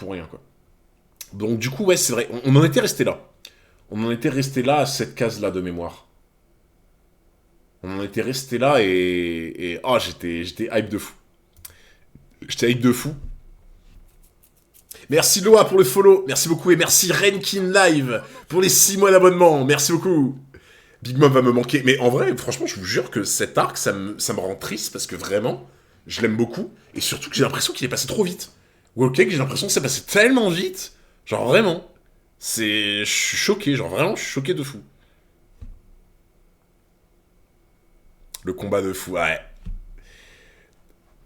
pour rien, quoi. Donc du coup, ouais, c'est vrai, on en était resté là. On en était resté là, à cette case-là de mémoire. On en était resté là oh, j'étais hype de fou. J'étais hype de fou. Merci Loa pour le follow. Merci beaucoup. Et merci Renkin Live pour les 6 mois d'abonnement. Merci beaucoup. Big Mom va me manquer. Mais en vrai, franchement, je vous jure que cet arc, ça me rend triste parce que vraiment, je l'aime beaucoup. Et surtout que j'ai l'impression qu'il est passé trop vite. Whole Cake, j'ai l'impression que c'est passé tellement vite. Genre vraiment. Je suis choqué. Genre vraiment, je suis choqué de fou. Le combat de fou, ouais.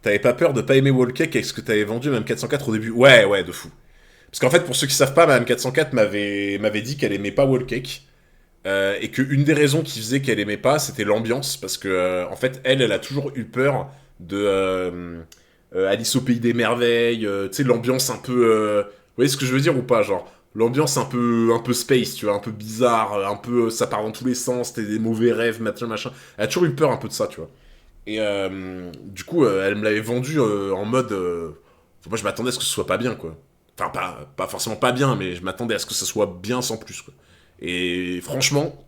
T'avais pas peur de pas aimer Whole Cake avec ce que t'avais vendu Mme 404 au début? Ouais, ouais, de fou. Parce qu'en fait, pour ceux qui savent pas, Mme 404 m'avait dit qu'elle aimait pas Whole Cake. Et qu'une des raisons qui faisait qu'elle aimait pas, c'était l'ambiance. Parce que, en fait, elle a toujours eu peur de Alice au Pays des Merveilles. Tu sais, l'ambiance un peu... vous voyez ce que je veux dire ou pas? Genre, l'ambiance un peu space, tu vois, un peu bizarre, un peu... ça part dans tous les sens, t'as des mauvais rêves, machin. Elle a toujours eu peur un peu de ça, tu vois. Et du coup, elle me l'avait vendu en mode... moi, je m'attendais à ce que ce soit pas bien, quoi. Enfin, pas forcément pas bien, mais je m'attendais à ce que ce soit bien sans plus, quoi. Et franchement...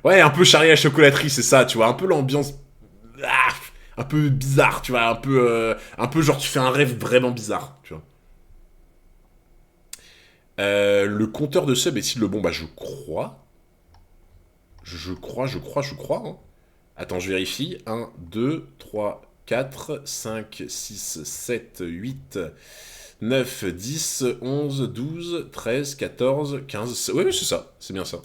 ouais, un peu charrier à chocolaterie, c'est ça, tu vois. Un peu l'ambiance... ah, un peu bizarre, tu vois. Un peu genre tu fais un rêve vraiment bizarre, tu vois. Le compteur de sub est-il le bon? Bah, je crois. Je crois. Hein. Attends, je vérifie. 1, 2, 3, 4, 5, 6, 7, 8, 9, 10, 11, 12, 13, 14, 15... Oui, oui, c'est ça. C'est bien ça.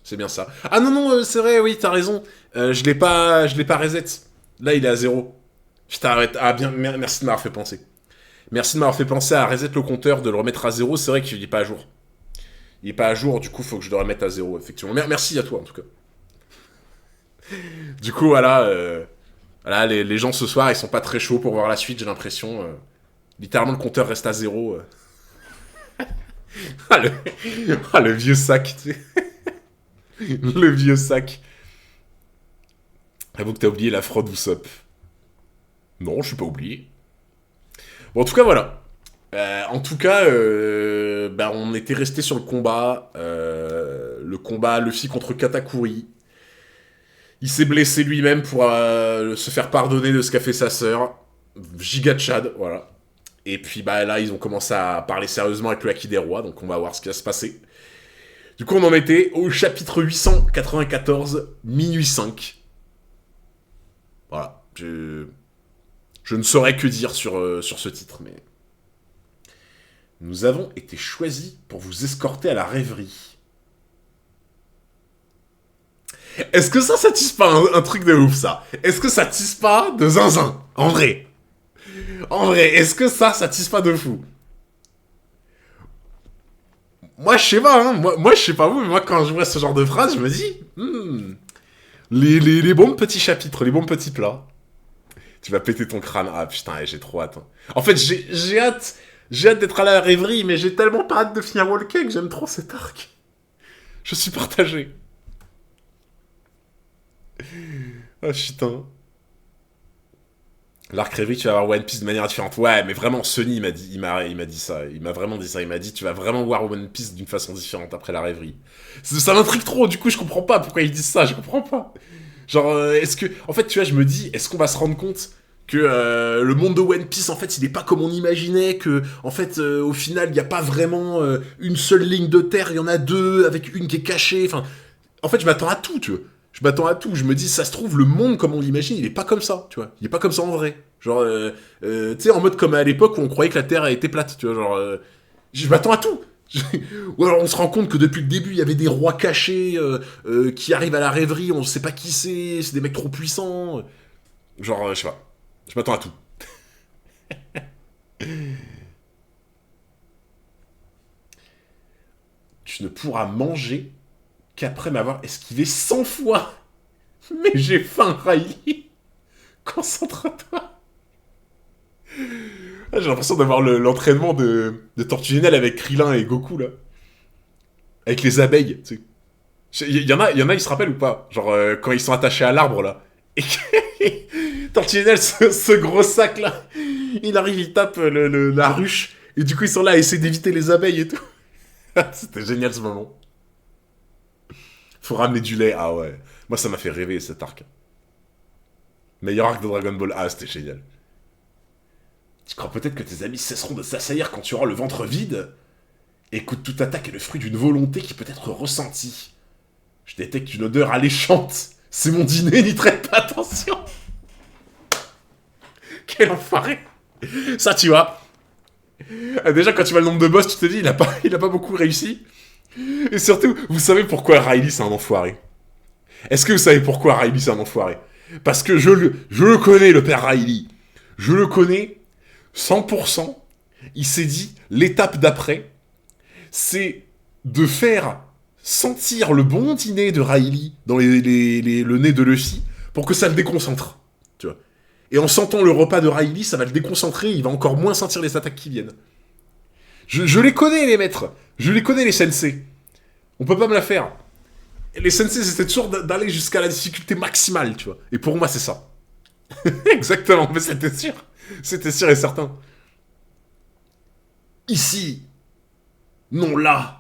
C'est bien ça. Ah non, non, c'est vrai, oui, t'as raison. Je l'ai pas reset. Là, il est à 0. Putain, arrête. Ah, bien, merci de m'avoir fait penser. Merci de m'avoir fait penser à reset le compteur, de le remettre à 0. C'est vrai qu'il est pas à jour. Il est pas à jour, du coup, faut que je le remette à 0, effectivement. Merci à toi, en tout cas. Du coup, voilà, voilà les gens ce soir, ils sont pas très chauds pour voir la suite, j'ai l'impression. Littéralement, le compteur reste à 0. Ah, le vieux sac, tu sais. Le vieux sac. Avoue que t'as oublié la fraude Usopp. Non, je suis pas oublié. Bon, en tout cas, voilà. En tout cas, bah, on était resté sur le combat. Le combat Luffy contre Katakuri. Il s'est blessé lui-même pour se faire pardonner de ce qu'a fait sa sœur. Giga Chad, voilà. Et puis bah là, ils ont commencé à parler sérieusement avec le Haki des Rois, donc on va voir ce qui va se passer. Du coup, on en était au chapitre 894, minuit 5. Voilà. Je ne saurais que dire sur ce titre, mais... Nous avons été choisis pour vous escorter à la rêverie. Est-ce que ça tisse pas un truc de ouf, ça? Est-ce que ça tisse pas de zinzin? En vrai. En vrai, est-ce que ça tisse pas de fou? Moi, je sais pas, hein. Moi, je sais pas vous, mais moi, quand je vois ce genre de phrase, je me dis... les bons petits chapitres, les bons petits plats. Tu vas péter ton crâne. Ah, putain, j'ai trop hâte. Hein. En fait, j'ai hâte... J'ai hâte d'être à la rêverie, mais j'ai tellement pas hâte de finir Whole Cake, j'aime trop cet arc. Je suis partagé. Ah, putain. L'arc rêverie, tu vas voir One Piece de manière différente. Ouais, mais vraiment, Sunny il m'a dit ça. Il m'a vraiment dit ça. Il m'a dit, tu vas vraiment voir One Piece d'une façon différente après la rêverie. Ça m'intrigue trop, du coup, je comprends pas pourquoi ils disent ça, je comprends pas. Genre, est-ce que... En fait, tu vois, je me dis, est-ce qu'on va se rendre compte que le monde de One Piece, en fait, il est pas comme on imaginait, que, en fait, au final, il y a pas vraiment une seule ligne de terre, il y en a deux, avec une qui est cachée, enfin... En fait, je m'attends à tout, tu vois. Je m'attends à tout. Je me dis, ça se trouve, le monde, comme on l'imagine, il est pas comme ça, tu vois. Il est pas comme ça en vrai. Genre, tu sais, en mode comme à l'époque où on croyait que la Terre était plate, tu vois. Genre, je m'attends à tout. Ou alors on se rend compte que depuis le début, il y avait des rois cachés qui arrivent à la rêverie, on sait pas qui c'est des mecs trop puissants. Genre, je sais pas. Je m'attends à tout. Tu ne pourras manger qu'après m'avoir esquivé 100 fois. Mais j'ai faim, Riley. Concentre-toi. Ah, j'ai l'impression d'avoir l'entraînement de Tortue avec Krillin et Goku, là. Avec les abeilles, tu sais. Il y en a, ils se rappellent ou pas? Genre, quand ils sont attachés à l'arbre, là. Et Tortue ce gros sac, là. Il arrive, il tape la ruche, et du coup, ils sont là à essayer d'éviter les abeilles et tout. C'était génial ce moment. Faut ramener du lait, ah ouais. Moi, ça m'a fait rêver cet arc. Meilleur arc de Dragon Ball, ah, c'était génial. Tu crois peut-être que tes amis cesseront de s'assaillir quand tu auras le ventre vide? Écoute, toute attaque est le fruit d'une volonté qui peut être ressentie. Je détecte une odeur alléchante. C'est mon dîner, n'y traite pas attention. Quel enfoiré. Ça, tu vois. Déjà, quand tu vois le nombre de boss, tu te dis, il a pas beaucoup réussi. Et surtout, vous savez pourquoi Riley, c'est un enfoiré? Est-ce que vous savez pourquoi Riley, c'est un enfoiré? Parce que je le connais, le père Riley. Je le connais 100%. Il s'est dit, l'étape d'après, c'est de faire sentir le bon dîner de Riley dans le nez de Luffy pour que ça le déconcentre. Tu vois. Et en sentant le repas de Riley, ça va le déconcentrer, il va encore moins sentir les attaques qui viennent. Je les connais, les maîtres. Je les connais, les sensei. On peut pas me la faire. Les sensei, c'était toujours d'aller jusqu'à la difficulté maximale, tu vois. Et pour moi, c'est ça. Exactement, mais c'était sûr. C'était sûr et certain. Ici. Non, là.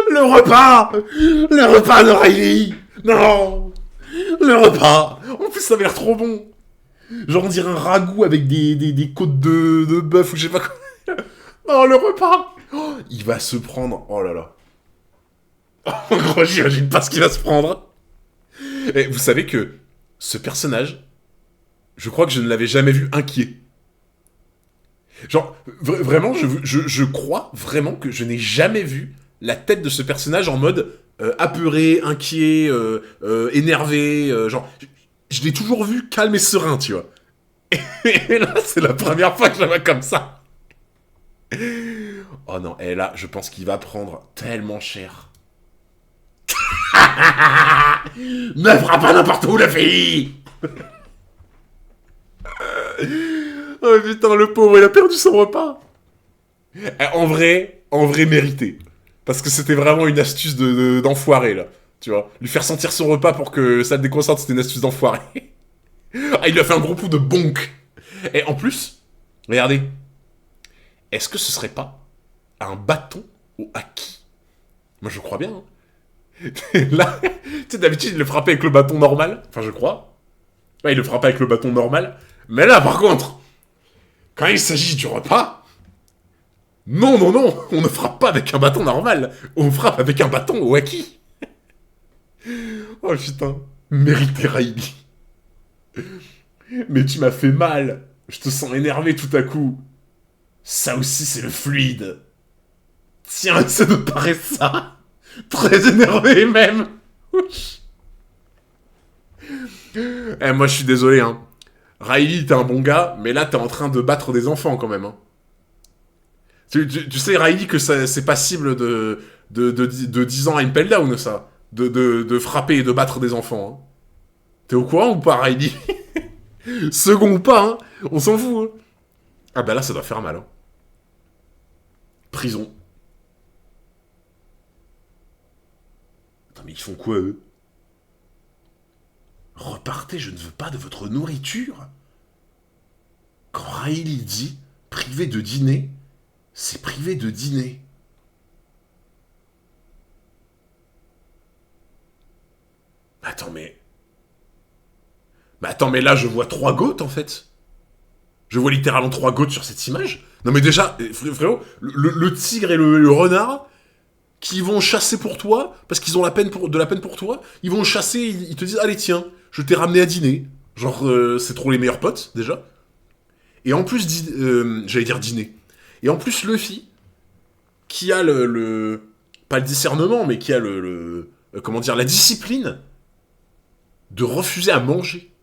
Le repas de Riley. Non. Le repas. En plus, ça avait l'air trop bon. Genre, on dirait un ragoût avec des côtes de bœuf ou je sais pas quoi. Non, le repas. Oh, il va se prendre. Oh là là. En gros, j'imagine pas ce qu'il va se prendre. Et vous savez que ce personnage, je crois que je ne l'avais jamais vu inquiet. Genre, vraiment, je crois vraiment que je n'ai jamais vu la tête de ce personnage en mode apeuré, inquiet, énervé. Genre, je l'ai toujours vu calme et serein, tu vois. Et là, c'est la première fois que je la vois comme ça. Oh non, et là, je pense qu'il va prendre tellement cher. Ne frappe pas n'importe où, la fille. Oh putain, le pauvre, il a perdu son repas. En vrai, mérité. Parce que c'était vraiment une astuce d'enfoiré, là. Tu vois, lui faire sentir son repas pour que ça le déconcentre, c'était une astuce d'enfoiré. Ah, il lui a fait un gros coup de bonk. Et en plus, regardez. Est-ce que ce serait pas un bâton au haki? Moi, je crois bien. Hein. Là, tu sais, d'habitude, il le frappait avec le bâton normal. Enfin, je crois. Ouais, il le frappait avec le bâton normal. Mais là, par contre, quand il s'agit du repas, non, non, non, on ne frappe pas avec un bâton normal. On frappe avec un bâton au haki. Oh putain, mérité Riley. Mais tu m'as fait mal. Je te sens énervé tout à coup. Ça aussi, c'est le fluide. Tiens, ça me paraît ça. Très énervé, même. Eh, moi, je suis désolé, hein. Riley, t'es un bon gars, mais là, t'es en train de battre des enfants, quand même, hein. Tu sais, Riley, que c'est passible de 10 ans à Impel Down, ça. De frapper et de battre des enfants, hein. T'es au courant ou pas, Riley? Second ou pas, hein. On s'en fout, hein. Ah bah là, ça doit faire mal, hein. Prison. Attends, mais ils font quoi, eux? Repartez, je ne veux pas de votre nourriture. Quand Riley dit privé de dîner, c'est privé de dîner. Attends, mais... attends, mais là, je vois 3 goats, en fait. Je vois littéralement 3 goats sur cette image. Non, mais déjà, frérot, le tigre et le renard qui vont chasser pour toi, parce qu'ils ont de la peine pour toi, ils vont chasser, ils te disent, allez, tiens, je t'ai ramené à dîner. Genre, c'est trop les meilleurs potes, déjà. Et en plus, j'allais dire dîner. Et en plus, Luffy, qui a pas le discernement, mais qui a comment dire, la discipline de refuser à manger.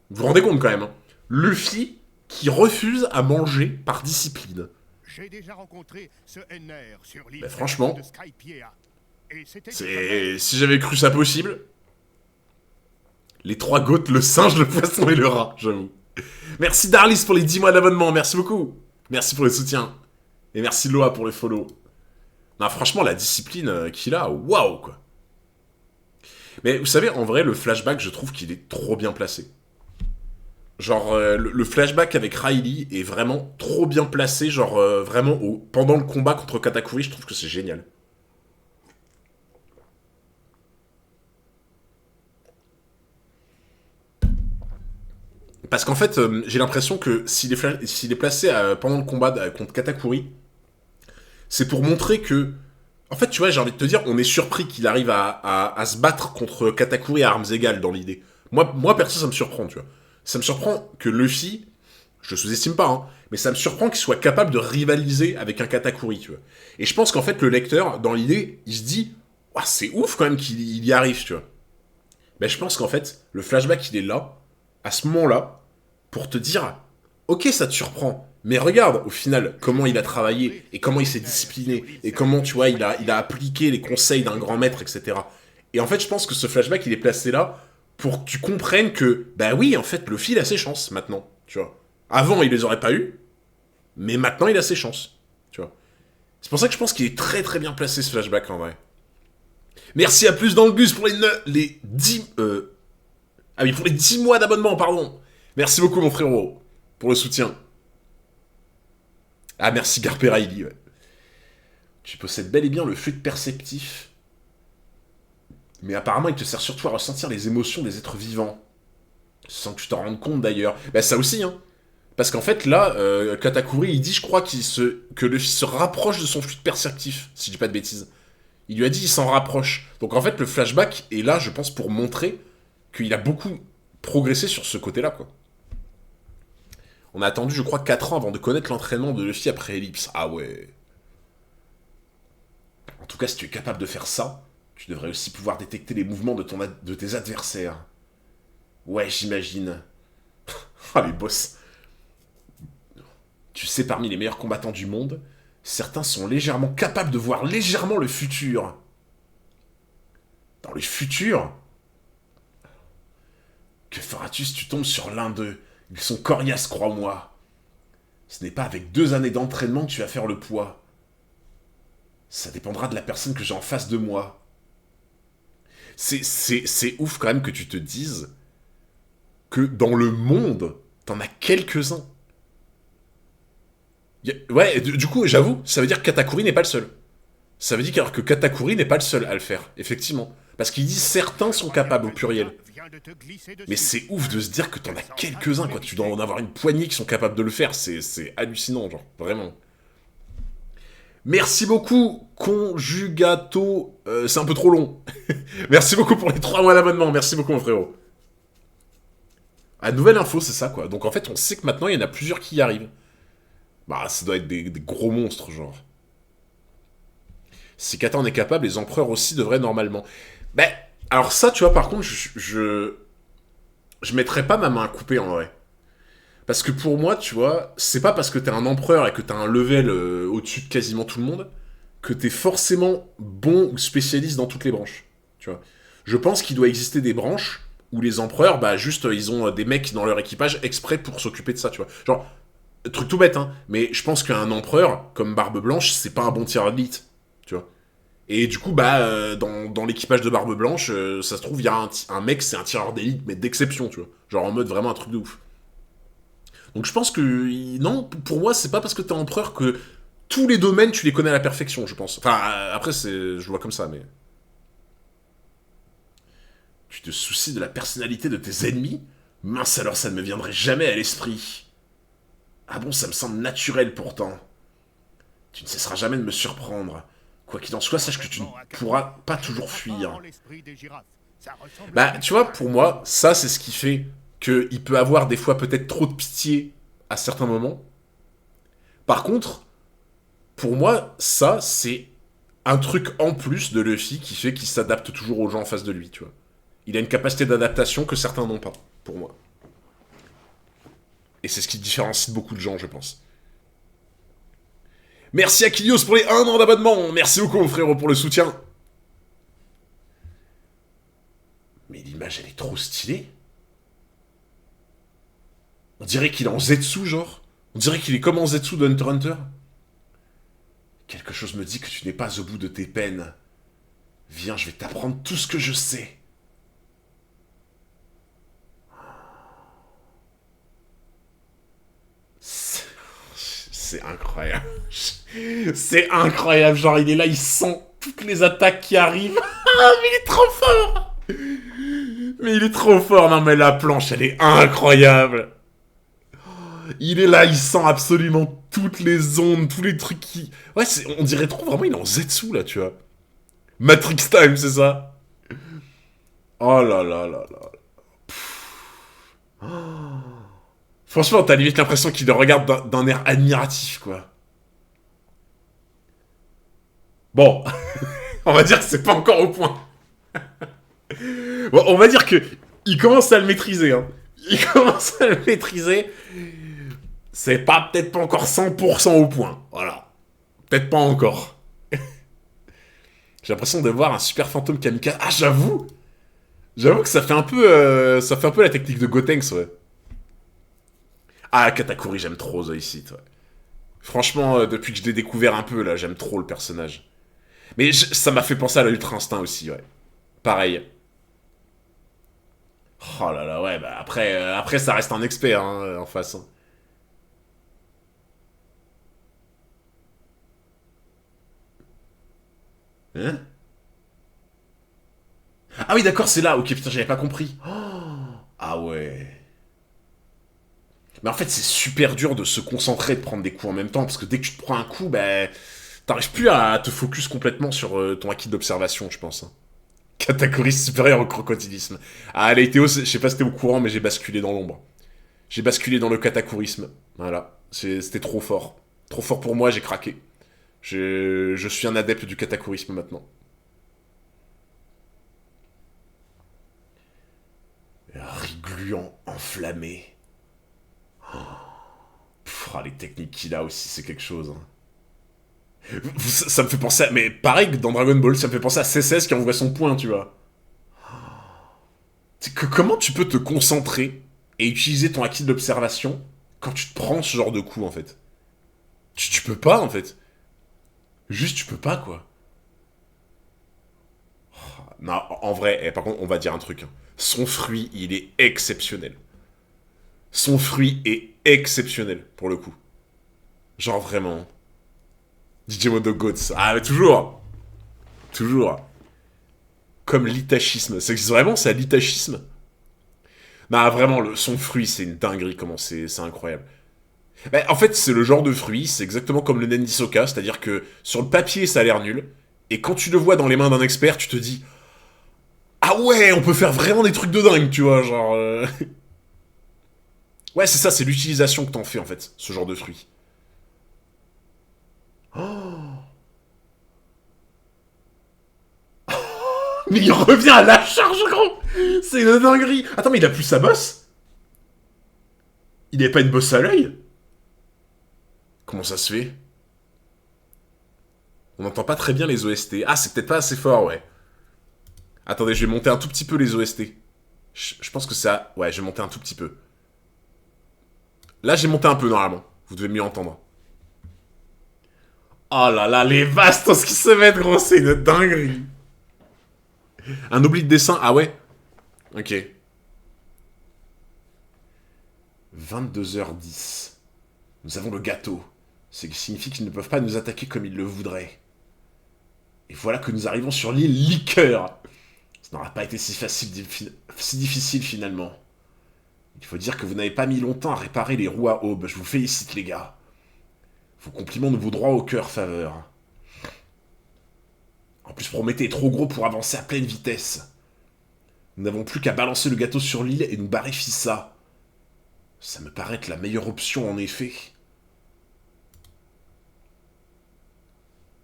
Vous vous rendez compte, quand même, hein. Luffy qui refuse à manger par discipline. J'ai déjà rencontré ce NR sur l'île franchement, de Skypiea. Si j'avais cru ça possible, les 3 goats, le singe, le poisson et le rat, j'avoue. Merci Darlis pour les 10 mois d'abonnement, merci beaucoup. Merci pour le soutien. Et merci Loa pour les follow. Non, franchement, la discipline qu'il a, waouh, quoi. Mais vous savez, en vrai, le flashback, je trouve qu'il est trop bien placé. Genre, le flashback avec Riley est vraiment trop bien placé, genre, vraiment, pendant le combat contre Katakuri, je trouve que c'est génial. Parce qu'en fait, j'ai l'impression que s'il est placé pendant le combat contre Katakuri, c'est pour montrer que... En fait, tu vois, j'ai envie de te dire, on est surpris qu'il arrive à se battre contre Katakuri à armes égales dans l'idée. Moi, perso, ça me surprend, tu vois. Ça me surprend que Luffy, je le sous-estime pas, hein, mais ça me surprend qu'il soit capable de rivaliser avec un Katakuri, tu vois. Et je pense qu'en fait, le lecteur, dans l'idée, il se dit, ouah, c'est ouf quand même qu'il y arrive, tu vois. Ben, je pense qu'en fait, le flashback, il est là, à ce moment-là, pour te dire, ok, ça te surprend, mais regarde, au final, comment il a travaillé, et comment il s'est discipliné, et comment, tu vois, il a appliqué les conseils d'un grand maître, etc. Et en fait, je pense que ce flashback, il est placé là pour que tu comprennes que, bah oui, en fait, Luffy, il a ses chances, maintenant, tu vois. Avant, il les aurait pas eu, mais maintenant, il a ses chances, tu vois. C'est pour ça que je pense qu'il est très très bien placé, ce flashback, en vrai. Merci à plus dans le bus pour les 10... Ah oui, pour les 10 mois d'abonnement, pardon. Merci beaucoup, mon frérot, pour le soutien. Ah, merci Garper Riley, ouais. Tu possèdes bel et bien le fluide perceptif. Mais apparemment, il te sert surtout à ressentir les émotions des êtres vivants. Sans que tu t'en rendes compte, d'ailleurs. Bah, ça aussi, hein. Parce qu'en fait, là, Katakuri, il dit, je crois, que Luffy se rapproche de son fluide perceptif, si je dis pas de bêtises. Il lui a dit, il s'en rapproche. Donc en fait, le flashback est là, je pense, pour montrer qu'il a beaucoup progressé sur ce côté-là, quoi. On a attendu, je crois, 4 ans avant de connaître l'entraînement de Luffy après Ellipse. Ah ouais. En tout cas, si tu es capable de faire ça, tu devrais aussi pouvoir détecter les mouvements de tes adversaires. Ouais, j'imagine. Ah, les boss. Tu sais, parmi les meilleurs combattants du monde, certains sont légèrement capables de voir légèrement le futur. Dans le futur, que feras-tu si tu tombes sur l'un d'eux? Ils sont coriaces, crois-moi. Ce n'est pas avec 2 années d'entraînement que tu vas faire le poids. Ça dépendra de la personne que j'ai en face de moi. C'est ouf quand même que tu te dises que dans le monde, t'en as quelques-uns. Ouais, du coup, j'avoue, ça veut dire que Katakuri n'est pas le seul. Ça veut dire que Katakuri n'est pas le seul à le faire, effectivement. Parce qu'il dit certains sont capables au pluriel. Mais c'est ouf de se dire que t'en as quelques-uns, quoi. Tu dois en avoir une poignée qui sont capables de le faire. C'est hallucinant, genre. Vraiment. Merci beaucoup, Conjugato. C'est un peu trop long. Merci beaucoup pour les 3 mois d'abonnement. Merci beaucoup, mon frérot. Ah, nouvelle info, c'est ça, quoi. Donc en fait, on sait que maintenant, il y en a plusieurs qui y arrivent. Bah, ça doit être des gros monstres, genre. Si Kata en est capable, les empereurs aussi devraient normalement. Ben, alors ça, tu vois, par contre, je mettrais pas ma main à couper, en vrai. Parce que pour moi, tu vois, c'est pas parce que t'es un empereur et que t'as un level au-dessus de quasiment tout le monde que t'es forcément bon ou spécialiste dans toutes les branches, tu vois. Je pense qu'il doit exister des branches où les empereurs, bah juste, ils ont des mecs dans leur équipage exprès pour s'occuper de ça, tu vois. Genre, truc tout bête, hein, mais je pense qu'un empereur, comme Barbe Blanche, c'est pas un bon tir d'élite, tu vois. Et du coup, bah, dans l'équipage de Barbe Blanche, ça se trouve, il y a un mec, c'est un tireur d'élite, mais d'exception, tu vois. Genre en mode vraiment un truc de ouf. Donc je pense que, non, pour moi, c'est pas parce que t'es empereur que tous les domaines, tu les connais à la perfection, je pense. Enfin, après, je le vois comme ça, mais... Tu te soucies de la personnalité de tes ennemis? Mince alors, ça ne me viendrait jamais à l'esprit. Ah bon, ça me semble naturel pourtant. Tu ne cesseras jamais de me surprendre. Quoi qu'il en soit, sache que tu ne pourras pas toujours fuir. Bah, tu vois, pour moi, ça, c'est ce qui fait qu'il peut avoir des fois peut-être trop de pitié à certains moments. Par contre, pour moi, ça, c'est un truc en plus de Luffy qui fait qu'il s'adapte toujours aux gens en face de lui, tu vois. Il a une capacité d'adaptation que certains n'ont pas, pour moi. Et c'est ce qui différencie beaucoup de gens, je pense. Merci à Kilios pour les 1 an d'abonnement. Merci beaucoup, mon frérot, pour le soutien. Mais l'image, elle est trop stylée. On dirait qu'il est en Zetsu, genre. On dirait qu'il est comme en Zetsu de Hunter x Hunter. Quelque chose me dit que tu n'es pas au bout de tes peines. Viens, je vais t'apprendre tout ce que je sais. c'est incroyable. C'est incroyable, genre il est là, il sent toutes les attaques qui arrivent. Ah, mais il est trop fort. Mais il est trop fort, non mais la planche, elle est incroyable. Il est là, il sent absolument toutes les ondes, tous les trucs qui... Ouais, on dirait trop vraiment, il est en Zetsu, là, tu vois. Matrix Time, c'est ça. Oh là là là là. Oh. Franchement, t'as limite l'impression qu'il le regarde d'un air admiratif, quoi. Bon, on va dire que c'est pas encore au point. Bon, on va dire que il commence à le maîtriser, hein. Il commence à le maîtriser. C'est pas peut-être pas encore 100% au point. Voilà. Peut-être pas encore. J'ai l'impression de voir un super fantôme kamikaze. Ah, j'avoue. J'avoue que ça fait un peu la technique de Gotenks, ouais. Ah, Katakuri, j'aime trop Zoisite, ouais. Franchement, depuis que je l'ai découvert un peu, là, j'aime trop le personnage. Mais ça m'a fait penser à l'Ultra Instinct aussi, ouais. Pareil. Oh là là, ouais, bah après ça reste un expert, hein, en face. Hein. Hein. Ah oui, d'accord, c'est là. Ok, putain, j'avais pas compris. Oh, ah ouais. Mais en fait, c'est super dur de se concentrer et de prendre des coups en même temps, parce que dès que tu te prends un coup, bah, t'arrives plus à te focus complètement sur ton acquis d'observation, je pense. Hein. Katakuri supérieur au crocodilisme. Ah, les Théo, je sais pas si t'es au courant, mais j'ai basculé dans l'ombre. J'ai basculé dans le katakurisme. Voilà. C'était trop fort. Trop fort pour moi, j'ai craqué. Je suis un adepte du katakurisme maintenant. Rigluant, enflammé. Pff, les techniques qu'il a aussi, c'est quelque chose. Hein. Ça me fait penser à... Mais pareil que dans Dragon Ball, ça me fait penser à CSS qui envoie son point, tu vois. Comment tu peux te concentrer et utiliser ton acquis d'observation quand tu te prends ce genre de coup, en fait? Tu peux pas, en fait. Juste, tu peux pas, quoi. Non, en vrai, par contre, on va dire un truc. Hein. Son fruit, il est exceptionnel. Son fruit est exceptionnel, pour le coup. Genre, vraiment. Digimodo Goats. Ah, mais toujours. Toujours. Comme l'itachisme. C'est vraiment, c'est l'itachisme. Non, vraiment, son fruit, c'est une dinguerie, comment c'est incroyable. Bah, en fait, c'est le genre de fruit, c'est exactement comme le Nendisoka, c'est-à-dire que sur le papier, ça a l'air nul, et quand tu le vois dans les mains d'un expert, tu te dis ah ouais, on peut faire vraiment des trucs de dingue, tu vois, genre... Ouais, c'est ça, c'est l'utilisation que t'en fais, en fait, ce genre de fruit. Oh. Mais il revient à la charge, gros. C'est une dinguerie. Attends, mais il a plus sa bosse. Il avait pas une bosse à l'œil. Comment ça se fait? On n'entend pas très bien les OST. Ah, c'est peut-être pas assez fort, ouais. Attendez, je vais monter un tout petit peu les OST. Je pense que ça... Ouais, je vais monter un tout petit peu. Là, j'ai monté un peu, normalement. Vous devez mieux entendre. Oh là là, les bastos qui se mettent, gros, c'est une dinguerie. Un oubli de dessin, ah ouais? Ok. 22h10. Nous avons le gâteau. Ce qui signifie qu'ils ne peuvent pas nous attaquer comme ils le voudraient. Et voilà que nous arrivons sur l'île Liqueur. Ça n'aura pas été si difficile finalement. Il faut dire que vous n'avez pas mis longtemps à réparer les roues à aube. Je vous félicite les gars. Vos compliments nous vaut droit au cœur, faveur. En plus, Prométhée est trop gros pour avancer à pleine vitesse. Nous n'avons plus qu'à balancer le gâteau sur l'île et nous barrer Fissa. Ça me paraît être la meilleure option en effet.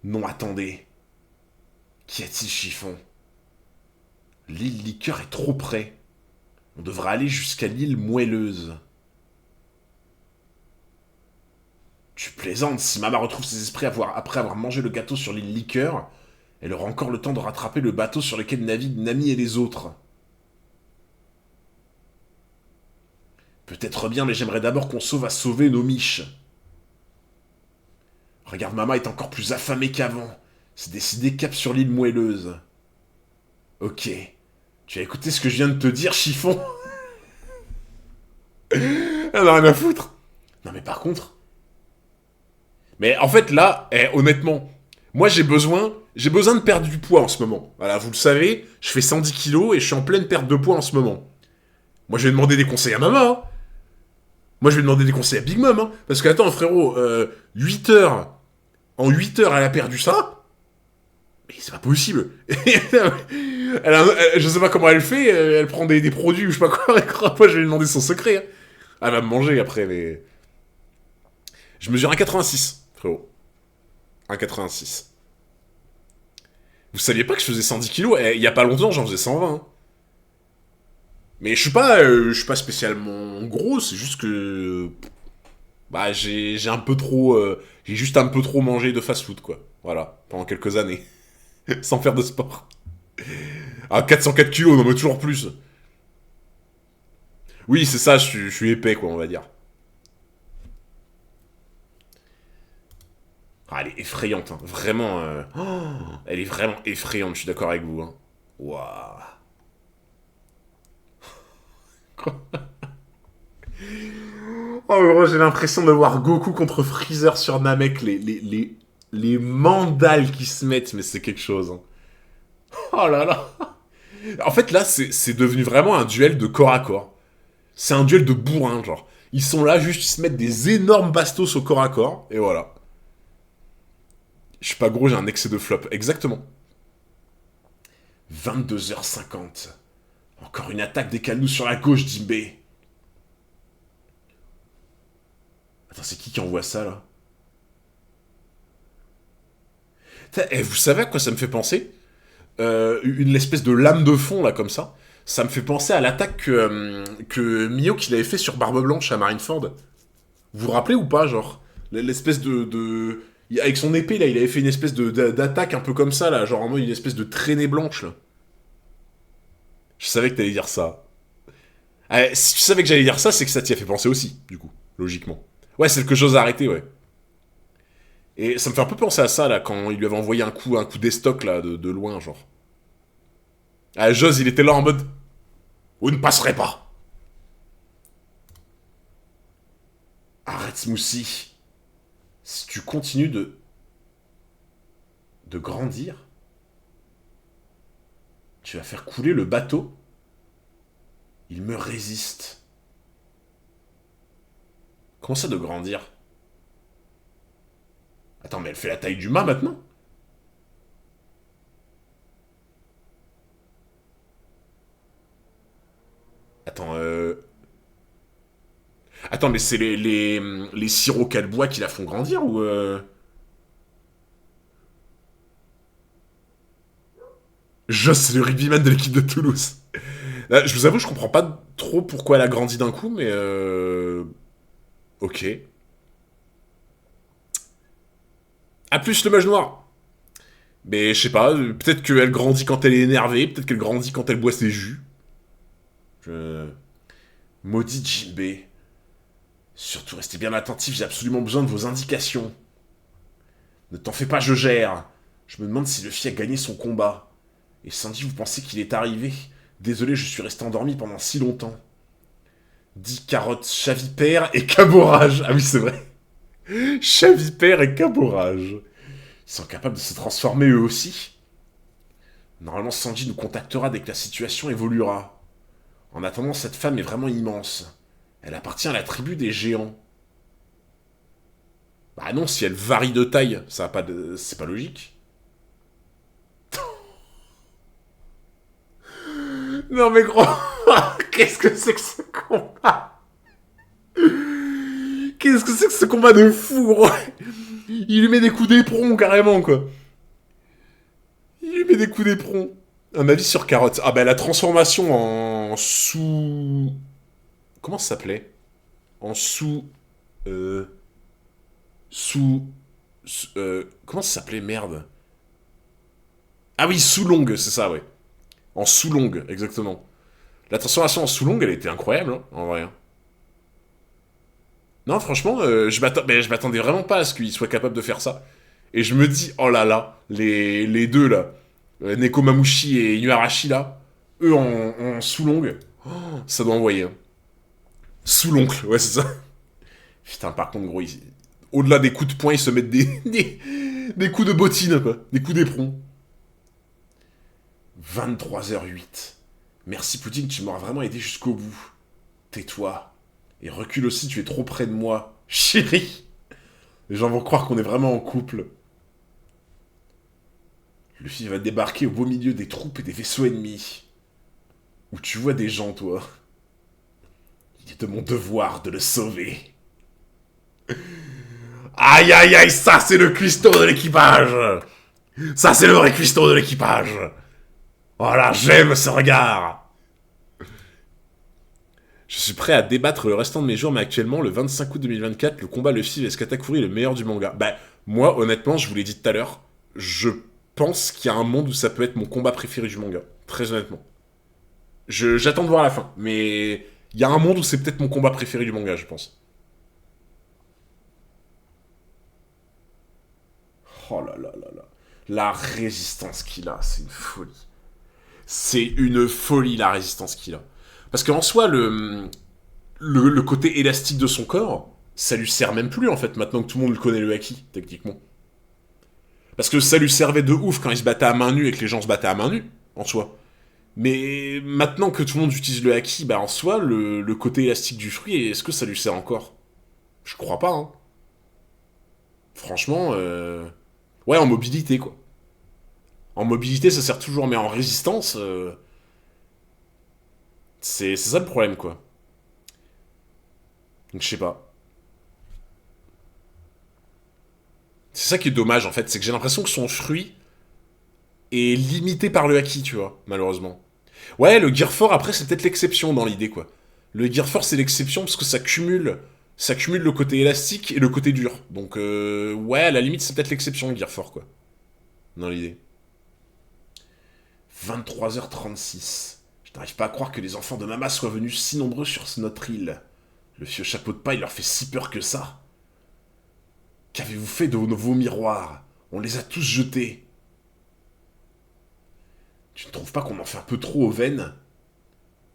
Non, attendez. Qu'y a-t-il, Chiffon? L'île Liqueur est trop près. On devra aller jusqu'à l'île Moelleuse. Tu plaisantes, si Mama retrouve ses esprits après avoir mangé le gâteau sur l'île Liqueur, elle aura encore le temps de rattraper le bateau sur lequel naviguent Nami et les autres. Peut-être bien, mais j'aimerais d'abord qu'on sauve à sauver nos miches. Regarde, Mama est encore plus affamée qu'avant. C'est décidé cap sur l'île Moelleuse. Ok. Tu as écouté ce que je viens de te dire, Chiffon? Elle a rien à foutre. Non mais par contre... Mais en fait, là, honnêtement, moi j'ai besoin de perdre du poids en ce moment. Voilà, vous le savez, je fais 110 kilos et je suis en pleine perte de poids en ce moment. Moi, je vais demander des conseils à maman, hein. Moi, je vais demander des conseils à Big Mom, hein. Parce que, attends, frérot, 8 heures, en 8 heures, elle a perdu ça. Mais c'est pas possible. Je sais pas comment elle fait, elle prend des produits ou je sais pas quoi. Moi, je vais lui demander son secret, hein. Elle va me manger après, mais... Je mesure 1,86, frérot. 1,86. Vous saviez pas que je faisais 110 kilos? Il y a pas longtemps, j'en faisais 120. Hein. Mais je suis pas spécialement gros, c'est juste que... Bah, j'ai un peu trop... j'ai juste un peu trop mangé de fast-food, quoi. Voilà, pendant quelques années. Sans faire de sport. Ah, 404 kilos, non mais toujours plus. Oui, c'est ça, je suis épais, quoi, on va dire. Ah, elle est effrayante, hein. Vraiment. Elle est vraiment effrayante, je suis d'accord avec vous. Hein. Waouh. Oh, gros, j'ai l'impression de voir Goku contre Freezer sur Namek, les mandales qui se mettent, mais c'est quelque chose. Hein. Oh là là. En fait, là, c'est devenu vraiment un duel de corps à corps. C'est un duel de bourrin, genre. Ils sont là, juste, ils se mettent des énormes bastos au corps à corps, et voilà. Je suis pas gros, j'ai un excès de flop. Exactement. 22h50. Encore une attaque des Canous sur la gauche, Jimbe. Attends, c'est qui envoie ça, là? Vous savez à quoi ça me fait penser? Une espèce de lame de fond, là, comme ça. Ça me fait penser à l'attaque que Mio qu'il avait fait sur Barbe Blanche à Marineford. Vous vous rappelez ou pas, genre? L'espèce de... Avec son épée, là, il avait fait une espèce d'attaque un peu comme ça, là. Genre en mode une espèce de traînée blanche, là. Je savais que t'allais dire ça. Si tu savais que j'allais dire ça, c'est que ça t'y a fait penser aussi, du coup. Logiquement. Ouais, c'est quelque chose à arrêter, ouais. Et ça me fait un peu penser à ça, là, quand il lui avait envoyé un coup d'estoc, là, de loin, genre. Ah, Joz, il était là en mode... Vous ne passerez pas. Arrête, Smoothie. Si tu continues de grandir, tu vas faire couler le bateau. Il me résiste. Comment ça de grandir? Attends, mais elle fait la taille du mât maintenant? Attends, Attends, mais c'est les sirops qu'elle boit qui la font grandir ou Joss, c'est le rugbyman de l'équipe de Toulouse. Là, je vous avoue, je comprends pas trop pourquoi elle a grandi d'un coup, mais ok. À plus le mage noir. Mais je sais pas, peut-être qu'elle grandit quand elle est énervée, peut-être qu'elle grandit quand elle boit ses jus. Je... Maudit Jinbei. Surtout restez bien attentif, j'ai absolument besoin de vos indications. Ne t'en fais pas, je gère. Je me demande si Luffy a gagné son combat. Et Sandy, vous pensez qu'il est arrivé? Désolé, je suis resté endormi pendant si longtemps. 10 carottes, chavipère et caborage. Ah oui, c'est vrai. Chavipère et caborage. Ils sont capables de se transformer eux aussi. Normalement, Sanji nous contactera dès que la situation évoluera. En attendant, cette femme est vraiment immense. Elle appartient à la tribu des géants. Bah non, si elle varie de taille, ça a pas de... c'est pas logique. Non mais gros, qu'est-ce que c'est que ce combat? Qu'est-ce que c'est que ce combat de fou, gros? Il lui met des coups d'éperon, carrément, quoi. Il lui met des coups d'éperon. Un avis sur Carotte. Ah bah la transformation en sous... Comment ça s'appelait? En sous... Sous... comment ça s'appelait, merde? Ah oui, sous longue, c'est ça, ouais. En sous longue, exactement. La transformation en sous longue, elle était incroyable, hein, en vrai. Non, franchement, je m'attendais vraiment pas à ce qu'il soit capable de faire ça. Et je me dis, oh là là, les deux là, Nekomamushi et Inuarashi là, eux en sous-longue, oh, ça doit envoyer. Hein. Sous-l'oncle, ouais, c'est ça. Putain, par contre, gros, au-delà des coups de poing, ils se mettent des coups de bottine, quoi. Des coups d'éperon. 23h08. Merci Poutine, tu m'auras vraiment aidé jusqu'au bout. Tais-toi. Et recule aussi, tu es trop près de moi. Chérie. Les gens vont croire qu'on est vraiment en couple. Luffy va débarquer au beau milieu des troupes et des vaisseaux ennemis. Où tu vois des gens, toi. Il est de mon devoir de le sauver. Aïe aïe aïe, ça c'est le cuistot de l'équipage. Ça c'est le vrai cuistot de l'équipage. Voilà, j'aime ce regard. Je suis prêt à débattre le restant de mes jours, mais actuellement, le 25 août 2024, le combat Luffy vs Katakuri est le meilleur du manga. Bah, moi, honnêtement, je vous l'ai dit tout à l'heure, je pense qu'il y a un monde où ça peut être mon combat préféré du manga. Très honnêtement. J'attends de voir la fin, mais il y a un monde où c'est peut-être mon combat préféré du manga, je pense. Oh là là là là. La résistance qu'il a, c'est une folie. C'est une folie, la résistance qu'il a. Parce qu'en soi, le côté élastique de son corps, ça lui sert même plus, en fait, maintenant que tout le monde le connaît, le haki, techniquement. Parce que ça lui servait de ouf quand il se battait à main nue et que les gens se battaient à main nue, en soi. Mais maintenant que tout le monde utilise le haki, bah en soi, le côté élastique du fruit, est-ce que ça lui sert encore? Je crois pas, hein. Franchement, ouais, en mobilité, quoi. En mobilité, ça sert toujours, mais en résistance, c'est ça le problème, quoi. Donc, je sais pas. C'est ça qui est dommage, en fait, c'est que j'ai l'impression que son fruit est limité par le haki, tu vois, malheureusement. Ouais, le Gear 4, après, c'est peut-être l'exception dans l'idée, quoi. Le Gear 4, c'est l'exception parce que ça cumule le côté élastique et le côté dur. Donc, ouais, à la limite, c'est peut-être l'exception, le Gear 4, quoi. Dans l'idée. 23h36. Je n'arrive pas à croire que les enfants de Mama soient venus si nombreux sur notre île. Le vieux chapeau de paille leur fait si peur que ça. Qu'avez-vous fait de vos miroirs? On les a tous jetés. Tu ne trouves pas qu'on en fait un peu trop aux veines?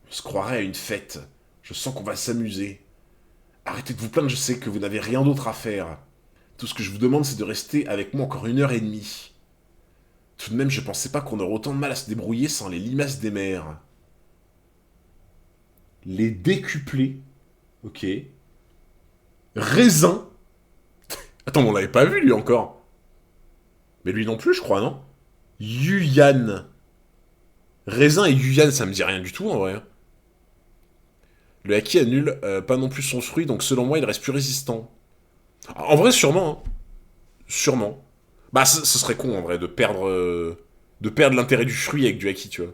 On se croirait à une fête. Je sens qu'on va s'amuser. Arrêtez de vous plaindre, je sais que vous n'avez rien d'autre à faire. Tout ce que je vous demande, c'est de rester avec moi encore 1h30. Tout de même, je pensais pas qu'on aurait autant de mal à se débrouiller sans les limaces des mers. Les décuplés. Ok. Raisin. Attends, on l'avait pas vu, lui, encore. Mais lui non plus, je crois, non? Yuyan. Raisin et Yuyan, ça me dit rien du tout, en vrai. Le haki annule pas non plus son fruit, donc selon moi, il reste plus résistant. En vrai, sûrement. Hein. Sûrement. Bah, ce serait con, en vrai, de perdre l'intérêt du fruit avec du haki, tu vois.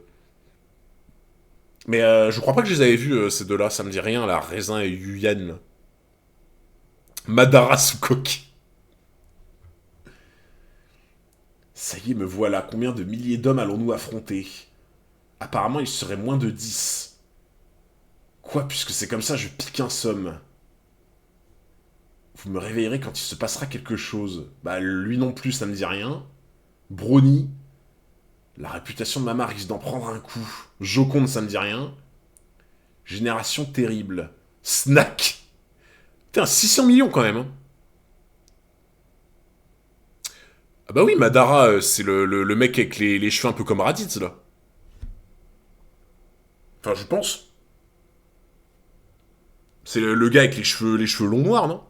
Mais je crois pas que je les avais vus, ces deux-là. Ça me dit rien, là. Raisin et Yuyan. Madara Sukoki. Ça y est, me voilà. Combien de milliers d'hommes allons-nous affronter? Apparemment, il serait moins de 10. Quoi, puisque c'est comme ça, je pique un somme. Vous me réveillerez quand il se passera quelque chose. Bah, lui non plus, ça me dit rien. Brony. La réputation de Mama risque d'en prendre un coup. Joconde, ça me dit rien. Génération terrible. Snack. Putain, 600 millions quand même. Hein. Ah bah oui, Madara, c'est le mec avec les cheveux un peu comme Raditz, là. Enfin, je pense. C'est le gars avec les cheveux longs noirs, non?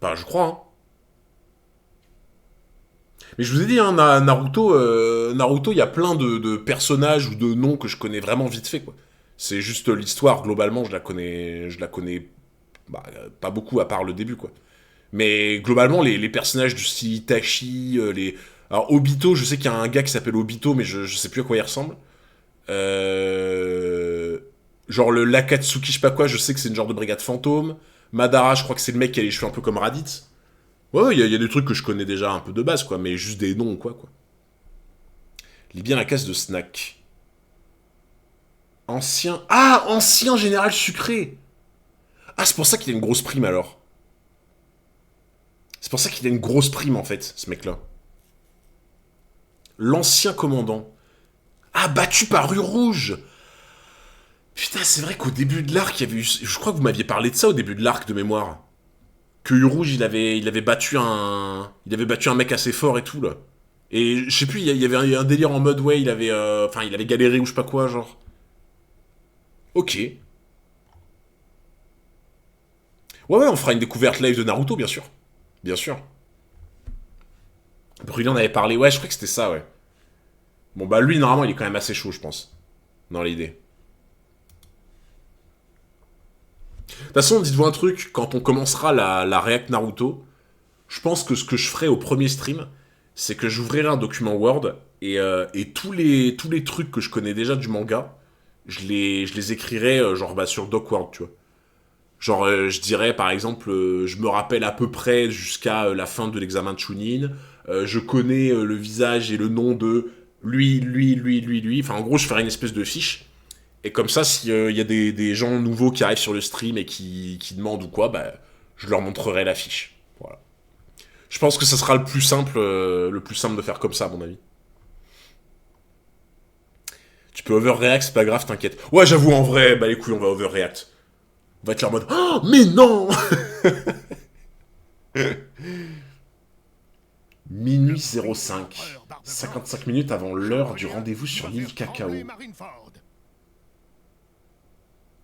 Bah, je crois, hein. Mais je vous ai dit, hein, Naruto, il y a plein de personnages ou de noms que je connais vraiment vite fait, quoi. C'est juste l'histoire, globalement, je la connais bah, pas beaucoup à part le début, quoi. Mais globalement, les personnages du style Itachi, Alors, Obito, je sais qu'il y a un gars qui s'appelle Obito, mais je sais plus à quoi il ressemble. Genre le Lakatsuki, je sais pas quoi, je sais que c'est une genre de brigade fantôme. Madara, je crois que c'est le mec qui a les cheveux un peu comme Raditz. Ouais, il y a des trucs que je connais déjà un peu de base, quoi, mais juste des noms, quoi. Lis bien la case de Snack. Ancien... Ah, ancien général sucré. Ah, c'est pour ça qu'il a une grosse prime, alors. C'est pour ça qu'il a une grosse prime, en fait, ce mec-là. L'ancien commandant. Ah, battu par Rue Rouge. Putain, c'est vrai qu'au début de l'arc, il y avait eu... Je crois que vous m'aviez parlé de ça au début de l'arc de mémoire. Que Rouge, il avait battu un mec assez fort et tout, là. Et je sais plus, il y avait un délire en mode, ouais, il avait galéré ou je sais pas quoi, genre. Ok. Ouais, on fera une découverte live de Naruto, bien sûr. Bien sûr. Brûlé en avait parlé, ouais, je crois que c'était ça, ouais. Bon, bah lui, normalement, il est quand même assez chaud, je pense. Dans l'idée. De toute façon, dites-vous un truc, quand on commencera la React Naruto, je pense que ce que je ferai au premier stream, c'est que j'ouvrirai un document Word et tous les trucs que je connais déjà du manga, je les écrirai genre bah, sur DocWord, tu vois. Genre, je dirais par exemple, je me rappelle à peu près jusqu'à la fin de l'examen de Chunin, je connais le visage et le nom de lui. Enfin, en gros, je ferai une espèce de fiche. Et comme ça, s'il y a des gens nouveaux qui arrivent sur le stream et qui demandent ou quoi, bah, je leur montrerai la fiche. Voilà. Je pense que ça sera le plus simple de faire comme ça, à mon avis. Tu peux overreact, c'est pas grave, t'inquiète. Ouais, j'avoue, en vrai, bah les couilles, on va overreact. On va être là en mode, oh, mais non. Minuit 05. 55 minutes avant l'heure du rendez-vous sur l'île Cacao.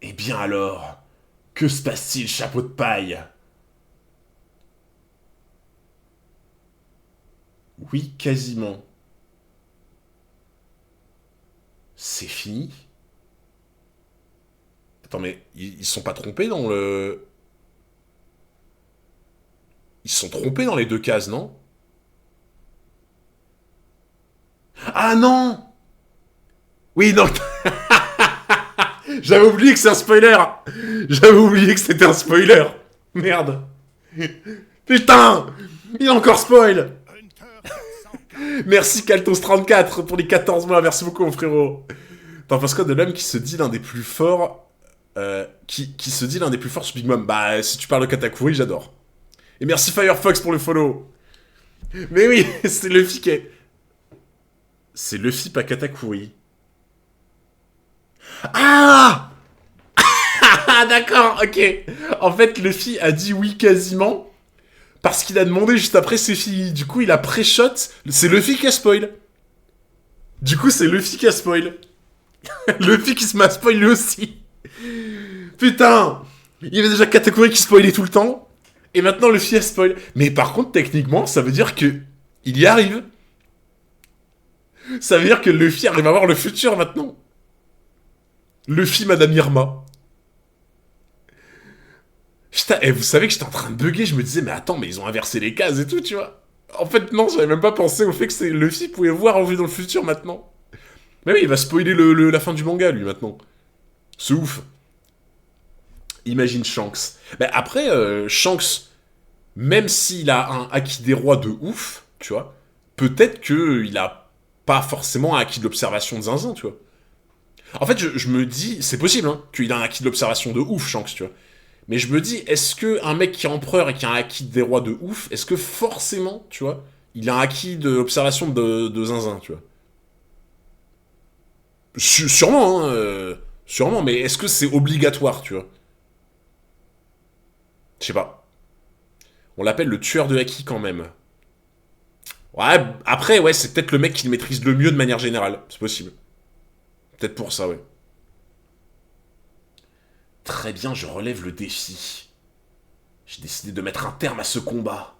Eh bien alors, que se passe-t-il, chapeau de paille? Oui, quasiment. C'est fini? Attends, mais ils se sont pas trompés dans le... Ils se sont trompés dans les deux cases, non? Ah non! Oui, non. J'avais oublié que c'est un spoiler. J'avais oublié que c'était un spoiler. Merde. Putain! Il a encore spoil. Merci Kaltos34 pour les 14 mois. Merci beaucoup, mon frérot. T'en penses quoi de l'homme qui se dit l'un des plus forts qui se dit l'un des plus forts sur Big Mom? Bah, si tu parles de Katakuri, j'adore. Et merci Firefox pour le follow. Mais oui, c'est Luffy qui est... C'est Luffy, pas Katakuri. Ah! Ah, d'accord, ok. En fait, Luffy a dit oui quasiment parce qu'il a demandé juste après ses filles. Du coup, il a pré-shot. C'est Luffy qui a spoil. Du coup, c'est Luffy qui a spoil. Luffy qui se m'a spoil lui aussi. Putain! Il y avait déjà Katakuri qui spoilait tout le temps. Et maintenant, Luffy a spoil. Mais par contre, techniquement, ça veut dire que il y arrive. Ça veut dire que Luffy arrive à voir le futur maintenant. Luffy, Madame Irma. Putain, et vous savez que j'étais en train de bugger, je me disais, mais attends, mais ils ont inversé les cases et tout, tu vois. En fait, non, j'avais même pas pensé au fait que Luffy pouvait voir en vue dans le futur maintenant. Mais oui, il va spoiler la fin du manga, lui, maintenant. C'est ouf. Imagine Shanks. Mais après, Shanks, même s'il a un Haki des rois de ouf, tu vois, peut-être qu'il a pas forcément un Haki de l'observation de zinzin, tu vois. En fait, je me dis, c'est possible, hein, qu'il a un Haki de l'observation de ouf, Shanks, tu vois. Mais je me dis, est-ce que un mec qui est empereur et qui a un acquis des rois de ouf, est-ce que forcément, tu vois, il a un acquis de observation de zinzin, tu vois? Sûrement, hein, sûrement, mais est-ce que c'est obligatoire, tu vois? Je sais pas. On l'appelle le tueur de acquis quand même. Ouais, après, ouais, c'est peut-être le mec qui le maîtrise le mieux de manière générale. C'est possible. Peut-être pour ça, ouais. Très bien, je relève le défi. J'ai décidé de mettre un terme à ce combat.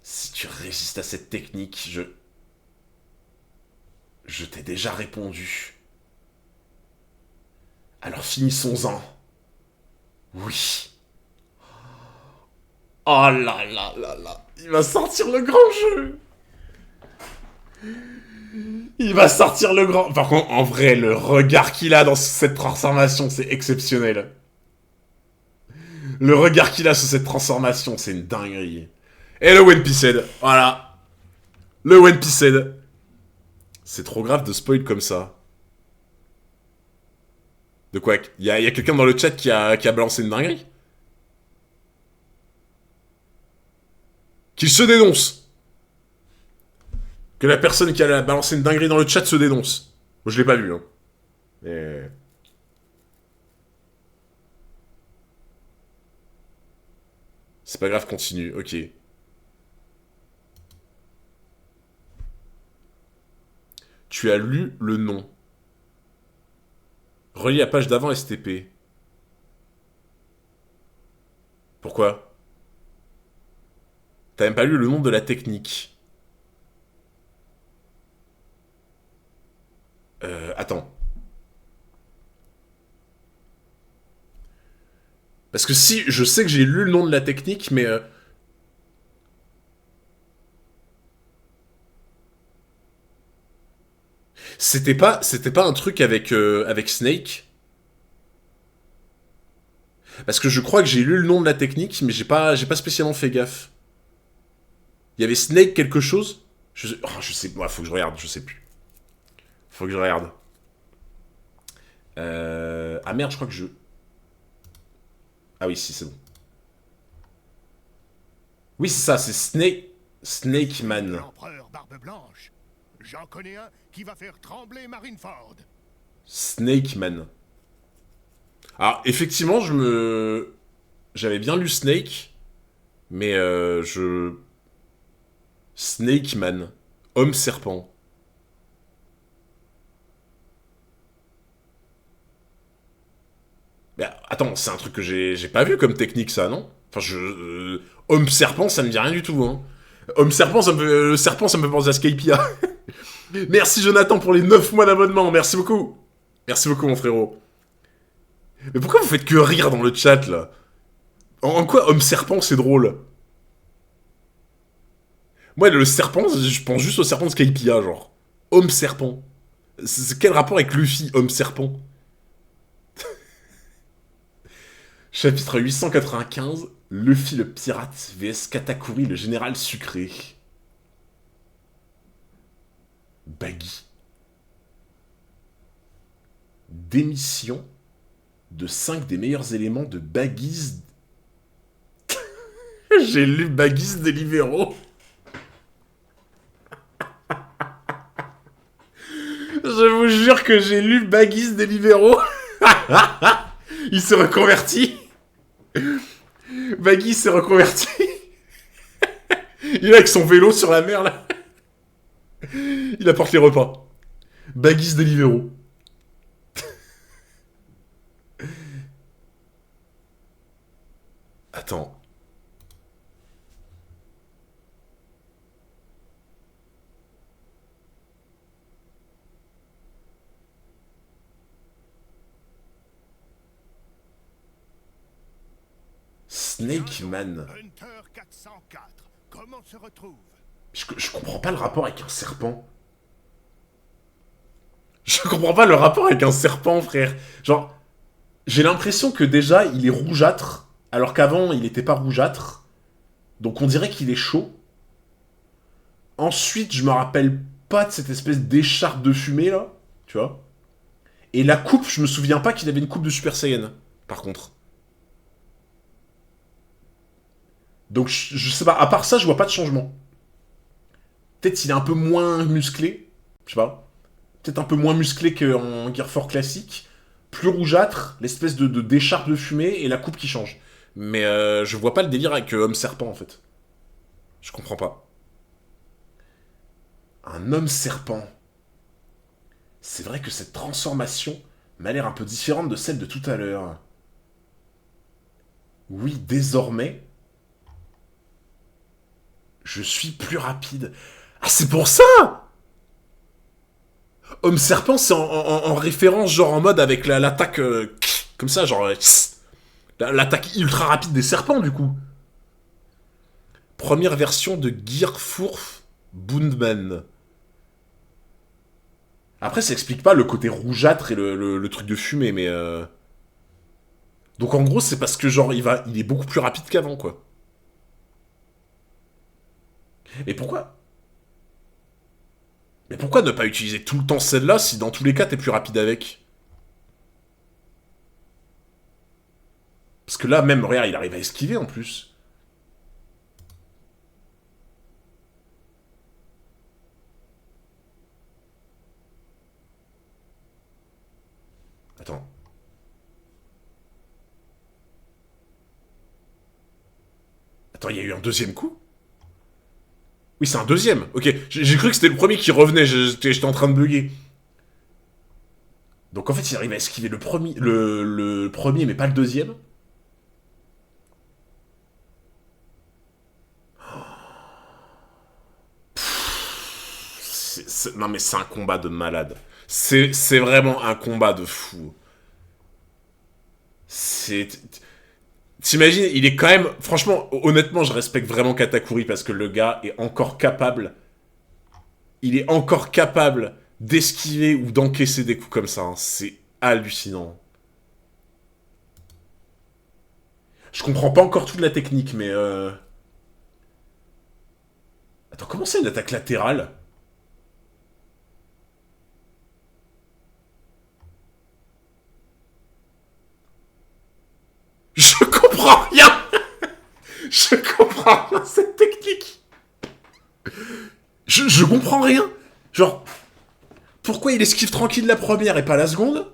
Si tu résistes à cette technique, je t'ai déjà répondu. Alors finissons-en. Oui. Oh là là là là. Il va sortir le grand jeu. Il va sortir le grand... Par contre, en vrai, le regard qu'il a dans cette transformation, c'est exceptionnel. Le regard qu'il a sur cette transformation, c'est une dinguerie. Et le One Piece Head, voilà. Le One Piece Head. C'est trop grave de spoil comme ça. De quoi? Il y a quelqu'un dans le chat qui a balancé une dinguerie? Qu'il se dénonce. Que la personne qui a balancé une dinguerie dans le chat se dénonce. Moi, je l'ai pas vu, hein. Mais... C'est pas grave, continue, ok. Tu as lu le nom. Relis la page d'avant STP. Pourquoi? T'as même pas lu le nom de la technique. Attends. Parce que si, je sais que j'ai lu le nom de la technique, mais... c'était pas un truc avec Snake? Parce que je crois que j'ai lu le nom de la technique, mais j'ai pas spécialement fait gaffe. Il y avait Snake quelque chose? Je sais, ouais, faut que je regarde, je sais plus. Faut que je regarde. Ah merde, je crois que je... Ah oui, si, c'est bon. Oui, c'est ça, c'est Snake Man. L'empereur Barbe Blanche. J'en connais un qui va faire trembler Marineford. Snake Man. Alors, effectivement, j'avais bien lu Snake, mais Snake Man. Homme serpent. Mais attends, c'est un truc que j'ai pas vu comme technique, ça, non? Enfin, Homme serpent, ça me dit rien du tout, hein. Homme serpent, le serpent, ça me fait penser à Skypia. Merci Jonathan pour les 9 mois d'abonnement, merci beaucoup. Merci beaucoup, mon frérot. Mais pourquoi vous faites que rire dans le chat, là? En quoi Homme serpent, c'est drôle? Moi, le serpent, je pense juste au serpent de Skypia, genre. Homme serpent. C'est quel rapport avec Luffy, homme serpent? Chapitre 895, Luffy le pirate vs Katakuri le général sucré. Baggy. Démission de 5 des meilleurs éléments de Baggy's... J'ai lu Baggy's Deliveroo. Je vous jure que j'ai lu Baggy's Deliveroo. Il s'est reconverti. Baggy s'est reconverti. Il est avec son vélo sur la mer, là. Il apporte les repas. Baggy's Deliveroo. Attends. Snake Man. Hunter 404. Comment se retrouve? Je comprends pas le rapport avec un serpent. Je comprends pas le rapport avec un serpent, frère. Genre, j'ai l'impression que déjà, il est rougeâtre, alors qu'avant, il était pas rougeâtre. Donc on dirait qu'il est chaud. Ensuite, je me rappelle pas de cette espèce d'écharpe de fumée, là. Tu vois? Et la coupe, je me souviens pas qu'il avait une coupe de Super Saiyan, par contre. Donc je sais pas, à part ça, je vois pas de changement. Peut-être qu'il est un peu moins musclé, je sais pas. Peut-être un peu moins musclé qu'en Gear 4 classique. Plus rougeâtre, l'espèce d'écharpe de fumée et la coupe qui change. Mais je vois pas le délire avec Homme Serpent en fait. Je comprends pas. Un Homme Serpent. C'est vrai que cette transformation m'a l'air un peu différente de celle de tout à l'heure. Oui, désormais, je suis plus rapide. Ah, c'est pour ça! Homme serpent, c'est en référence, genre en mode avec l'attaque comme ça, genre l'attaque ultra rapide des serpents, du coup. Première version de Gear Furf Bundman. Après, ça explique pas le côté rougeâtre et le truc de fumée, mais. Donc en gros, c'est parce que genre il est beaucoup plus rapide qu'avant, quoi. Et pourquoi? Mais pourquoi ne pas utiliser tout le temps celle-là si dans tous les cas t'es plus rapide avec? Parce que là, même, regarde, il arrive à esquiver en plus. Attends. Attends, il y a eu un deuxième coup? Oui, c'est un deuxième. Ok, j'ai cru que c'était le premier qui revenait, j'étais en train de bugger. Donc en fait, il arrive à esquiver le premier, mais pas le deuxième. Non mais c'est un combat de malade. C'est vraiment un combat de fou. C'est... T'imagines, il est quand même... Franchement, honnêtement, je respecte vraiment Katakuri parce que le gars est encore capable... Il est encore capable d'esquiver ou d'encaisser des coups comme ça. Hein. C'est hallucinant. Je comprends pas encore toute la technique, mais... Attends, comment c'est une attaque latérale? Je comprends rien. Je comprends rien cette technique. Je comprends rien. Genre, pourquoi il esquive tranquille la première et pas la seconde?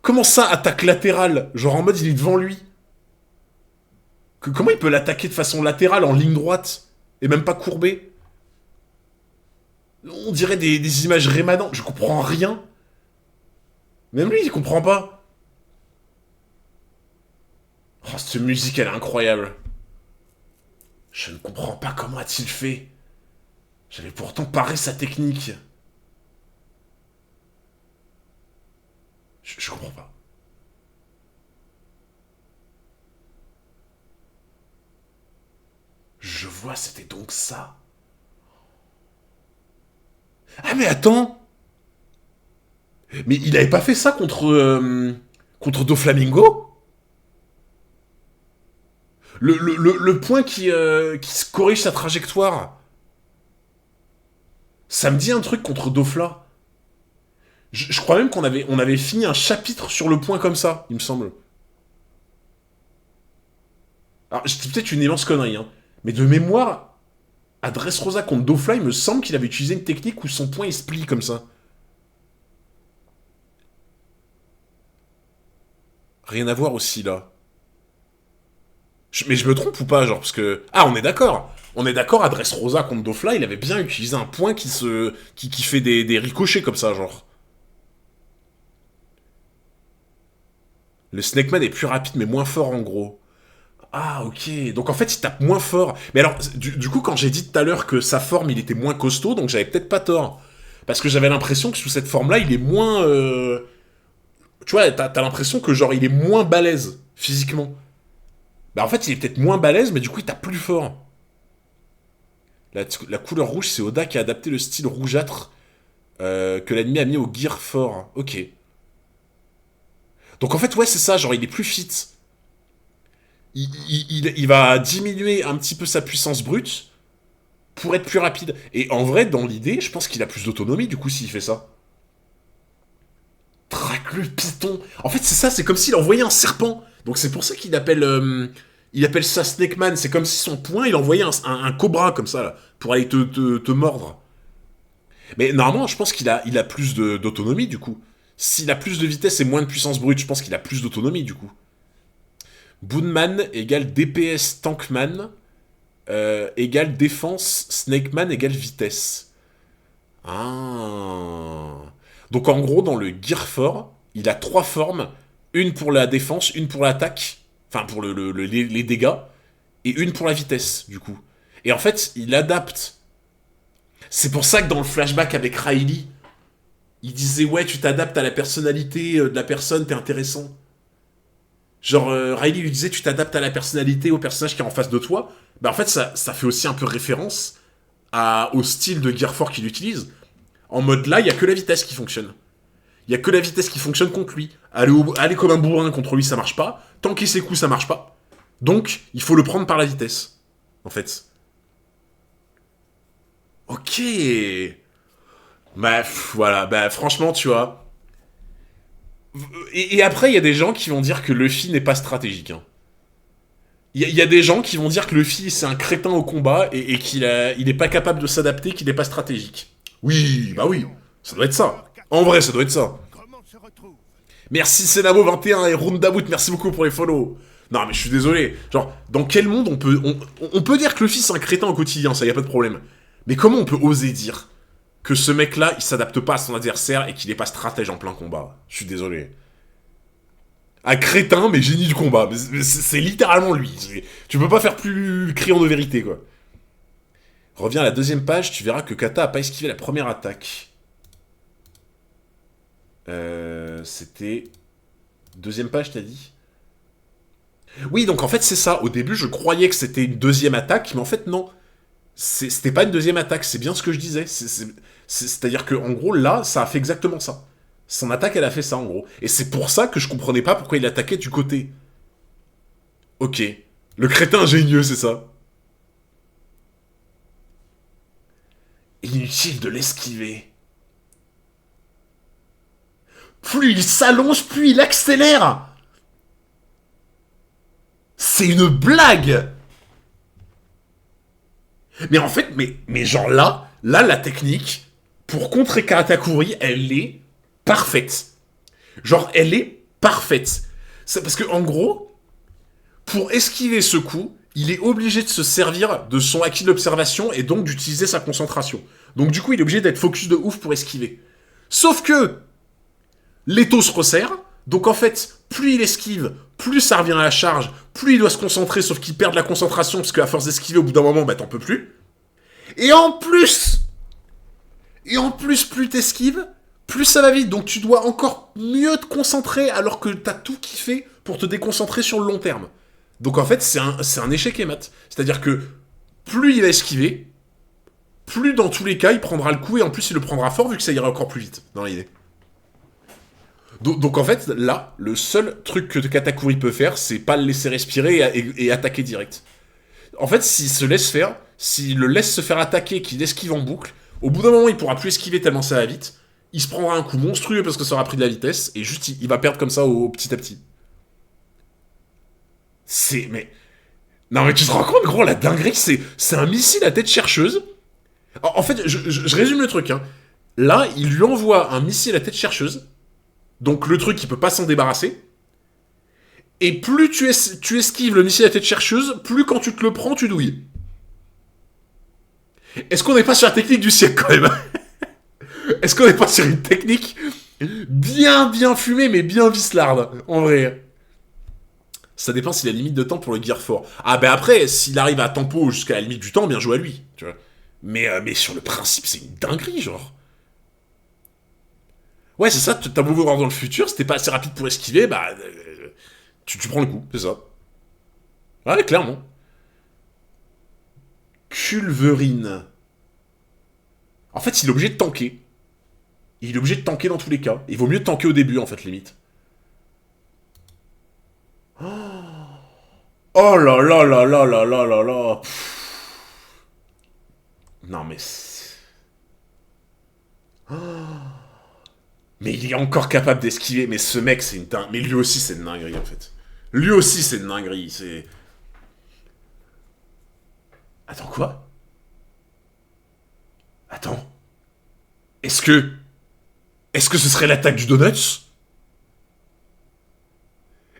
Comment ça, attaque latérale? Genre en mode il est devant lui. Comment il peut l'attaquer de façon latérale en ligne droite? Et même pas courbée? On dirait des images rémanentes. Je comprends rien. Même lui, il comprend pas. Oh, cette musique, elle est incroyable. Je ne comprends pas comment a-t-il fait. J'avais pourtant paré sa technique. Je comprends pas. Je vois, c'était donc ça. Ah mais attends. Mais il avait pas fait ça contre Doflamingo? Le point qui se corrige sa trajectoire. Ça me dit un truc contre Dofla. Je crois même on avait fini un chapitre sur le point comme ça, il me semble. Alors, c'est peut-être une immense connerie, hein. Mais de mémoire, à Dressrosa contre Dofla, il me semble qu'il avait utilisé une technique où son point il se plie comme ça. Rien à voir aussi là. Mais je me trompe ou pas, genre, parce que... Ah, on est d'accord. On est d'accord, à Dressrosa contre Dofla, il avait bien utilisé un point qui fait des ricochets comme ça, genre. Le Snakeman est plus rapide mais moins fort en gros. Ah, ok. Donc en fait, il tape moins fort. Mais alors, du coup, quand j'ai dit tout à l'heure que sa forme, il était moins costaud, donc j'avais peut-être pas tort. Parce que j'avais l'impression que sous cette forme-là, il est moins... Tu vois, t'as l'impression que genre, il est moins balèze, physiquement. Bah en fait, il est peut-être moins balèze, mais du coup, il tape plus fort. La couleur rouge, c'est Oda qui a adapté le style rougeâtre que l'anime a mis au Gear fort. Ok. Donc en fait, ouais, c'est ça, genre, il est plus fit. Il va diminuer un petit peu sa puissance brute pour être plus rapide. Et en vrai, dans l'idée, je pense qu'il a plus d'autonomie du coup s'il fait ça. Traque le python. En fait, c'est ça, c'est comme s'il envoyait un serpent. Donc c'est pour ça il appelle ça Snake Man. C'est comme si son poing, il envoyait un cobra comme ça, là, pour aller te mordre. Mais normalement, je pense il a plus d'autonomie du coup. S'il a plus de vitesse et moins de puissance brute, je pense qu'il a plus d'autonomie du coup. Boonman égale DPS Tankman égale défense Snakeman égale vitesse. Ah. Donc en gros, dans le Gear fort, il a trois formes. Une pour la défense, une pour l'attaque, enfin pour les dégâts, et une pour la vitesse, du coup. Et en fait, il adapte. C'est pour ça que dans le flashback avec Riley, il disait ouais, tu t'adaptes à la personnalité de la personne, t'es intéressant. Genre, Riley lui disait tu t'adaptes à la personnalité, au personnage qui est en face de toi. Bah en fait, ça fait aussi un peu référence au style de Gear 4 qu'il utilise. En mode là, il y a que la vitesse qui fonctionne. Il y a que la vitesse qui fonctionne contre lui. Aller comme un bourrin contre lui, ça marche pas. Tanker ses coups, ça marche pas. Donc, il faut le prendre par la vitesse. En fait. Ok. Bah, voilà. Bah, franchement, tu vois. Et après, il y a des gens qui vont dire que Luffy n'est pas stratégique. Hein. Il y a des gens qui vont dire que Luffy, c'est un crétin au combat et il est pas capable de s'adapter, qu'il n'est pas stratégique. Oui, bah oui. Ça doit être ça. En vrai, ça doit être ça. Comment se retrouve? Merci Senamo21 et Rundabout, merci beaucoup pour les follow. Non, mais je suis désolé. Genre, dans quel monde on peut dire que Luffy c'est un crétin au quotidien, ça y a pas de problème. Mais comment on peut oser dire que ce mec-là, il s'adapte pas à son adversaire et qu'il est pas stratège en plein combat? Je suis désolé. Un crétin, mais génie du combat. C'est littéralement lui. Tu peux pas faire plus criant de vérité, quoi. Reviens à la deuxième page, tu verras que Kata a pas esquivé la première attaque. C'était... Deuxième page, t'as dit? Oui, donc en fait, c'est ça. Au début, je croyais que c'était une deuxième attaque, mais en fait, non. C'était pas une deuxième attaque, c'est bien ce que je disais. C'est-à-dire que, en gros, là, ça a fait exactement ça. Son attaque, elle a fait ça, en gros. Et c'est pour ça que je comprenais pas pourquoi il attaquait du côté. Ok. Le crétin ingénieux, c'est ça. Inutile de l'esquiver. Plus il s'allonge, plus il accélère. C'est une blague. Mais en fait, mais genre là, la technique, pour contrer Katakuri, elle est parfaite. Genre, elle est parfaite. C'est parce que, en gros, pour esquiver ce coup, il est obligé de se servir de son acquis d'observation et donc d'utiliser sa concentration. Donc du coup, il est obligé d'être focus de ouf pour esquiver. Sauf que l'étau se resserre, donc en fait, plus il esquive, plus ça revient à la charge, plus il doit se concentrer, sauf qu'il perd de la concentration, parce qu'à force d'esquiver, au bout d'un moment, bah t'en peux plus. Et en plus, plus t'esquives, plus ça va vite, donc tu dois encore mieux te concentrer, alors que t'as tout kiffé pour te déconcentrer sur le long terme. Donc en fait, c'est un échec et mat. C'est-à-dire que plus il va esquiver, plus dans tous les cas, il prendra le coup, et en plus il le prendra fort, vu que ça ira encore plus vite, dans l'idée. Donc en fait, là, le seul truc que Katakuri peut faire, c'est pas le laisser respirer et attaquer direct. En fait, s'il se laisse faire, s'il le laisse se faire attaquer, qu'il esquive en boucle, au bout d'un moment, il pourra plus esquiver tellement ça va vite, il se prendra un coup monstrueux parce que ça aura pris de la vitesse, et juste, il va perdre comme ça au petit à petit. Mais... Non mais tu te rends compte, gros, la dinguerie, c'est un missile à tête chercheuse. En fait, je résume le truc, hein. Là, il lui envoie un missile à tête chercheuse, donc le truc, il peut pas s'en débarrasser. Et plus tu esquives le missile à tête chercheuse, plus quand tu te le prends, tu douilles. Est-ce qu'on n'est pas sur la technique du siècle, quand même? Est-ce qu'on n'est pas sur une technique bien fumée, mais bien vislarde, en vrai? Ça dépend s'il a limite de temps pour le Gear fort. Ah ben après, s'il arrive à tempo jusqu'à la limite du temps, bien joué à lui, tu vois. Mais sur le principe, c'est une dinguerie, genre. Ouais, c'est ça, t'as beau voir dans le futur, si t'es pas assez rapide pour esquiver, bah... tu prends le coup, c'est ça. Ouais, clairement. Culverine. En fait, il est obligé de tanker. Il est obligé de tanker dans tous les cas. Il vaut mieux tanker au début, en fait, limite. Oh là là là là là là là là. Non, mais... Mais il est encore capable d'esquiver. Mais ce mec, c'est une dinguerie. Mais lui aussi, c'est une dinguerie, en fait. Lui aussi, c'est une dinguerie. C'est... Attends, quoi? Attends. Est-ce que... Est-ce que ce serait l'attaque du Donuts?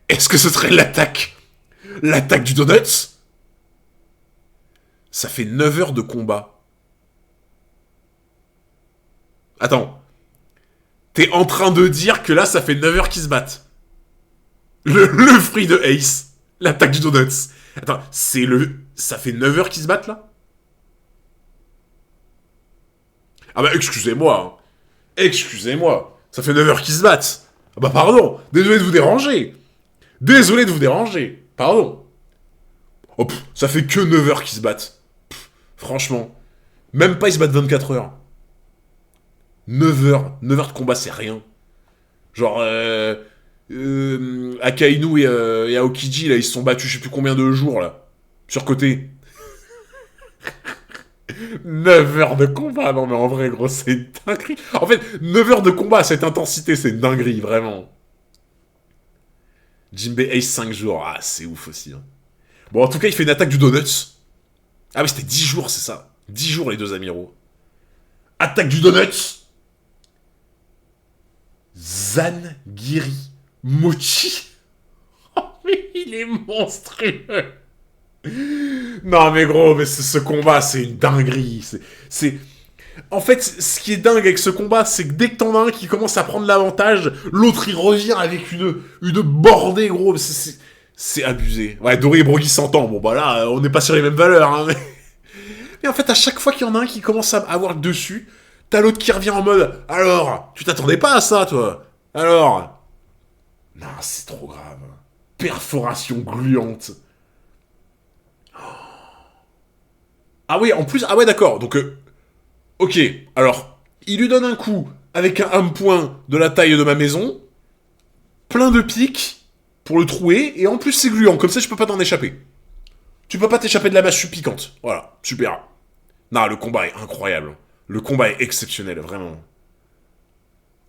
Est-ce que ce serait l'attaque... L'attaque du Donuts? Ça fait 9 heures de combat. Attends. T'es en train de dire que là, ça fait 9 heures qu'ils se battent. Le fruit de Ace. L'attaque du Donuts. Attends, c'est le... Ça fait 9 heures qu'ils se battent, là? Ah bah, excusez-moi. Hein. Excusez-moi. Ça fait 9 heures qu'ils se battent. Ah bah, pardon. Désolé de vous déranger. Désolé de vous déranger. Pardon. Oh, ça fait que 9 heures qu'ils se battent. Franchement. Même pas ils se battent 24 heures. 9 heures. 9 heures de combat, c'est rien. Genre, Akainu et Aokiji, là, ils se sont battus je sais plus combien de jours, là. Sur côté. 9 heures de combat, non mais en vrai, gros, c'est une dinguerie. En fait, 9 heures de combat à cette intensité, c'est une dinguerie, vraiment. Jinbei Ace 5 jours, ah, c'est ouf aussi. Hein. Bon, en tout cas, il fait une attaque du Donuts. Ah oui, c'était 10 jours, c'est ça. 10 jours, les deux amiraux. Attaque du Donuts. Zangieri Mochi. Oh, mais il Il est monstrueux. Non mais gros, mais ce combat, c'est une dinguerie. En fait, ce qui est dingue avec ce combat, c'est que dès que t'en as un qui commence à prendre l'avantage, l'autre il revient avec une bordée, gros. C'est abusé. Ouais, Dory et Broggy s'entendent. Bon bah là, on n'est pas sur les mêmes valeurs, hein. Mais en fait, à chaque fois qu'il y en a un qui commence à avoir le dessus, t'as l'autre qui revient en mode alors, tu t'attendais pas à ça, toi? Alors? Non, c'est trop grave. Perforation gluante. Ah oui, en plus, ah ouais, d'accord. Donc, ok, alors, il lui donne un coup avec un point de la taille de ma maison, plein de pics pour le trouer, et en plus c'est gluant, comme ça je peux pas t'en échapper. Tu peux pas t'échapper de la masse piquante. Voilà, super. Non, le combat est incroyable. Le combat est exceptionnel, vraiment.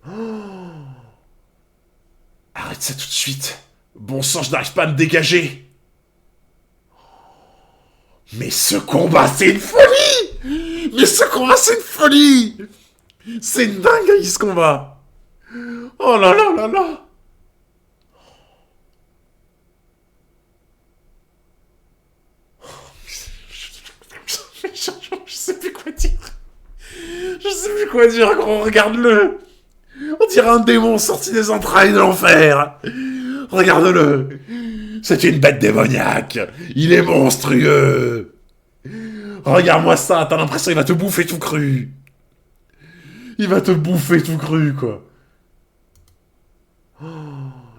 Oh, arrête ça tout de suite. Bon sang, je n'arrive pas à me dégager. Mais ce combat, c'est une folie. Mais ce combat, c'est une folie. C'est une dinguerie, ce combat. Oh là là là là. Je sais plus quoi dire. Je sais plus quoi dire, gros, regarde-le. On dirait un démon sorti des entrailles de l'enfer. Regarde-le. C'est une bête démoniaque. Il est monstrueux. Regarde-moi ça, t'as l'impression qu'il va te bouffer tout cru. Il va te bouffer tout cru, quoi.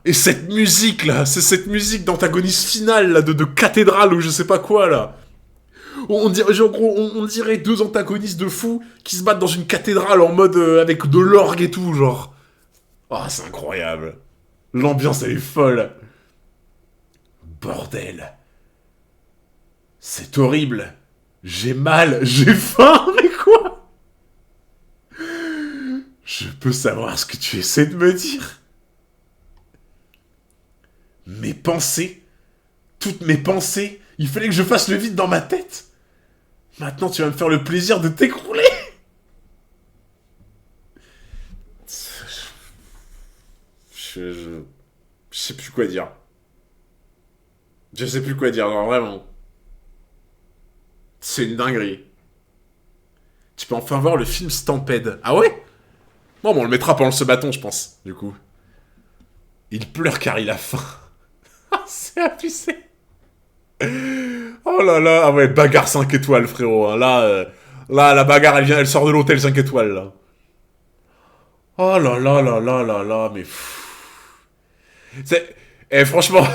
Et cette musique, là, c'est cette musique d'antagoniste finale, là, de cathédrale ou je sais pas quoi, là. On dirait, genre, gros, on dirait deux antagonistes de fous qui se battent dans une cathédrale en mode avec de l'orgue et tout, genre. Oh, c'est incroyable. L'ambiance, elle est folle. Bordel. C'est horrible. J'ai mal, j'ai faim, mais quoi? Je peux savoir ce que tu essaies de me dire? Mes pensées, toutes mes pensées, il fallait que je fasse le vide dans ma tête. Maintenant, tu vas me faire le plaisir de t'écrouler. Je sais plus quoi dire. Je sais plus quoi dire, non, vraiment. C'est une dinguerie. Tu peux enfin voir le film Stampede. Ah ouais? Bon, on le mettra pendant ce bâton, je pense, du coup. Il pleure car il a faim. Ah, c'est abusé. Oh là là, ah ouais, bagarre 5 étoiles, frérot. Hein. Là, la bagarre, elle sort de l'hôtel 5 étoiles, là. Oh là là là là là là, mais... C'est... Eh, franchement...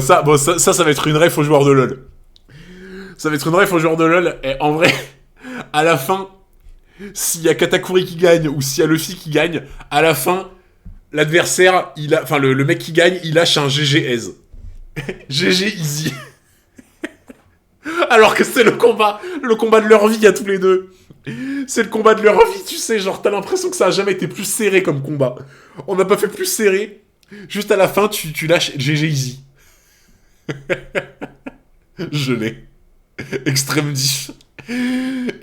ça va être une ref aux joueurs de LoL. Ça va être une ref aux joueurs de LoL. Et en vrai, à la fin, s'il y a Katakuri qui gagne ou s'il y a Luffy qui gagne, à la fin, l'adversaire, enfin le mec qui gagne, il lâche un GG aise. GG easy. Alors que c'est le combat de leur vie à tous les deux. C'est le combat de leur vie, tu sais, genre t'as l'impression que ça a jamais été plus serré comme combat. On n'a pas fait plus serré. Juste à la fin, tu lâches GG easy. Je l'ai. Extrême diff.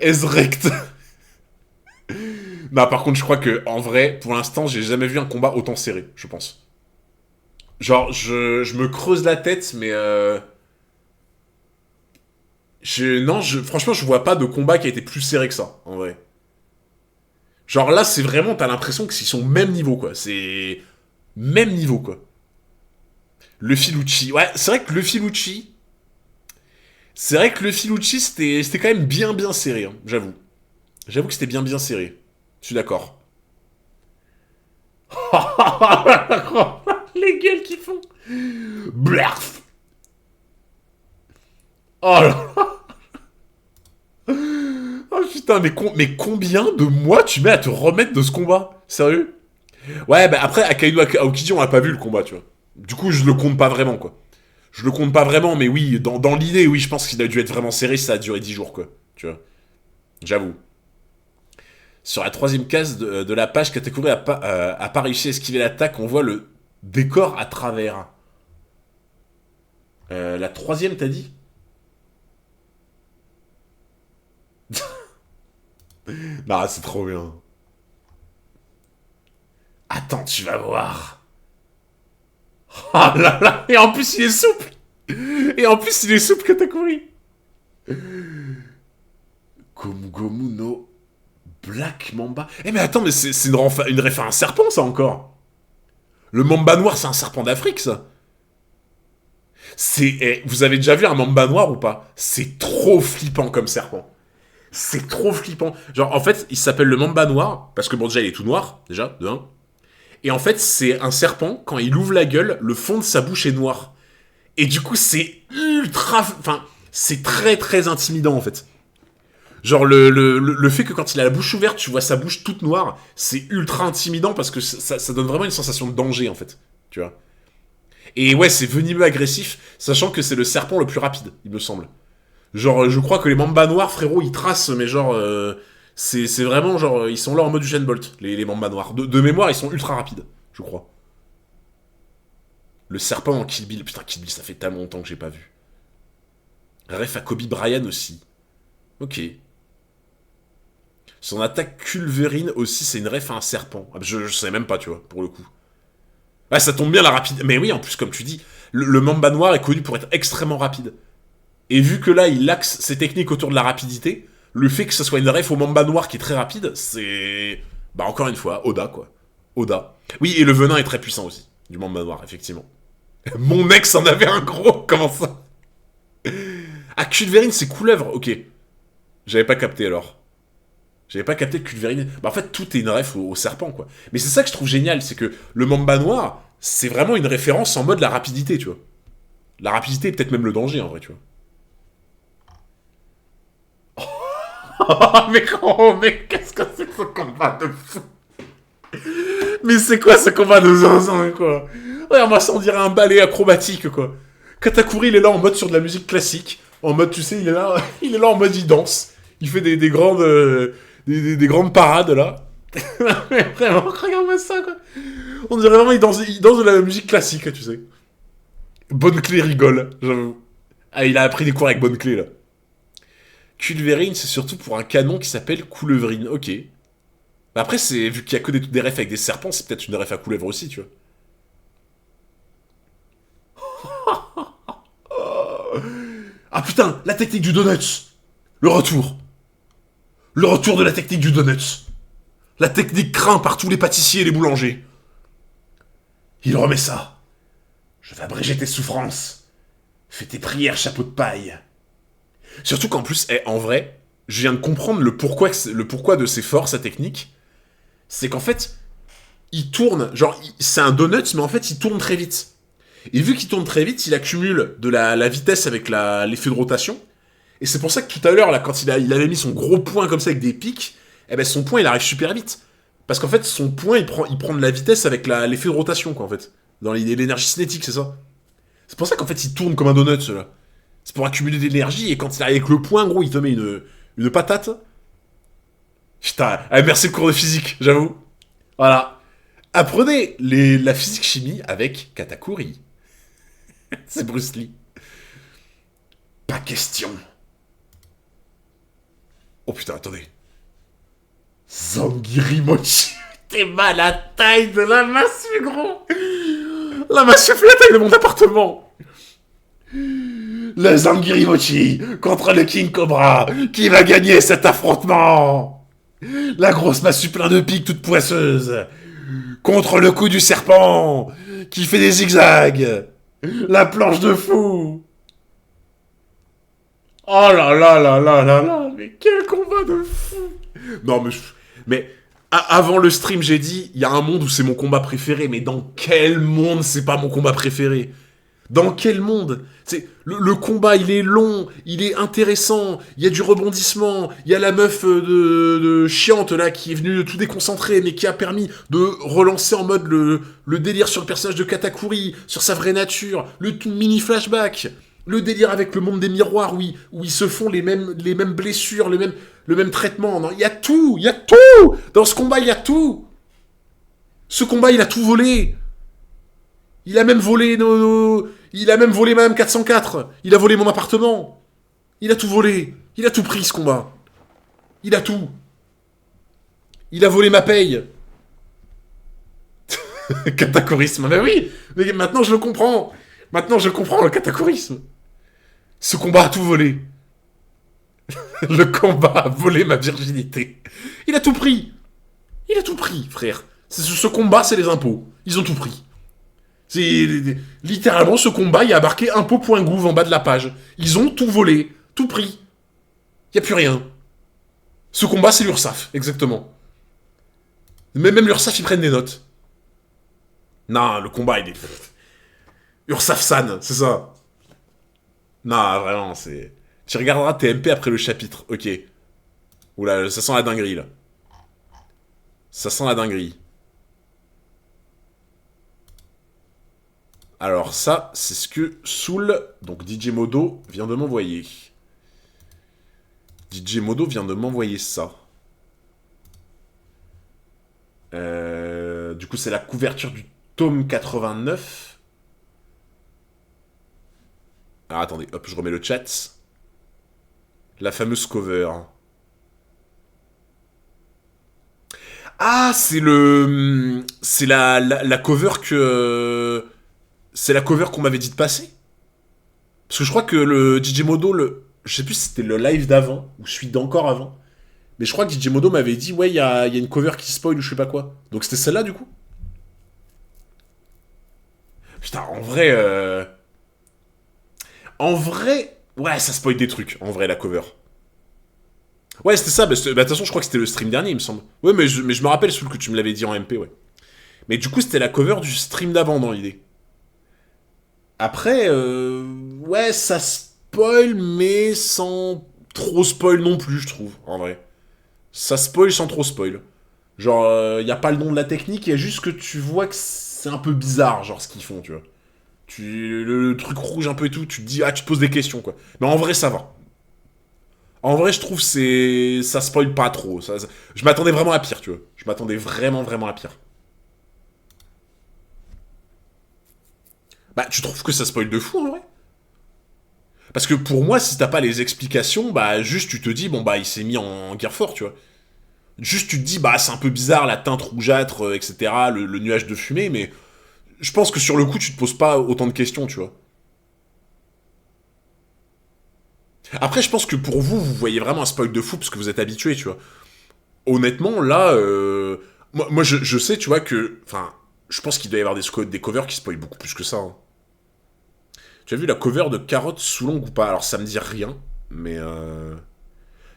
Ezrect. Non, par contre, je crois que, en vrai, pour l'instant, j'ai jamais vu un combat autant serré, je pense. Genre, je me creuse la tête, mais franchement, je vois pas de combat qui a été plus serré que ça, en vrai. Genre là, c'est vraiment, t'as l'impression qu'ils sont au même niveau, quoi. C'est même niveau, quoi. Le Filucci. Ouais, c'est vrai que le Filucci, c'était quand même bien serré, hein, j'avoue. J'avoue que c'était bien serré. Je suis d'accord. Les gueules qu'ils font. Blarf. Oh là. Oh putain, mais combien de mois tu mets à te remettre de ce combat? Sérieux? Ouais, bah après, Akainu Aokiji, on l'a pas vu le combat, tu vois. Du coup, je le compte pas vraiment, quoi. Je le compte pas vraiment, mais oui, dans l'idée, oui, je pense qu'il a dû être vraiment serré, ça a duré 10 jours, quoi. Tu vois. J'avoue. Sur la troisième case de la page, Katakuri a pas réussi à esquiver l'attaque, on voit le décor à travers. La troisième, t'as dit? Non, c'est trop bien. Attends, tu vas voir. Ah là là. Et en plus, il est souple. Et en plus, il est souple, Katakuri. Gomu Gomu no Black Mamba. Eh mais attends, mais c'est une référence à un serpent, ça, encore. Le mamba noir, c'est un serpent d'Afrique, ça. Vous avez déjà vu un mamba noir ou pas? C'est trop flippant comme serpent. C'est trop flippant. Genre, en fait, il s'appelle le mamba noir, parce que bon, déjà, il est tout noir, déjà, de un. Et en fait, c'est un serpent, quand il ouvre la gueule, le fond de sa bouche est noir. Et du coup, c'est ultra... Enfin, c'est très, très intimidant, en fait. Genre, le fait que quand il a la bouche ouverte, tu vois sa bouche toute noire, c'est ultra intimidant, parce que ça donne vraiment une sensation de danger, en fait. Tu vois. Et ouais, c'est venimeux agressif, sachant que c'est le serpent le plus rapide, il me semble. Genre, je crois que les mambas noirs, frérot, ils tracent, mais genre... c'est vraiment genre... Ils sont là en mode Usain Bolt, les mambas noirs. De mémoire, ils sont ultra rapides, je crois. Le serpent en Kill Bill. Putain, Kill Bill, ça fait tellement longtemps que j'ai pas vu. Ref à Kobe Bryant aussi. Ok. Son attaque Culverine aussi, c'est une ref à un serpent. Ah, je sais même pas, tu vois, pour le coup. Ah, ça tombe bien la rapide. Mais oui, en plus, comme tu dis, le mamba noir est connu pour être extrêmement rapide. Et vu que là, il axe ses techniques autour de la rapidité, le fait que ce soit une ref au mamba noir qui est très rapide, c'est... Bah, encore une fois, Oda, quoi. Oda. Oui, et le venin est très puissant aussi, du mamba noir, effectivement. Mon ex en avait un gros, comment ça? Ah, Culverine, c'est couleuvre, ok. J'avais pas capté, alors. J'avais pas capté que Culverine... Bah, en fait, tout est une ref au serpent, quoi. Mais c'est ça que je trouve génial, c'est que le mamba noir, c'est vraiment une référence en mode la rapidité, tu vois. La rapidité et peut-être même le danger, en vrai, tu vois. Mais gros, mais qu'est-ce que c'est que ce combat de fou? Mais c'est quoi ce combat de zinzin, quoi? Ouais, moi, ça on dirait un ballet acrobatique, quoi. Katakuri, il est là en mode sur de la musique classique. En mode, tu sais, il est là, il est là en mode il danse. Il fait des grandes, des grandes parades, là. Mais vraiment, regarde-moi ça, quoi. On dirait vraiment, il danse de la musique classique, tu sais. Bonne Clé rigole, j'avoue. Ah, il a appris des cours avec Bonne Clé, là. Culverine, c'est surtout pour un canon qui s'appelle Coulevrine. Ok. Bah après, vu qu'il y a que des refs avec des serpents, c'est peut-être une ref à couleuvre aussi, tu vois. Ah putain, la technique du donut. Le retour. Le retour de la technique du donut. La technique craint par tous les pâtissiers et les boulangers. Il remet ça. Je vais abréger tes souffrances. Fais tes prières, chapeau de paille. Surtout qu'en plus, en vrai, je viens de comprendre le pourquoi de ses forces, sa technique. C'est qu'en fait, il tourne, genre, c'est un donut, mais en fait, il tourne très vite. Et vu qu'il tourne très vite, il accumule de la vitesse avec l'effet de rotation. Et c'est pour ça que tout à l'heure, là, quand il avait mis son gros poing comme ça avec des pics, eh ben son poing, il arrive super vite. Parce qu'en fait, son poing, il prend de la vitesse avec l'effet de rotation, quoi, en fait. Dans l'énergie cinétique, c'est ça. C'est pour ça qu'en fait, il tourne comme un donut, cela. C'est pour accumuler de l'énergie, et quand il arrive avec le poing, gros, il te met une patate. Putain, merci le cours de physique, j'avoue. Voilà. Apprenez la physique-chimie avec Katakuri. C'est Bruce Lee. Pas question. Oh putain, attendez. Zangiry-mochi. T'es mal à la taille de la massue, gros. La massue fait la taille de mon appartement. Le Zangiry-mochi contre le King Cobra. Qui va gagner cet affrontement? La grosse massue plein de pics toute poisseuse. Contre le coup du serpent. Qui fait des zigzags. La planche de fou. Oh là là là là là là. Mais quel combat de fou. Non mais avant le stream j'ai dit, il y a un monde où c'est mon combat préféré. Mais dans quel monde c'est pas mon combat préféré? Dans quel monde? C'est le combat, il est long, il est intéressant, il y a du rebondissement, il y a la meuf de chiante là qui est venue tout déconcentrer, mais qui a permis de relancer en mode le délire sur le personnage de Katakuri, sur sa vraie nature, le mini flashback, le délire avec le monde des miroirs où ils se font les mêmes blessures, le même traitement. Non, il y a tout, il y a tout. Dans ce combat, il y a tout. Ce combat, il a tout volé. Il a même volé il a même volé Madame 404. Il a volé mon appartement. Il a tout volé. Il a tout pris, ce combat. Il a tout. Il a volé ma paye. Katakurisme, mais oui. Mais maintenant je le comprends. Maintenant je comprends le katakurisme. Ce combat a tout volé. Le combat a volé ma virginité. Il a tout pris. Il a tout pris, frère. Ce combat, c'est les impôts. Ils ont tout pris. C'est littéralement ce combat, il y a marqué impôts.gouv en bas de la page. Ils ont tout volé, tout pris. Il y a plus rien. Ce combat, c'est l'URSSAF, exactement. Mais même l'URSSAF, ils prennent des notes. Non, le combat, il est... URSSAF-san, c'est ça. Non, vraiment, c'est... Tu regarderas TMP après le chapitre, ok. Oula, ça sent la dinguerie, là. Ça sent la dinguerie. Alors ça, c'est ce que Soul, donc DJ Modo, vient de m'envoyer. DJ Modo vient de m'envoyer ça. Du coup, c'est la couverture du tome 89. Ah, attendez, hop, je remets le chat. La fameuse cover. Ah, c'est le... C'est la cover que... C'est la cover qu'on m'avait dit de passer. Parce que je crois que le DJ Modo, je sais plus si c'était le live d'avant, ou celui d'encore avant. Mais je crois que DJ Modo m'avait dit, ouais, il y a une cover qui spoil ou je sais pas quoi. Donc c'était celle-là, du coup. Putain, en vrai... En vrai... Ouais, ça spoil des trucs, en vrai, la cover. Ouais, c'était ça. Bah, de toute façon, je crois que c'était le stream dernier, il me semble. Ouais, mais je me rappelle celui que tu me l'avais dit en MP, ouais. Mais du coup, c'était la cover du stream d'avant, dans l'idée. Après, ouais, ça spoil, mais sans trop spoil non plus, je trouve, en vrai. Ça spoil sans trop spoil. Genre, y a pas le nom de la technique, il y a juste que tu vois que c'est un peu bizarre, genre, ce qu'ils font, tu vois. Le truc rouge un peu et tout, tu te dis, ah, tu te poses des questions, quoi. Mais en vrai, ça va. En vrai, je trouve ça spoil pas trop. Je m'attendais vraiment à pire, tu vois. Je m'attendais vraiment, vraiment à pire. Bah, tu trouves que ça spoil de fou, en vrai? Parce que pour moi, si t'as pas les explications, bah, juste tu te dis, bon, bah, il s'est mis en guerre fort, tu vois. Juste tu te dis, bah, c'est un peu bizarre, la teinte rougeâtre, etc., le nuage de fumée, mais je pense que sur le coup, tu te poses pas autant de questions, tu vois. Après, je pense que pour vous, vous voyez vraiment un spoil de fou parce que vous êtes habitué, tu vois. Honnêtement, là, moi je sais, tu vois, que... Enfin, je pense qu'il doit y avoir des covers qui spoilent beaucoup plus que ça. Hein. Tu as vu la cover de Carotte sous l'ongle ou pas? Alors, ça me dit rien, mais...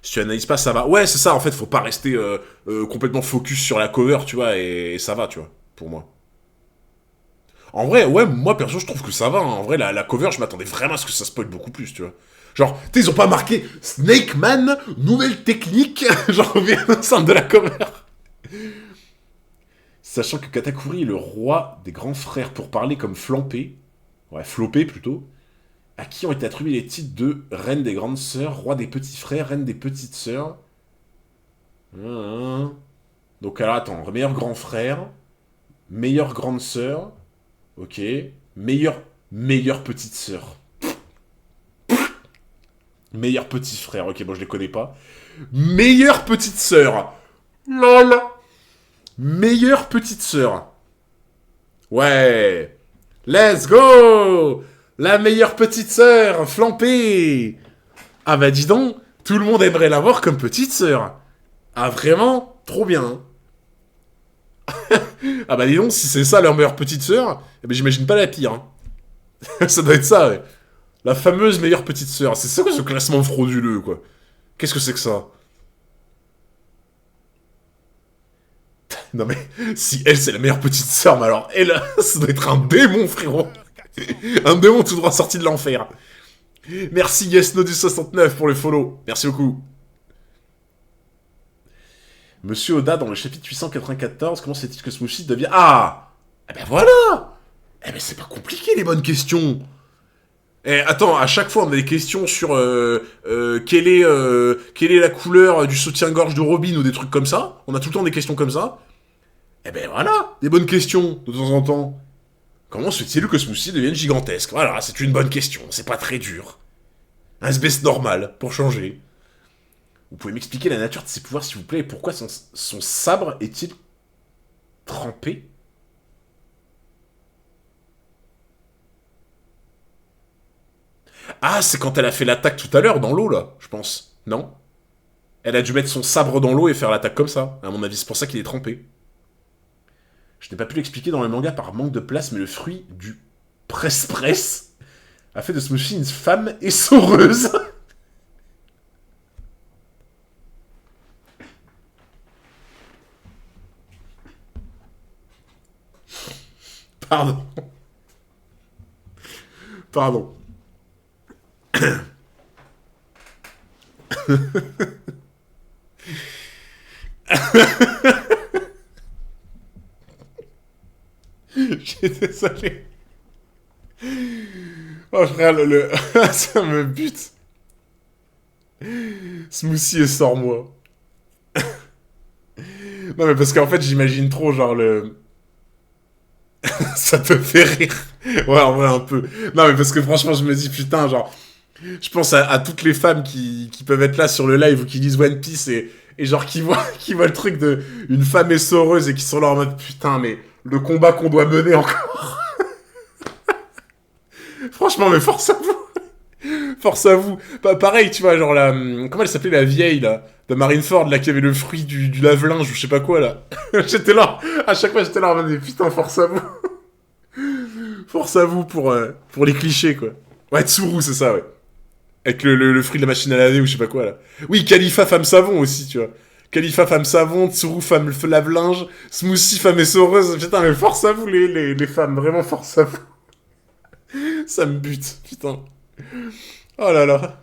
Si tu analyses pas, ça va. Ouais, c'est ça, en fait, faut pas rester complètement focus sur la cover, tu vois, et ça va, tu vois, pour moi. En vrai, ouais, moi, perso, je trouve que ça va. Hein. En vrai, la cover, je m'attendais vraiment à ce que ça spoil beaucoup plus, tu vois. Genre, tu sais, ils ont pas marqué Snake Man, nouvelle technique, genre, bien au centre de la cover. Sachant que Katakuri est le roi des grands frères pour parler comme Flampé, ouais, Flopé plutôt, à qui ont été attribués les titres de reine des grandes sœurs, roi des petits frères, reine des petites sœurs. Donc alors attends, meilleur grand frère, meilleure grande sœur, ok, meilleure petite sœur. Meilleur petit frère, ok, bon je les connais pas. Meilleure petite sœur. LOL. Meilleure petite sœur. Ouais. Let's go. La meilleure petite sœur, flampée. Ah bah dis donc, tout le monde aimerait l'avoir comme petite sœur. Ah vraiment, trop bien. Ah bah dis donc, si c'est ça leur meilleure petite sœur, eh ben j'imagine pas la pire. Hein. Ça doit être ça, ouais. La fameuse meilleure petite sœur. C'est ça quoi ce classement frauduleux, quoi. Qu'est-ce que c'est que ça? Non mais, si elle c'est la meilleure petite sœur, mais alors elle, ça doit être un démon, frérot. Un démon tout droit sorti de l'enfer. Merci Yesno du 69 pour le follow. Merci beaucoup. Monsieur Oda, dans le chapitre 894, comment c'est-il que Smoothie devient... Ah. Eh ben voilà. Eh ben c'est pas compliqué les bonnes questions. Eh, attends, à chaque fois on a des questions sur quelle est la couleur du soutien-gorge de Robin ou des trucs comme ça. On a tout le temps des questions comme ça. Eh ben voilà, des bonnes questions de temps en temps. Comment se fait-il que Smoothie devienne gigantesque? Voilà, c'est une bonne question, c'est pas très dur. Un SBS normal, pour changer. Vous pouvez m'expliquer la nature de ses pouvoirs s'il vous plaît et pourquoi son sabre est-il trempé? Ah, c'est quand elle a fait l'attaque tout à l'heure, dans l'eau, là, je pense. Non? Elle a dû mettre son sabre dans l'eau et faire l'attaque comme ça. À mon avis, c'est pour ça qu'il est trempé. Je n'ai pas pu l'expliquer dans le manga par manque de place, mais le fruit du presse-presse a fait de Smoothie une femme essoreuse. Pardon. Pardon. Je suis désolé. Oh frère, ça me bute. Smoothie et sors-moi. Non mais parce qu'en fait j'imagine trop genre le... Ça te fait rire. Ouais en vrai un peu. Non mais parce que franchement je me dis putain genre... Je pense à toutes les femmes qui peuvent être là sur le live ou qui lisent One Piece et genre qui voient le truc de une femme essoreuse et qui sont là en mode putain mais le combat qu'on doit mener encore. Franchement mais force à vous. Force à vous. Pareil, tu vois, genre la... Comment elle s'appelait la vieille, là de Marineford, là, qui avait le fruit du lave-linge ou je sais pas quoi, là. J'étais là. À chaque fois, j'étais là en mode, putain, force à vous. Force à vous pour les clichés, quoi. Ouais, Tsuru, c'est ça, ouais. Avec le fruit de la machine à laver ou je sais pas quoi, là. Oui, Khalifa, femme savon aussi, tu vois. Khalifa, femme savon, Tsuru, femme lave-linge, Smoothie, femme essoreuse. Putain, mais force à vous, les femmes. Vraiment, force à vous. Ça me bute, putain. Oh là là.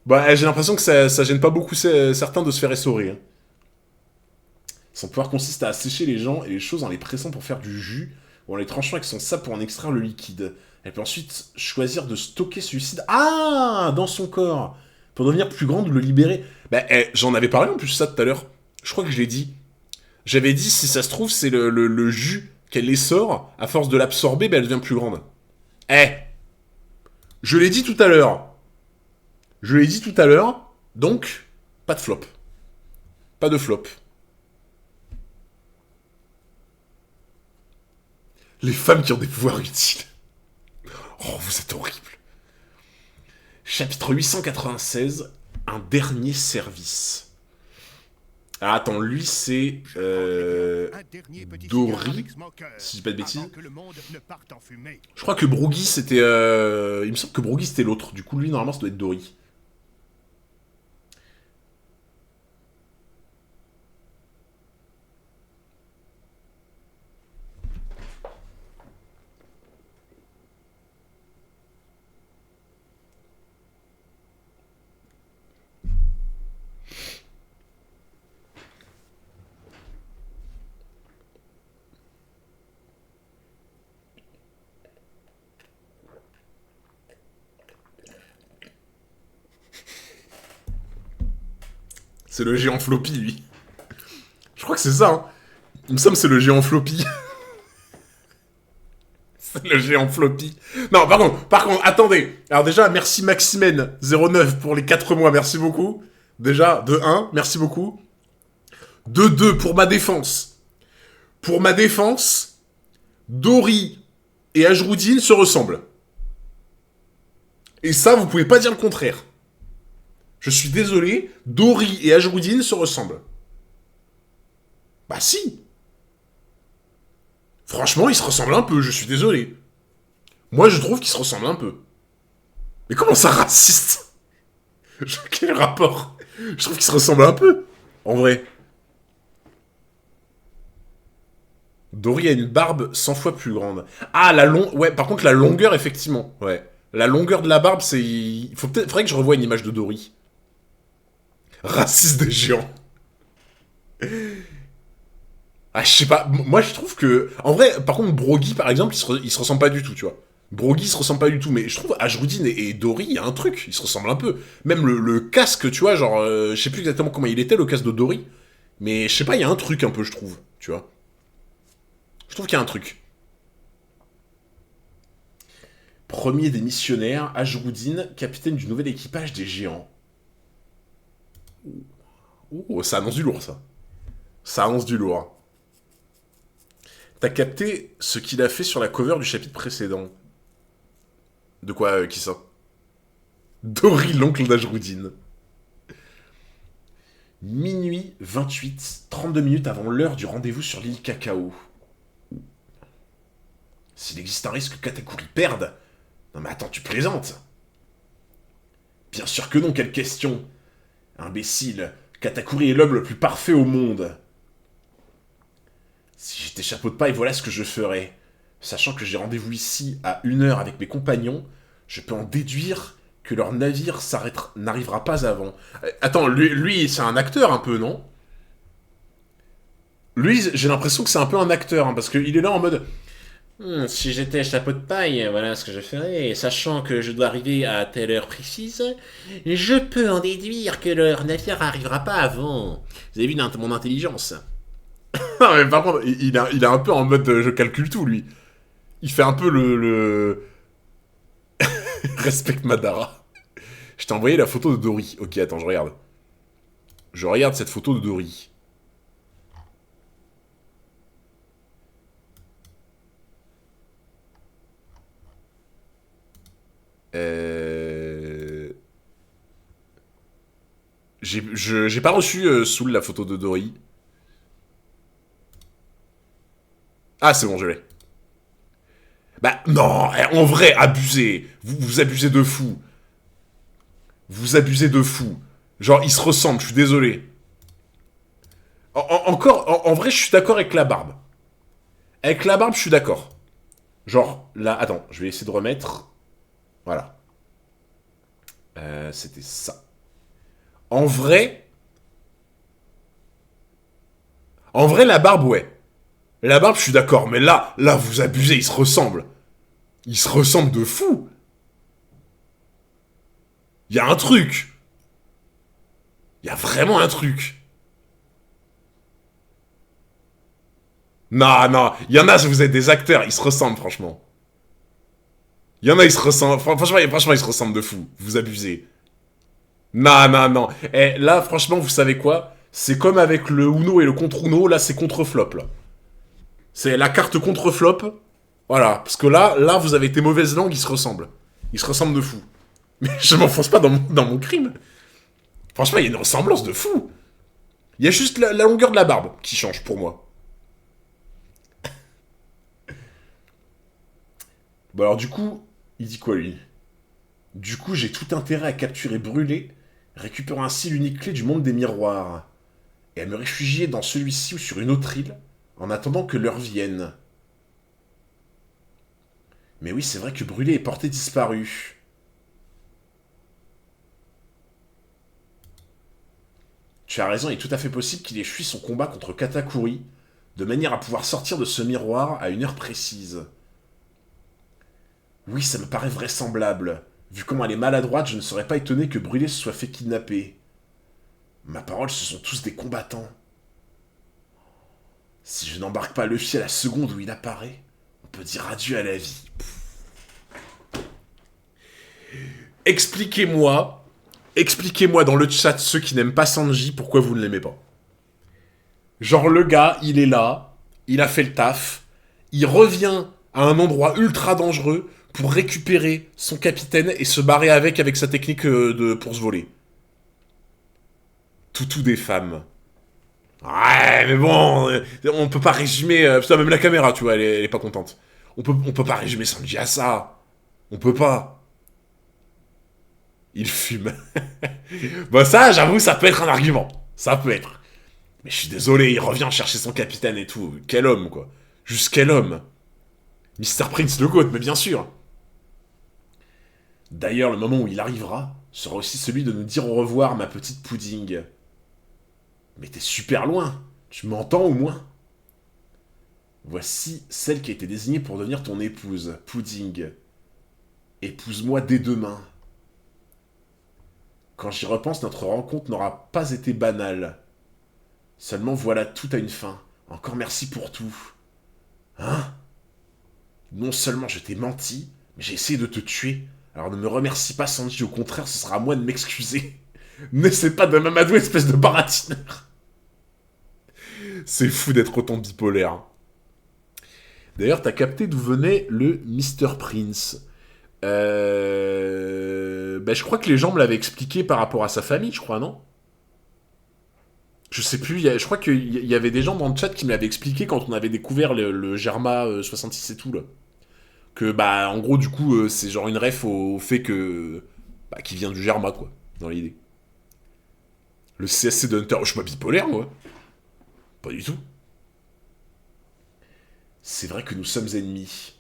Bah, j'ai l'impression que ça gêne pas beaucoup certains de se faire essorer. Hein. Son pouvoir consiste à assécher les gens et les choses en les pressant pour faire du jus, ou en les tranchant avec son sabre pour en extraire le liquide. Elle peut ensuite choisir de stocker celui-ci dans son corps, pour devenir plus grande ou le libérer. Bah, j'en avais parlé en plus ça tout à l'heure. Je crois que je l'ai dit. J'avais dit, si ça se trouve, c'est le jus qu'elle essore, à force de l'absorber, bah, elle devient plus grande. Je l'ai dit tout à l'heure. Je l'ai dit tout à l'heure, donc, pas de flop. Pas de flop. Les femmes qui ont des pouvoirs utiles. Oh, vous êtes horrible. Chapitre 896, un dernier service. Ah, attends, lui c'est... Dory, si je dis pas de bêtises. Je crois que Broogie c'était... Il me semble que Broogie c'était l'autre. Du coup, lui, normalement, ça doit être Dory. C'est le géant floppy, lui. Je crois que c'est ça, hein. Il me semble que c'est le géant floppy. C'est le géant floppy. Non, par contre, attendez. Alors déjà, merci Maximène09 pour les 4 mois, merci beaucoup. Déjà, de 1, merci beaucoup. De 2, pour ma défense. Pour ma défense, Dory et Ajroudine se ressemblent. Et ça, vous pouvez pas dire le contraire. Je suis désolé, Dory et Ajroudine se ressemblent. Bah si. Franchement, ils se ressemblent un peu, je suis désolé. Moi, je trouve qu'ils se ressemblent un peu. Mais comment ça, raciste? Quel rapport? Je trouve qu'ils se ressemblent un peu. En vrai. Dory a une barbe 100 fois plus grande. Ah, ouais, par contre, la longueur, effectivement. Ouais. La longueur de la barbe, c'est... Faudrait que je revoie une image de Dory. Raciste des géants. Ah, je sais pas. Moi, je trouve que... En vrai, par contre, Broggy, par exemple, il se ressemble pas du tout, tu vois. Broggy se ressemble pas du tout, mais je trouve Ajroudine et Dory, il y a un truc, ils se ressemblent un peu. Même le casque, tu vois, genre... je sais plus exactement comment il était, le casque de Dory. Mais je sais pas, il y a un truc un peu, je trouve, tu vois. Je trouve qu'il y a un truc. Premier des missionnaires, Ajroudine, capitaine du nouvel équipage des géants. Oh, ça annonce du lourd, ça. Ça annonce du lourd. T'as capté ce qu'il a fait sur la cover du chapitre précédent. De quoi, qui ça? Dory, l'oncle d'Ajroudine. Minuit 28, 32 minutes avant l'heure du rendez-vous sur l'île Cacao. S'il existe un risque que Katakuri perde... Non mais attends, tu plaisantes? Bien sûr que non, quelle question? Imbécile, Katakuri est l'homme le plus parfait au monde. Si j'étais chapeau de paille, voilà ce que je ferais. Sachant que j'ai rendez-vous ici à 1 heure avec mes compagnons, je peux en déduire que leur navire n'arrivera pas avant. Attends, lui c'est un acteur un peu, non? Lui, j'ai l'impression que c'est un peu un acteur, hein, parce qu'il est là en mode... si j'étais chapeau de paille, voilà ce que je ferais. Sachant que je dois arriver à telle heure précise, je peux en déduire que leur navire n'arrivera pas avant. Vous avez vu mon intelligence? Non, mais par contre, il est un peu en mode je calcule tout, lui. Il fait un peu le... Respecte Madara. Je t'ai envoyé la photo de Dory. Ok, attends, je regarde. Je regarde cette photo de Dory. J'ai pas reçu Soul la photo de Dory. Ah, c'est bon, je l'ai. Bah, non, en vrai, abusez. Vous abusez de fou. Vous abusez de fou. Genre, ils se ressemblent, je suis désolé. En vrai, je suis d'accord avec la barbe. Avec la barbe, je suis d'accord. Genre, là, attends, je vais essayer de remettre. Voilà. C'était ça. En vrai... En vrai, la barbe, ouais. La barbe, je suis d'accord, mais là, vous abusez, ils se ressemblent. Ils se ressemblent de fou. Il y a un truc. Il y a vraiment un truc. Non, non, il y en a, vous êtes des acteurs, ils se ressemblent, franchement. Il y en a, ils se ressemblent. Franchement, ils se ressemblent de fou. Vous abusez. Non, non, non. Et là, franchement, vous savez quoi? C'est comme avec le Uno et le contre-Uno, là, c'est contre-flop, là. C'est la carte contre-flop. Voilà, parce que là, vous avez été mauvaises langues, ils se ressemblent. Ils se ressemblent de fou. Mais je m'enfonce pas dans mon crime. Franchement, il y a une ressemblance de fou. Il y a juste la longueur de la barbe qui change pour moi. Bon alors du coup, il dit quoi lui? Du coup, j'ai tout intérêt à capturer Brûlé, récupérant ainsi l'unique clé du monde des miroirs, et à me réfugier dans celui-ci ou sur une autre île, en attendant que l'heure vienne. Mais oui, c'est vrai que Brûlé est porté disparu. Tu as raison, il est tout à fait possible qu'il ait fui son combat contre Katakuri, de manière à pouvoir sortir de ce miroir à une heure précise. Oui, ça me paraît vraisemblable. Vu comment elle est maladroite, je ne serais pas étonné que Brûlé se soit fait kidnapper. Ma parole, ce sont tous des combattants. Si je n'embarque pas Luffy à la seconde où il apparaît, on peut dire adieu à la vie. Expliquez-moi dans le chat, ceux qui n'aiment pas Sanji, pourquoi vous ne l'aimez pas. Genre le gars, il est là, il a fait le taf, il revient à un endroit ultra dangereux pour récupérer son capitaine et se barrer avec sa technique pour se voler. Toutou des femmes. Ouais, mais bon, on peut pas résumer... putain, même la caméra, tu vois, elle est pas contente. On peut pas résumer Sanji à ça. On peut pas. Il fume. Bon, ça, j'avoue, ça peut être un argument. Ça peut être. Mais je suis désolé, il revient chercher son capitaine et tout. Quel homme, quoi. Juste quel homme. Mr. Prince le GOAT, mais bien sûr. D'ailleurs, le moment où il arrivera sera aussi celui de nous dire au revoir, ma petite Pudding. Mais t'es super loin. Tu m'entends au moins? Voici celle qui a été désignée pour devenir ton épouse, Pudding. Épouse-moi dès demain. Quand j'y repense, notre rencontre n'aura pas été banale. Seulement voilà, tout a une fin. Encore merci pour tout. Hein? Non seulement je t'ai menti, mais j'ai essayé de te tuer. Alors ne me remercie pas, Sanji, au contraire, ce sera à moi de m'excuser. N'essaie pas de m'amadouer, espèce de baratineur. C'est fou d'être autant bipolaire. D'ailleurs, t'as capté d'où venait le Mr. Prince. Bah, je crois que les gens me l'avaient expliqué par rapport à sa famille, je crois, non? Je sais plus, je crois qu'il y avait des gens dans le chat qui me l'avaient expliqué quand on avait découvert le Germa 66 et tout, là. Que, bah, en gros, du coup, c'est genre une ref au fait que... Bah, qui vient du Germa, quoi, dans l'idée. Le CSC de Hunter, je suis pas bipolaire, moi. Pas du tout. C'est vrai que nous sommes ennemis.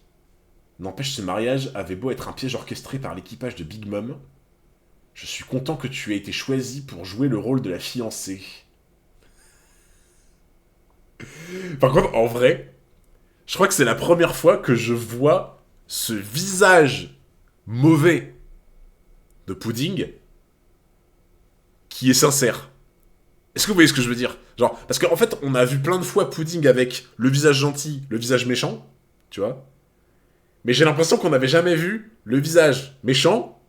N'empêche, ce mariage avait beau être un piège orchestré par l'équipage de Big Mom. Je suis content que tu aies été choisi pour jouer le rôle de la fiancée. Par contre, en vrai, je crois que c'est la première fois que je vois ce visage mauvais de Pudding qui est sincère. Est-ce que vous voyez ce que je veux dire? Genre, parce qu'en fait, on a vu plein de fois Pudding avec le visage gentil, le visage méchant, tu vois. Mais j'ai l'impression qu'on n'avait jamais vu le visage méchant,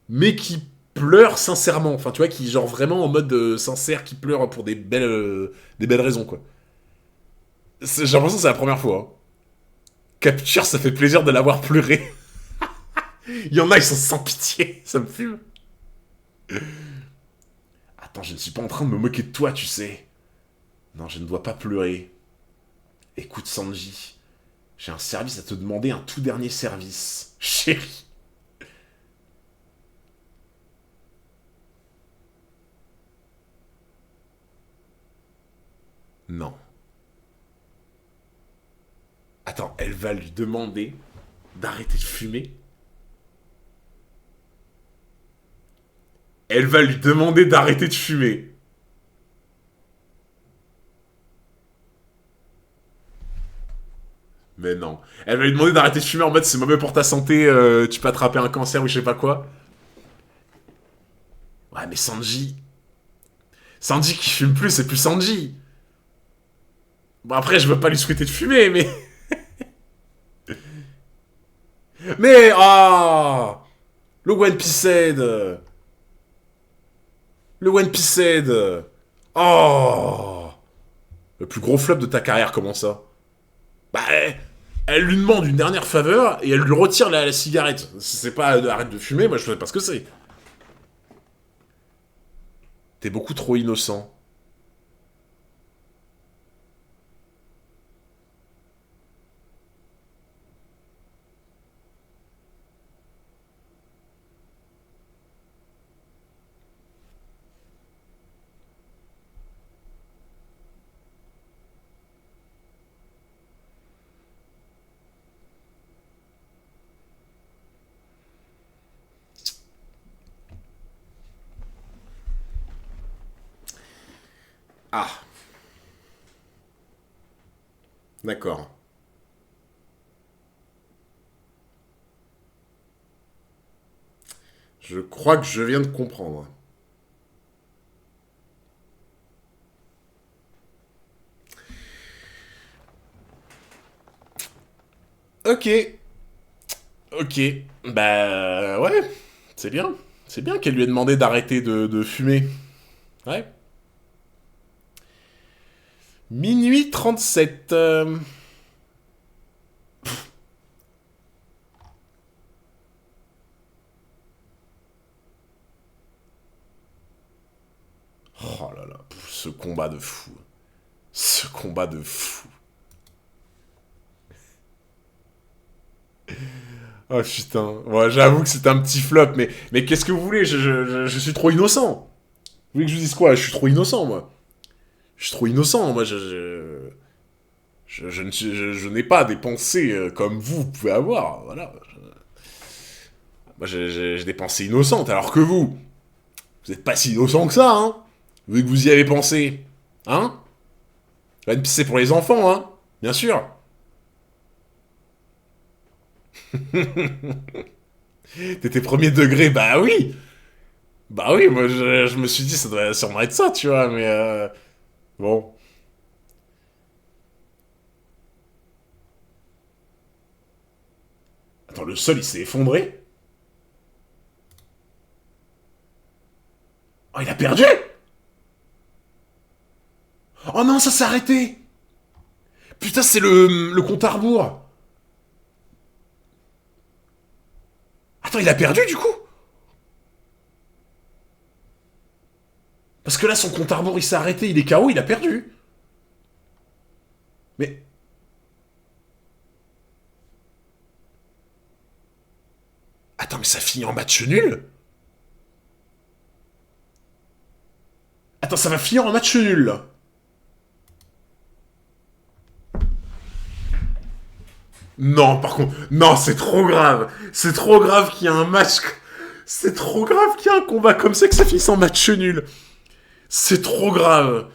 mais qui pleure sincèrement. Enfin, tu vois, qui genre vraiment en mode sincère, qui pleure pour des belles raisons, quoi. J'ai l'impression que c'est la première fois. Hein. Capture, ça fait plaisir de l'avoir pleuré. Il y en a, ils sont sans pitié. Ça me fume. Attends, je ne suis pas en train de me moquer de toi, tu sais. Non, je ne dois pas pleurer. Écoute, Sanji, j'ai un service à te demander, un tout dernier service. Chérie. Non. Attends, elle va lui demander d'arrêter de fumer. Elle va lui demander d'arrêter de fumer. Mais non. Elle va lui demander d'arrêter de fumer en mode c'est mauvais pour ta santé, tu peux attraper un cancer ou je sais pas quoi. Ouais, mais Sanji. Sanji qui fume plus, c'est plus Sanji. Bon, après, je veux pas lui souhaiter de fumer, mais. Mais. Ah, le One Piece Head. Le One Piece Head. Oh, le plus gros flop de ta carrière, comment ça? Bah, elle lui demande une dernière faveur et elle lui retire la cigarette. C'est pas arrête de fumer, moi je sais pas ce que c'est. T'es beaucoup trop innocent. Ah, d'accord. Je crois que je viens de comprendre. Ok. Ok. Bah ouais. C'est bien. C'est bien qu'elle lui ait demandé d'arrêter de fumer. Ouais. Minuit 37. Oh là là. Ce combat de fou. Ce combat de fou. Oh putain. Ouais, j'avoue que c'est un petit flop, mais qu'est-ce que vous voulez je suis trop innocent. Vous voulez que je vous dise quoi? Je suis trop innocent, moi. Je suis trop innocent, moi. Je n'ai pas des pensées comme vous pouvez avoir. Voilà. Moi, j'ai des pensées innocentes, alors que vous n'êtes pas si innocent que ça, hein. Vu que vous y avez pensé. Hein? One Piece, c'est pour les enfants, hein. Bien sûr. T'étais premier degré, bah oui. Bah oui, moi, je me suis dit, ça doit sûrement être ça, tu vois, mais bon. Attends, le sol, il s'est effondré. Oh, il a perdu. Oh non, ça s'est arrêté. Putain, c'est le compte à rebours. Attends, il a perdu, du coup? Parce que là, son compte à rebours, il s'est arrêté, il est KO, il a perdu. Mais... Attends, mais ça finit en match nul? Attends, ça va finir en match nul, là. Non, par contre... Non, c'est trop grave. C'est trop grave qu'il y ait un match... C'est trop grave qu'il y ait un combat comme ça que ça finisse en match nul. C'est trop grave.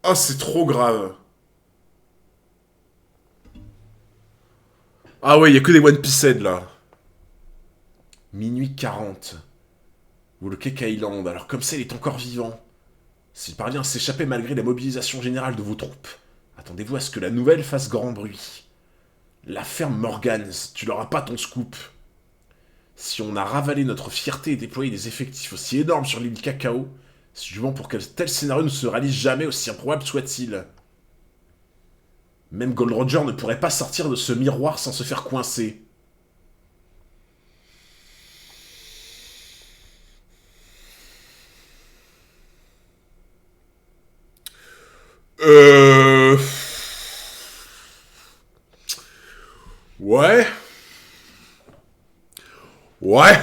Ah, c'est trop grave. Ah ouais, il y a que des One Piece Head, là. Minuit 40. Ou le Cake Island. Alors comme ça, il est encore vivant. S'il parvient à s'échapper malgré la mobilisation générale de vos troupes, attendez-vous à ce que la nouvelle fasse grand bruit. La ferme Morgans, tu n'auras pas ton scoop. Si on a ravalé notre fierté et déployé des effectifs aussi énormes sur l'île Cacao, c'est du moins pour qu'un tel scénario ne se réalise jamais, aussi improbable soit-il. Même Gold Roger ne pourrait pas sortir de ce miroir sans se faire coincer. Ouais. Ouais.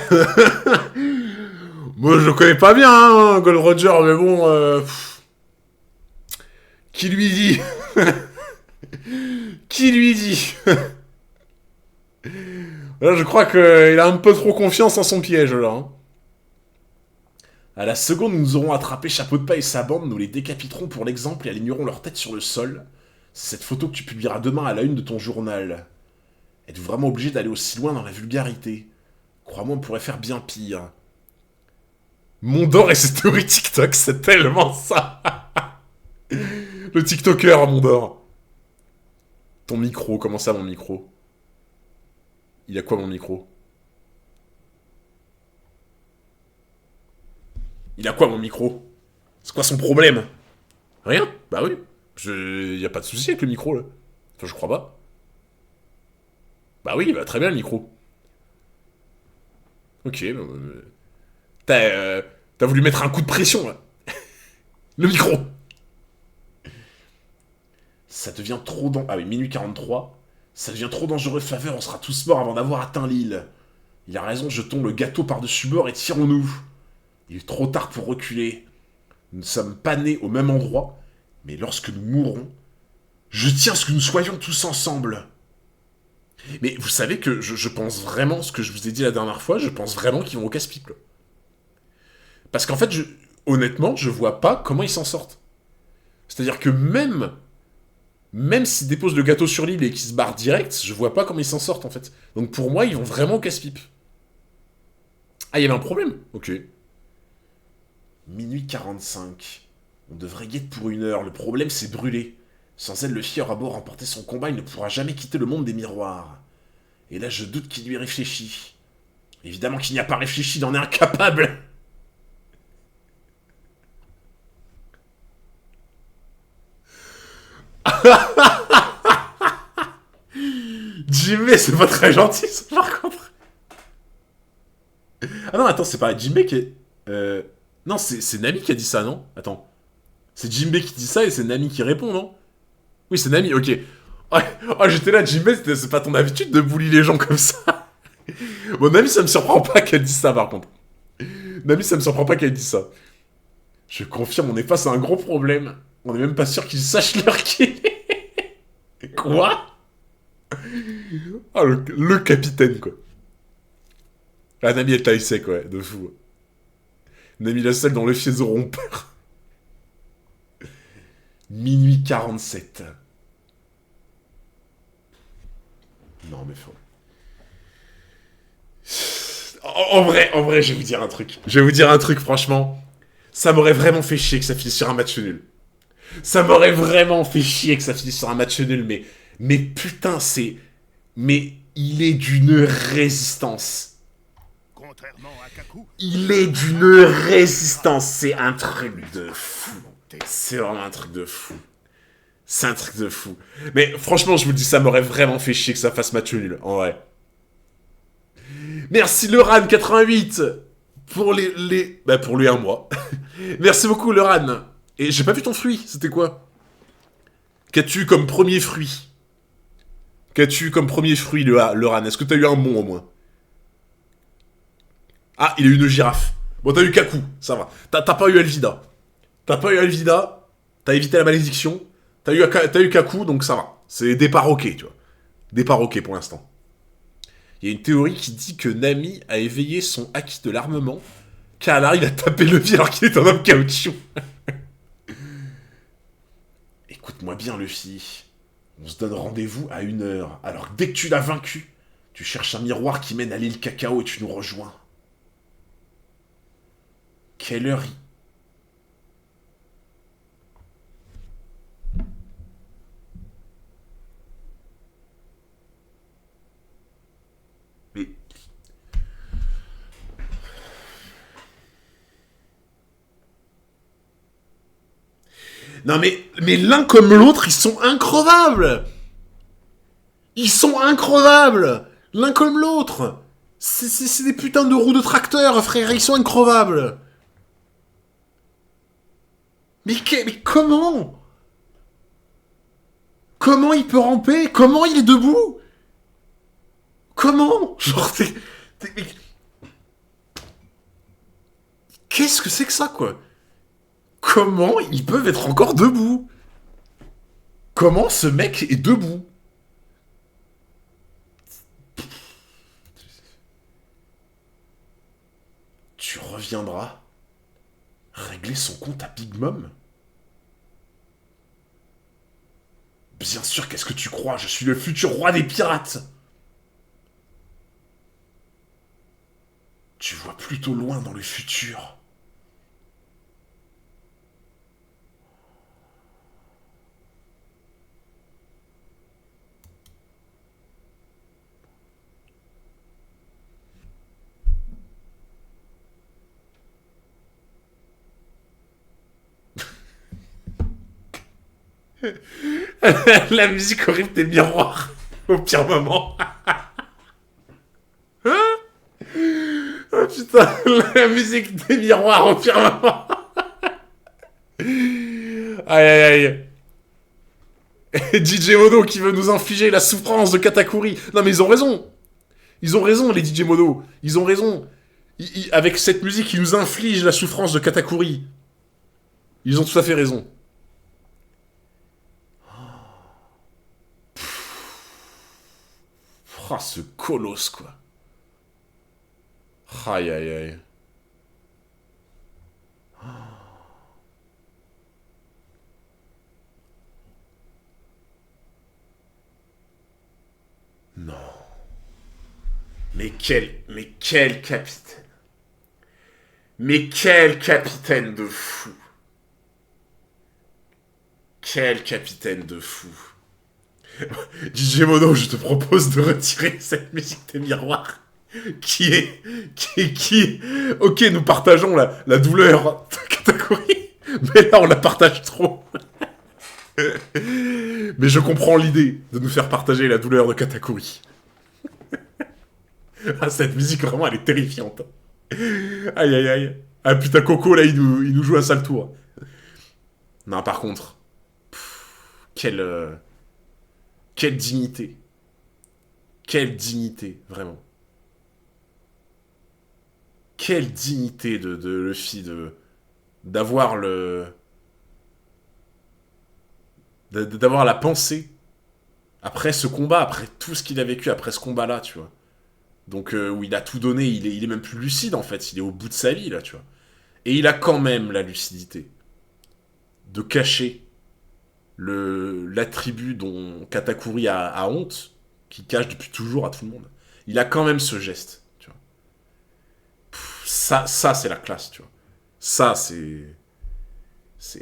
Moi, je le connais pas bien, hein, Gold Roger, mais bon... Qui lui dit? Qui lui dit? Là, je crois qu'il a un peu trop confiance en son piège, là. Hein. À la seconde où nous aurons attrapé Chapeau de Paille et sa bande, nous les décapiterons pour l'exemple et alignerons leur tête sur le sol. C'est cette photo que tu publieras demain à la une de ton journal. Êtes-vous vraiment obligé d'aller aussi loin dans la vulgarité? Crois-moi, on pourrait faire bien pire. Mondor et ses théories TikTok, c'est tellement ça. Le TikToker, Mondor. Ton micro, comment ça, mon micro? Il a quoi, mon micro? Il a quoi, mon micro? C'est quoi son problème? Rien? Bah oui. Y a pas de souci avec le micro, là. Enfin, je crois pas. Bah oui, il va très bien, le micro. Ok, t'as voulu mettre un coup de pression, là. Le micro. Ça devient trop dangereux. Ah oui, minuit 43. Ça devient trop dangereux, Faveur, on sera tous morts avant d'avoir atteint l'île. Il a raison, jetons le gâteau par-dessus bord et tirons-nous. Il est trop tard pour reculer. Nous ne sommes pas nés au même endroit, mais lorsque nous mourrons, je tiens à ce que nous soyons tous ensemble. Mais vous savez que je pense vraiment, ce que je vous ai dit la dernière fois, je pense vraiment qu'ils vont au casse-pipe. Parce qu'en fait, honnêtement, je vois pas comment ils s'en sortent. C'est-à-dire que même s'ils déposent le gâteau sur l'île et qu'ils se barrent direct, je vois pas comment ils s'en sortent en fait. Donc pour moi, ils vont vraiment au casse-pipe. Ah, il y avait un problème? Ok. Minuit 45. On devrait y être pour 1 heure. Le problème, c'est brûler. Sans elle, le fier à beau remporter son combat, il ne pourra jamais quitter le monde des miroirs. Et là, je doute qu'il lui réfléchit. Évidemment qu'il n'y a pas réfléchi, il en est incapable. Jimmy, c'est pas très gentil, ça, par contre. Ah non, attends, c'est pas Jimmy qui est... Non, c'est Nami qui a dit ça, non? Attends. C'est Jimbe qui dit ça et c'est Nami qui répond, non? Oui, c'est Nami, ok. Oh, j'étais là, Jimbe, c'est pas ton habitude de bully les gens comme ça. Bon, Nami, ça me surprend pas qu'elle dise ça, par contre. Nami, ça me surprend pas qu'elle dise ça. Je confirme, on est face à un gros problème. On est même pas sûr qu'ils sachent l'heure qu'il est. Quoi? Ah, le capitaine, quoi. Ah, Nami est taille quoi, de fou. Nami la seule dont les fiers auront peur. Minuit 47. Non, mais faut... En vrai, je vais vous dire un truc. Je vais vous dire un truc, franchement. Ça m'aurait vraiment fait chier que ça finisse sur un match nul. Ça m'aurait vraiment fait chier que ça finisse sur un match nul, mais putain, c'est... Mais il est d'une résistance. Contrairement à Kaku, Il est d'une résistance. C'est un truc de fou. C'est vraiment un truc de fou. C'est un truc de fou. Mais franchement, je vous le dis, ça m'aurait vraiment fait chier que ça fasse match nul, en vrai. Merci Leran88 pour pour les 1 mois. Merci beaucoup Leran. Et j'ai pas vu ton fruit, c'était quoi? Qu'as-tu comme premier fruit? Qu'as-tu comme premier fruit, Leran? Est-ce que t'as eu un bon au moins? Ah, il a eu une girafe. Bon, t'as eu Kaku, ça va. T'as pas eu Elvida. T'as pas eu Elvida, t'as évité la malédiction. T'as eu Kaku, donc ça va. C'est départ ok, tu vois. Départ ok pour l'instant. Il y a une théorie qui dit que Nami a éveillé son acquis de l'armement car elle arrive à taper le vide alors qu'il est un homme caoutchouc. Écoute-moi bien, Luffy. On se donne rendez-vous à 1h. Alors dès que tu l'as vaincu, tu cherches un miroir qui mène à l'île Cacao et tu nous rejoins. Quelle heure il... Mais... Non mais l'un comme l'autre, ils sont increvables. Ils sont increvables. L'un comme l'autre. C'est des putains de roues de tracteur, frère. Ils sont increvables. Mais comment? Comment il peut ramper? Comment il est debout? Comment? Genre, mais... Qu'est-ce que c'est que ça, quoi? Comment ils peuvent être encore debout? Comment ce mec est debout? Tu reviendras régler son compte à Big Mom? Bien sûr, qu'est-ce que tu crois? Je suis le futur roi des pirates. Tu vois plutôt loin dans le futur. La musique horrible des miroirs au pire moment. Oh putain, la musique des miroirs au pire moment. Aïe aïe aïe. DJ Modo qui veut nous infliger la souffrance de Katakuri. Non mais ils ont raison. Ils ont raison les DJ Modo. Ils ont raison. Avec cette musique, ils nous infligent la souffrance de Katakuri. Ils ont tout à fait raison. Ah, ce colosse, quoi. Aïe, aïe, aïe. Non. Mais quel capitaine. Mais quel capitaine de fou. Quel capitaine de fou. DJ Mono, je te propose de retirer cette musique des miroirs. Qui est... Ok, nous partageons la douleur de Katakuri, mais là on la partage trop. Mais je comprends l'idée de nous faire partager la douleur de Katakuri. Ah, cette musique vraiment elle est terrifiante. Aïe aïe aïe. Ah putain, Coco là il nous joue un sale tour. Non, par contre, quelle dignité. Quelle dignité, vraiment. Quelle dignité de Luffy d'avoir d'avoir la pensée après ce combat, après tout ce qu'il a vécu après ce combat-là, tu vois. Donc, où il a tout donné, il est même plus lucide, en fait. Il est au bout de sa vie, là, tu vois. Et il a quand même la lucidité de cacher l'attribut dont Katakuri a honte, qu'il cache depuis toujours à tout le monde. Il a quand même ce geste, tu vois. Ça c'est la classe, tu vois. Ça,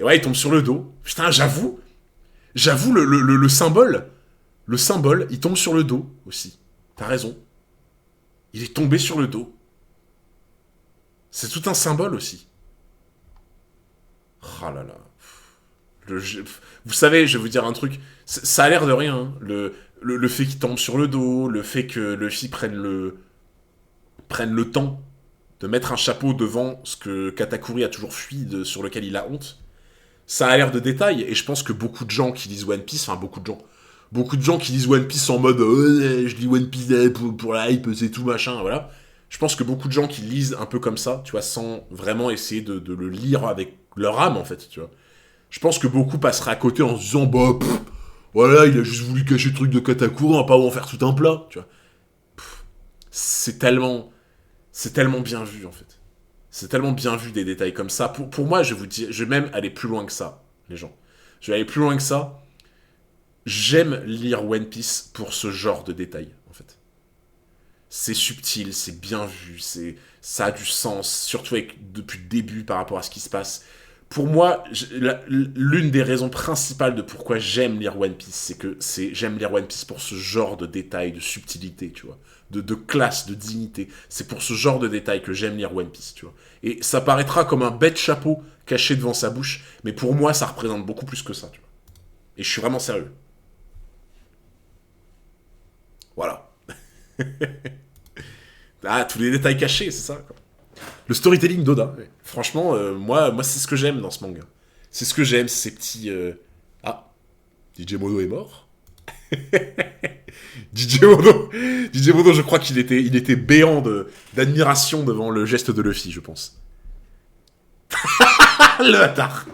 Ouais, il tombe sur le dos. Putain, j'avoue, le symbole, il tombe sur le dos aussi. T'as raison. Il est tombé sur le dos. C'est tout un symbole aussi. Oh là là. Vous savez, je vais vous dire un truc. Ça a l'air de rien. Hein. Le fait qu'il tombe sur le dos, le fait que Luffy prenne prennent le temps de mettre un chapeau devant ce que Katakuri a toujours fui, sur lequel il a honte, ça a l'air de détail, et je pense que beaucoup de gens qui lisent One Piece, enfin beaucoup de gens qui lisent One Piece en mode je lis One Piece pour la hype, c'est tout machin, voilà. Je pense que beaucoup de gens qui lisent un peu comme ça, tu vois, sans vraiment essayer de le lire avec leur âme, en fait, tu vois. Je pense que beaucoup passeraient à côté en se disant, bah, voilà, il a juste voulu cacher le truc de Katakuri, on va pas en faire tout un plat, tu vois. C'est tellement bien vu, en fait. C'est tellement bien vu des détails comme ça. Pour moi, je vous dis, je vais même aller plus loin que ça, les gens. Je vais aller plus loin que ça. J'aime lire One Piece pour ce genre de détails, en fait. C'est subtil, c'est bien vu, ça a du sens, surtout depuis le début par rapport à ce qui se passe. Pour moi, l'une des raisons principales de pourquoi j'aime lire One Piece, c'est que j'aime lire One Piece pour ce genre de détails, de subtilité, tu vois, de classe, de dignité. C'est pour ce genre de détails que j'aime lire One Piece, tu vois. Et ça paraîtra comme un bête chapeau caché devant sa bouche, mais pour moi, ça représente beaucoup plus que ça, tu vois. Et je suis vraiment sérieux. Voilà. Ah, tous les détails cachés, c'est ça, quoi. Le storytelling d'Oda. Ouais. Franchement, moi c'est ce que j'aime dans ce manga. C'est ce que j'aime, ces petits... Ah, DJ Mono est mort. DJ Mono, je crois qu'il était béant d'admiration devant le geste de Luffy, je pense. Le bâtard.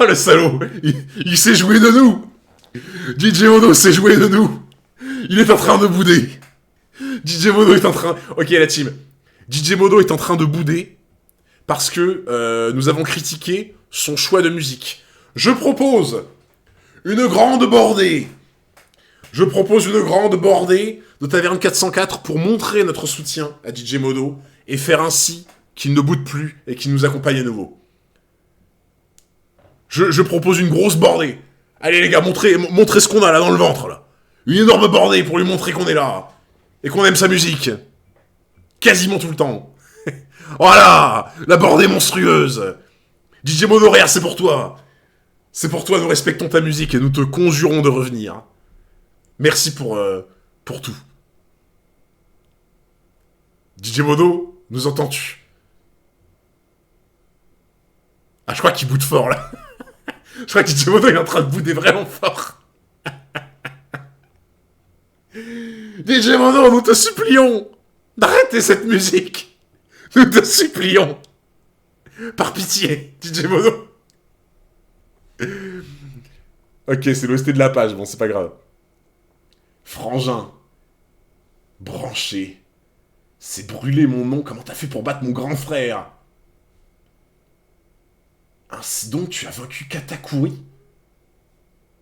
Oh, le salaud. Il s'est joué de nous. DJ Mono s'est joué de nous. Il est en train de bouder. DJ Mono est en train... Ok, la team. DJ Mono est en train de bouder parce que nous avons critiqué son choix de musique. Je propose une grande bordée. Je propose une grande bordée de Taverne 404 pour montrer notre soutien à DJ Mono et faire ainsi qu'il ne boude plus et qu'il nous accompagne à nouveau. Je propose une grosse bordée. Allez les gars, montrez ce qu'on a là dans le ventre, là. Une énorme bordée pour lui montrer qu'on est là. Et qu'on aime sa musique. Quasiment tout le temps. Voilà, la bordée monstrueuse. DJ Monoréa, c'est pour toi. C'est pour toi, nous respectons ta musique et nous te conjurons de revenir. Merci pour tout. DJ Mono, nous entends-tu? Ah, je crois qu'il boude fort, là. Je crois que DJ Mono est en train de bouder vraiment fort. DJ Mono, nous te supplions d'arrêter cette musique. Nous te supplions. Par pitié, DJ Mono. Ok, c'est l'OST de la page, bon, c'est pas grave. Frangin. Branché. C'est brûler mon nom, comment t'as fait pour battre mon grand frère? Ainsi donc, tu as vaincu Katakuri?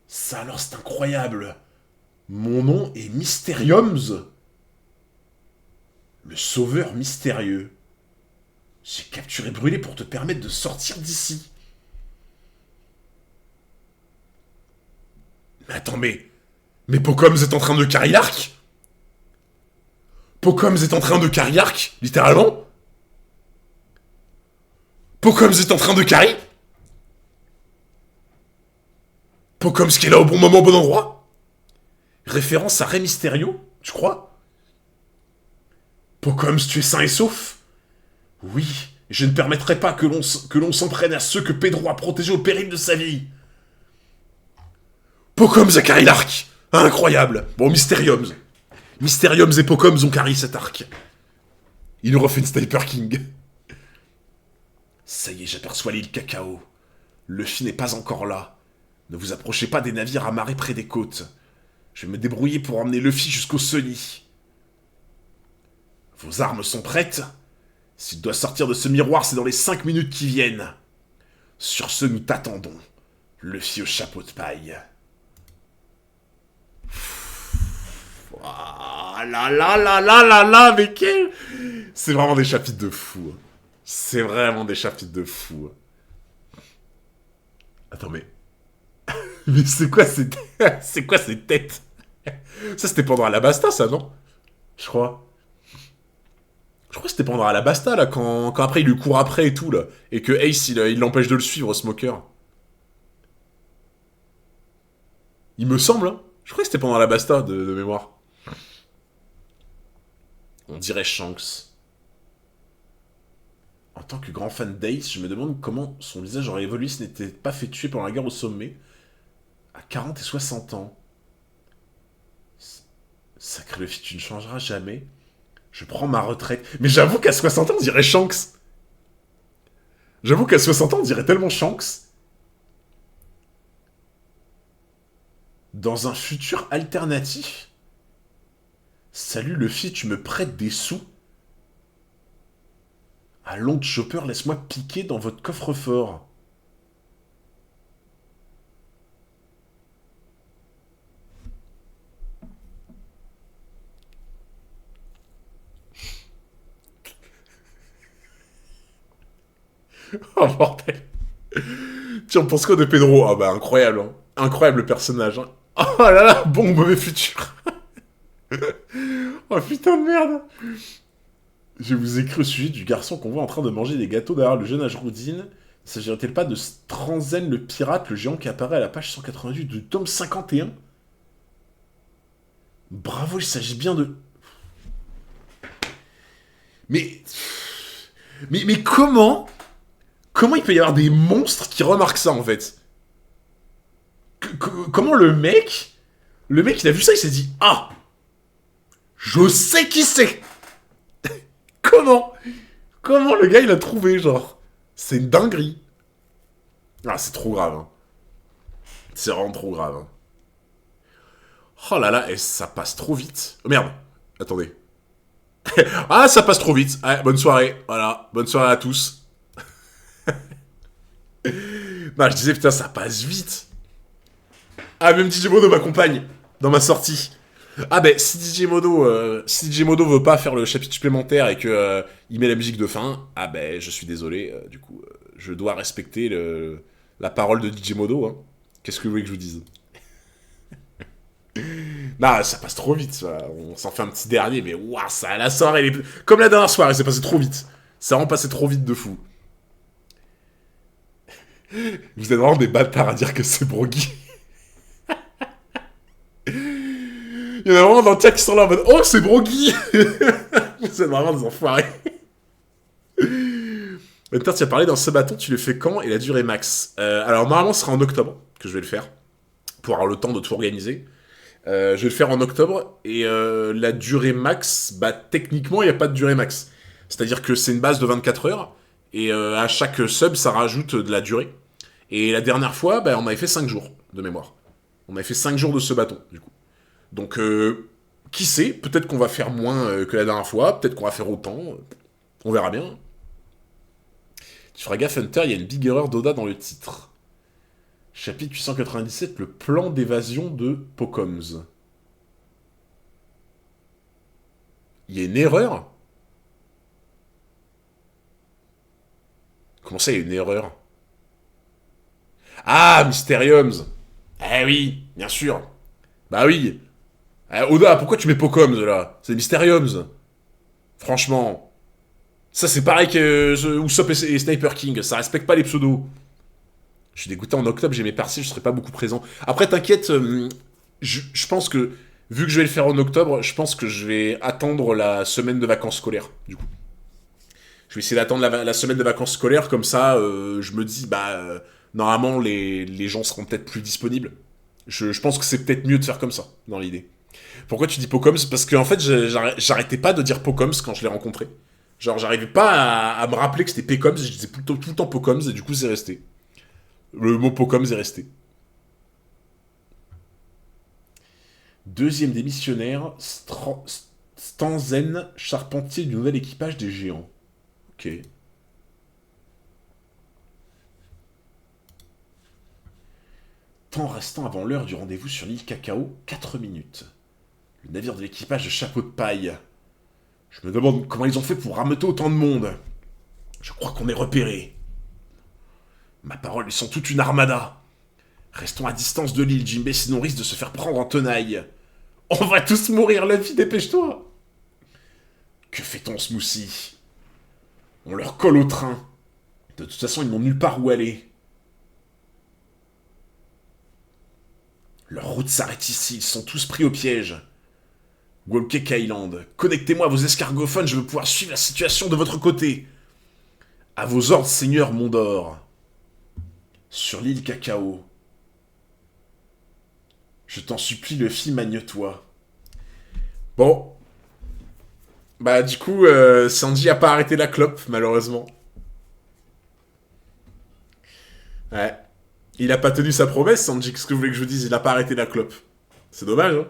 Ça alors, c'est incroyable. Mon nom est Mysteriums. Le sauveur mystérieux. J'ai capturé Brûlé pour te permettre de sortir d'ici. Mais attends, mais Pocoms est en train de carry l'arc? Pocoms est en train de carry l'arc, littéralement? Pocoms est en train de carry? Pocoms qui est là au bon moment, au bon endroit? Référence à Rey Mysterio, tu crois? Pocoms, tu es sain et sauf? Oui, je ne permettrai pas que l'on s'en prenne à ceux que Pedro a protégés au péril de sa vie. Pocoms a carry l'arc. Incroyable. Bon, Mysteriums et Pocoms ont carry cet arc. Il nous refait une Sniper King. Ça y est, j'aperçois l'île Cacao. Luffy n'est pas encore là. Ne vous approchez pas des navires amarrés près des côtes. Je vais me débrouiller pour emmener Luffy jusqu'au Sunny. Vos armes sont prêtes? S'il doit sortir de ce miroir, c'est dans les 5 minutes qui viennent. Sur ce, nous t'attendons. Luffy au chapeau de paille. Ah là là là là là là, mais quel... C'est vraiment des chapitres de fou. C'est vraiment des chapitres de fou. Attends, mais... mais c'est quoi ces têtes? Ça, c'était pendant Alabasta, ça, non? Je crois que c'était pendant Alabasta, là, quand après il lui court après et tout, là. Et que Ace, il l'empêche de le suivre, Smoker. Il me semble, hein. Je crois que c'était pendant Alabasta, de mémoire. On dirait Shanks. En tant que grand fan d'Ace, je me demande comment son visage aurait évolué s'il n'était pas fait tuer pendant la guerre au sommet, à 40 et 60 ans. Sacré Luffy, tu ne changeras jamais. Je prends ma retraite. Mais j'avoue qu'à 60 ans, on dirait Shanks. J'avoue qu'à 60 ans, on dirait tellement Shanks. Dans un futur alternatif. Salut Luffy, tu me prêtes des sous? Allons, Chopper, laisse-moi piquer dans votre coffre-fort. Oh bordel. Tiens, on pense quoi de Pedro? Ah bah incroyable, hein. Incroyable le personnage, hein. Oh là là, bon ou mauvais futur. Oh putain de merde. Je vous écris au sujet du garçon qu'on voit en train de manger des gâteaux derrière le jeune Ajroudine. Ne s'agirait-il pas de Stranzen le pirate, le géant qui apparaît à la page 188 du tome 51? Bravo, il s'agit bien de... Mais... Mais comment... Comment il peut y avoir des monstres qui remarquent ça, en fait? Comment le mec... Le mec, il a vu ça, il s'est dit... Ah, je sais qui c'est. Comment? Comment le gars, il a trouvé, genre? C'est une dinguerie. Ah, c'est trop grave, hein. C'est vraiment trop grave, hein. Oh là là, et ça passe trop vite. Oh merde, attendez. Ah, ça passe trop vite. Ouais, bonne soirée, voilà. Bonne soirée à tous. Non, je disais, putain, ça passe vite. Ah, même DJ Modo m'accompagne dans ma sortie. Ah ben, si DJ Modo veut pas faire le chapitre supplémentaire et que il met la musique de fin, ah ben, je suis désolé, du coup, je dois respecter la parole de DJ Modo, hein. Qu'est-ce que vous voulez que je vous dise? Non, ça passe trop vite, ça. On s'en fait un petit dernier, mais waouh, ça, la soirée, comme la dernière soirée, c'est passé trop vite. C'est vraiment passé trop vite de fou. Vous êtes vraiment des bâtards à dire que c'est Broggy. Il y en a vraiment dans le chat qui sont là en mode oh, c'est Broggy. Vous êtes vraiment des enfoirés. Maintenant, tu as parlé dans ce bâton, tu le fais quand et la durée max? Alors, normalement, ce sera en octobre que je vais le faire, pour avoir le temps de tout organiser. Je vais le faire en octobre, et la durée max, bah, techniquement, il n'y a pas de durée max. C'est-à-dire que c'est une base de 24 heures, et à chaque sub, ça rajoute de la durée. Et la dernière fois, bah, on avait fait 5 jours, de mémoire. On avait fait 5 jours de ce bâton, du coup. Donc, qui sait, peut-être qu'on va faire moins que la dernière fois, peut-être qu'on va faire autant, on verra bien. Tu feras gaffe, Hunter, il y a une big erreur d'Oda dans le titre. Chapitre 897, le plan d'évasion de Pocoms. Il y a une erreur? Comment ça, il y a une erreur? Ah, Mysteriums. Eh oui, bien sûr. Bah oui. Oda, pourquoi tu mets Pocoms, là? C'est Mysteriums. Franchement. Ça, c'est pareil que Usopp et Sniper King. Ça respecte pas les pseudos. Je suis dégoûté, en octobre, j'ai mes partiels, je serai pas beaucoup présent. Après, t'inquiète, je pense que, vu que je vais le faire en octobre, je pense que je vais attendre la semaine de vacances scolaires, du coup. Je vais essayer d'attendre la semaine de vacances scolaires, comme ça, je me dis, bah, normalement, les gens seront peut-être plus disponibles. Je pense que c'est peut-être mieux de faire comme ça, dans l'idée. Pourquoi tu dis Pocoms? Parce qu'en fait, j'arrêtais pas de dire Pocoms quand je l'ai rencontré. Genre, j'arrivais pas à me rappeler que c'était Pécoms, je disais tout le temps Pocoms, et du coup, c'est resté. Le mot Pocoms est resté. Deuxième des missionnaires, Stanzen, charpentier du nouvel équipage des géants. Ok. Temps restant avant l'heure du rendez-vous sur l'île Cacao, 4 minutes. Le navire de l'équipage de Chapeau de Paille. Je me demande comment ils ont fait pour rameuter autant de monde. Je crois qu'on est repéré. Ma parole, ils sont toute une armada. Restons à distance de l'île, Jinbei, sinon on risque de se faire prendre en tenaille. On va tous mourir, Luffy, dépêche-toi. Que fait-on, Smoothie? On leur colle au train. De toute façon, ils n'ont nulle part où aller. Leur route s'arrête ici, ils sont tous pris au piège. Walcake Island. Connectez-moi à vos escargophones, je veux pouvoir suivre la situation de votre côté. À vos ordres, Seigneur Mondor. Sur l'île Cacao. Je t'en supplie, Luffy, magne-toi. Bon. Bah, du coup, Sanji a pas arrêté la clope, malheureusement. Ouais. Il a pas tenu sa promesse, Sanji. Qu'est-ce que vous voulez que je vous dise? Il a pas arrêté la clope. C'est dommage, hein.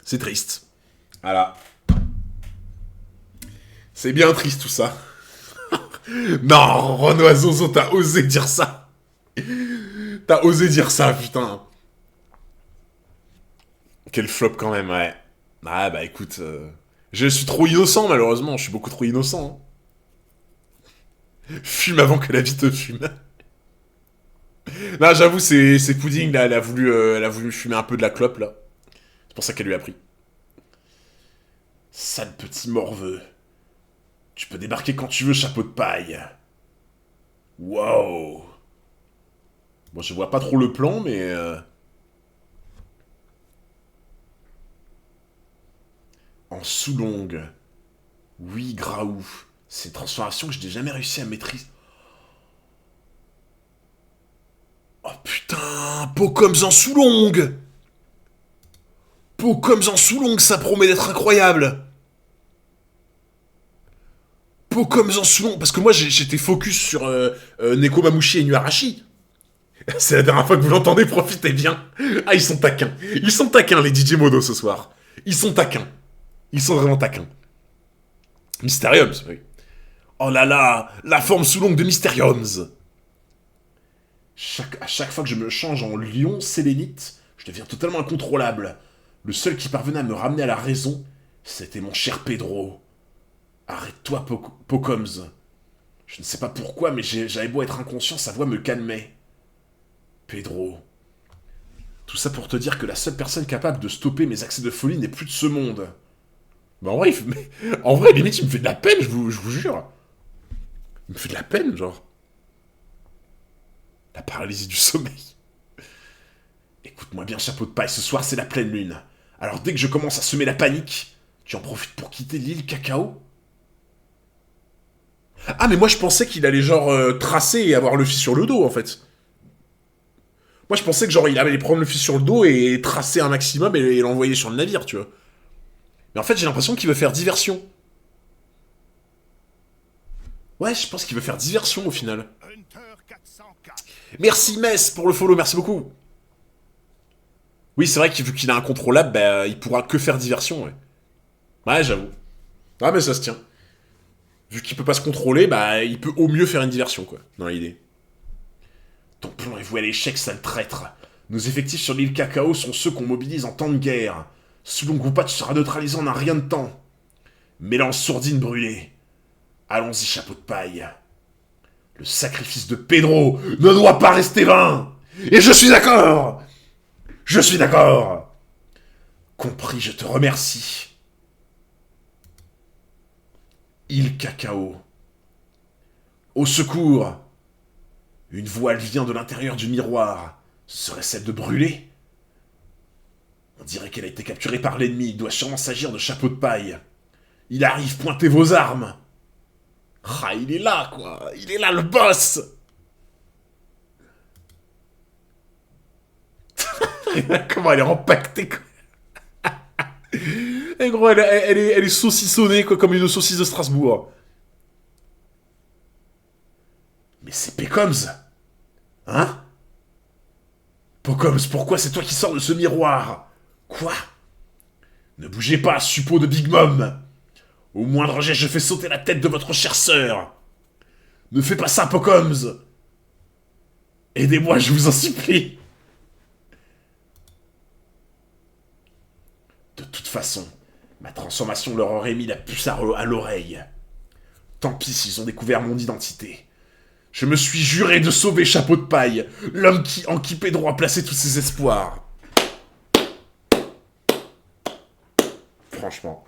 C'est triste. Voilà. C'est bien triste, tout ça. Non, Renoir Zozo, t'as osé dire ça. T'as osé dire ça, putain. Quel flop quand même, ouais. Ah bah écoute, je suis trop innocent malheureusement, je suis beaucoup trop innocent. Hein. Fume avant que la vie te fume. Non, j'avoue, c'est Pudding là, elle a voulu fumer un peu de la clope là. C'est pour ça qu'elle lui a pris. Sale petit morveux. Tu peux débarquer quand tu veux, chapeau de paille. Wow. Bon, je vois pas trop le plan, mais... En sous-longue. Oui, Graou. C'est une transformation que je n'ai jamais réussi à maîtriser. Oh putain, Pocoms en sous-longue. Pocoms en sous-longue, ça promet d'être incroyable. Pocoms en sous-longue, parce que moi j'étais focus sur Nekomamushi et Nuarashi. C'est la dernière fois que vous l'entendez, profitez bien. Ah, ils sont taquins. Ils sont taquins, les DJ Modo, ce soir. Ils sont taquins. Ils sont vraiment taquins. Mysteriums, oui. Oh là là, la forme sous longue de Mysteriums. À chaque fois que je me change en lion sélénite, je deviens totalement incontrôlable. Le seul qui parvenait à me ramener à la raison, c'était mon cher Pedro. Arrête-toi, Pocoms. Je ne sais pas pourquoi, mais j'avais beau être inconscient, sa voix me calmait. Pedro. Tout ça pour te dire que la seule personne capable de stopper mes accès de folie n'est plus de ce monde. Bah en vrai, limite, il me fait de la peine, je vous jure. Il me fait de la peine, genre. La paralysie du sommeil. Écoute-moi bien, chapeau de paille, ce soir c'est la pleine lune. Alors dès que je commence à semer la panique, tu en profites pour quitter l'île Cacao? Ah, mais moi je pensais qu'il allait genre tracer et avoir Luffy sur le dos, en fait. Moi je pensais que genre il allait prendre Luffy sur le dos et tracer un maximum et l'envoyer sur le navire, tu vois. Mais en fait j'ai l'impression qu'il veut faire diversion. Ouais, je pense qu'il veut faire diversion au final. Hunter 404. Merci Mess pour le follow, merci beaucoup. Oui, c'est vrai que vu qu'il a incontrôlable, bah, il pourra que faire diversion, ouais. Ouais, j'avoue. Ah, mais ça se tient. Vu qu'il peut pas se contrôler, bah, il peut au mieux faire une diversion, quoi, dans l'idée. Ton plan est voué à l'échec, sale traître. Nos effectifs sur l'île Cacao sont ceux qu'on mobilise en temps de guerre. Selon Goupatch sera neutralisé en un rien de temps. Mélange sourdine brûlée. Allons-y, chapeau de paille. Le sacrifice de Pedro ne doit pas rester vain. Et je suis d'accord. Je suis d'accord. Compris, je te remercie. Île Cacao. Au secours. Une voile vient de l'intérieur du miroir. Ce serait celle de Brûlé? On dirait qu'elle a été capturée par l'ennemi. Il doit sûrement s'agir de chapeau de paille. Il arrive, pointez vos armes. Ah, il est là, quoi. Il est là, le boss. Comment elle est empaquetée, quoi. Et gros, elle est saucissonnée, quoi, comme une saucisse de Strasbourg. Mais c'est Pécoms. Hein? Pocoms, pourquoi c'est toi qui sors de ce miroir? Quoi? Ne bougez pas, suppôt de Big Mom. Au moindre geste, je fais sauter la tête de votre chère sœur. Ne fais pas ça, Pocoms. Aidez-moi, je vous en supplie. De toute façon, ma transformation leur aurait mis la puce à l'oreille. Tant pis s'ils ont découvert mon identité. Je me suis juré de sauver Chapeau de Paille, l'homme en qui Pedro a placé tous ses espoirs. Franchement.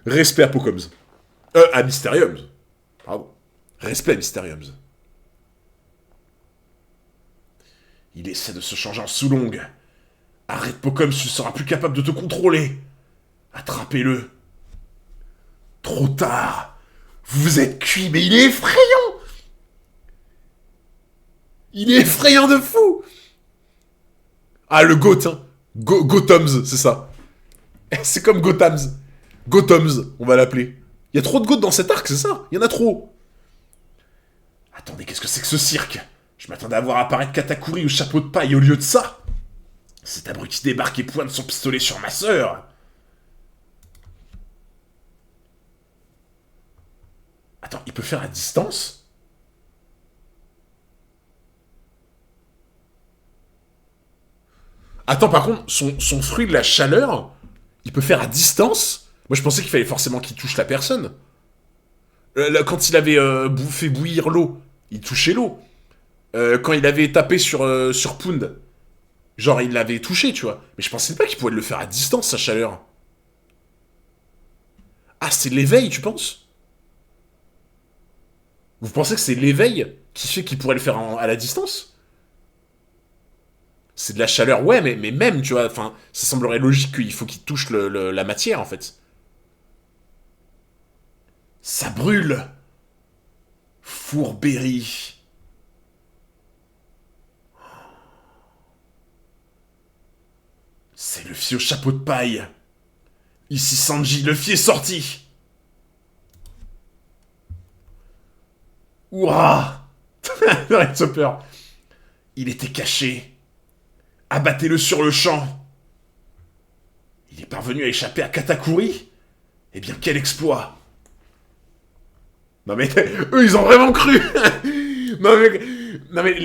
Respect à Pocoms. À Mysteriums. Pardon. Respect à Mysteriums. Il essaie de se changer en Soulong. Arrête Pokémon, tu ne seras plus capable de te contrôler. Attrapez-le. Trop tard. Vous vous êtes cuit, mais il est effrayant. Il est effrayant de fou. Ah, le Goth, hein. Gotham's, c'est ça. C'est comme Gotham's. Gotham's, on va l'appeler. Il y a trop de Goth dans cet arc, c'est ça? Il y en a trop. Attendez, qu'est-ce que c'est que ce cirque? Je m'attendais à voir apparaître Katakuri au chapeau de paille au lieu de ça. Cet abruti débarque et pointe son pistolet sur ma sœur. Attends, il peut faire à distance? Attends, par contre, son fruit de la chaleur, il peut faire à distance? Moi, je pensais qu'il fallait forcément qu'il touche la personne. Quand il avait fait bouillir l'eau, il touchait l'eau. Quand il avait tapé sur Pound, genre, il l'avait touché, tu vois. Mais je pensais pas qu'il pouvait le faire à distance, sa chaleur. Ah, c'est l'éveil, tu penses? Vous pensez que c'est l'éveil qui fait qu'il pourrait le faire à la distance? C'est de la chaleur, ouais, mais même, tu vois, enfin, ça semblerait logique qu'il faut qu'il touche la matière, en fait. Ça brûle. Fourberie. C'est le fille au chapeau de paille. Ici Sanji, le fille est sorti. Ouah. Red Chopper. Il était caché. Abattez-le sur le champ. Il est parvenu à échapper à Katakuri. Eh bien, quel exploit. Non mais, eux, ils ont vraiment cru. Non mais,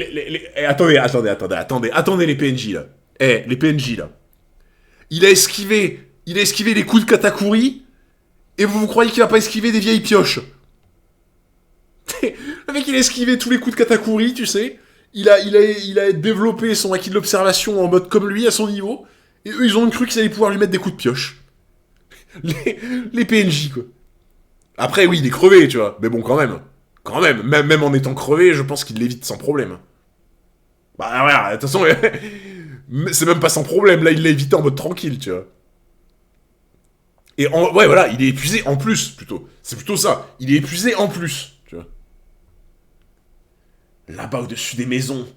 attendez les PNJ, là. Les PNJ, là. Il a esquivé les coups de Katakuri, et vous croyez qu'il va pas esquiver des vieilles pioches. Le mec, il a esquivé tous les coups de Katakuri, tu sais. Il a développé son acquis de l'observation en mode comme lui, à son niveau, et eux, ils ont cru qu'ils allaient pouvoir lui mettre des coups de pioche. Les PNJ, quoi. Après, oui, il est crevé, tu vois. Mais bon, quand même. Même en étant crevé, je pense qu'il l'évite sans problème. Bah, voilà, de toute façon, c'est même pas sans problème. Là, il l'a évité en mode tranquille, tu vois. Et ouais, voilà, il est épuisé en plus, plutôt. C'est plutôt ça. Il est épuisé en plus, tu vois. Là-bas, au-dessus des maisons.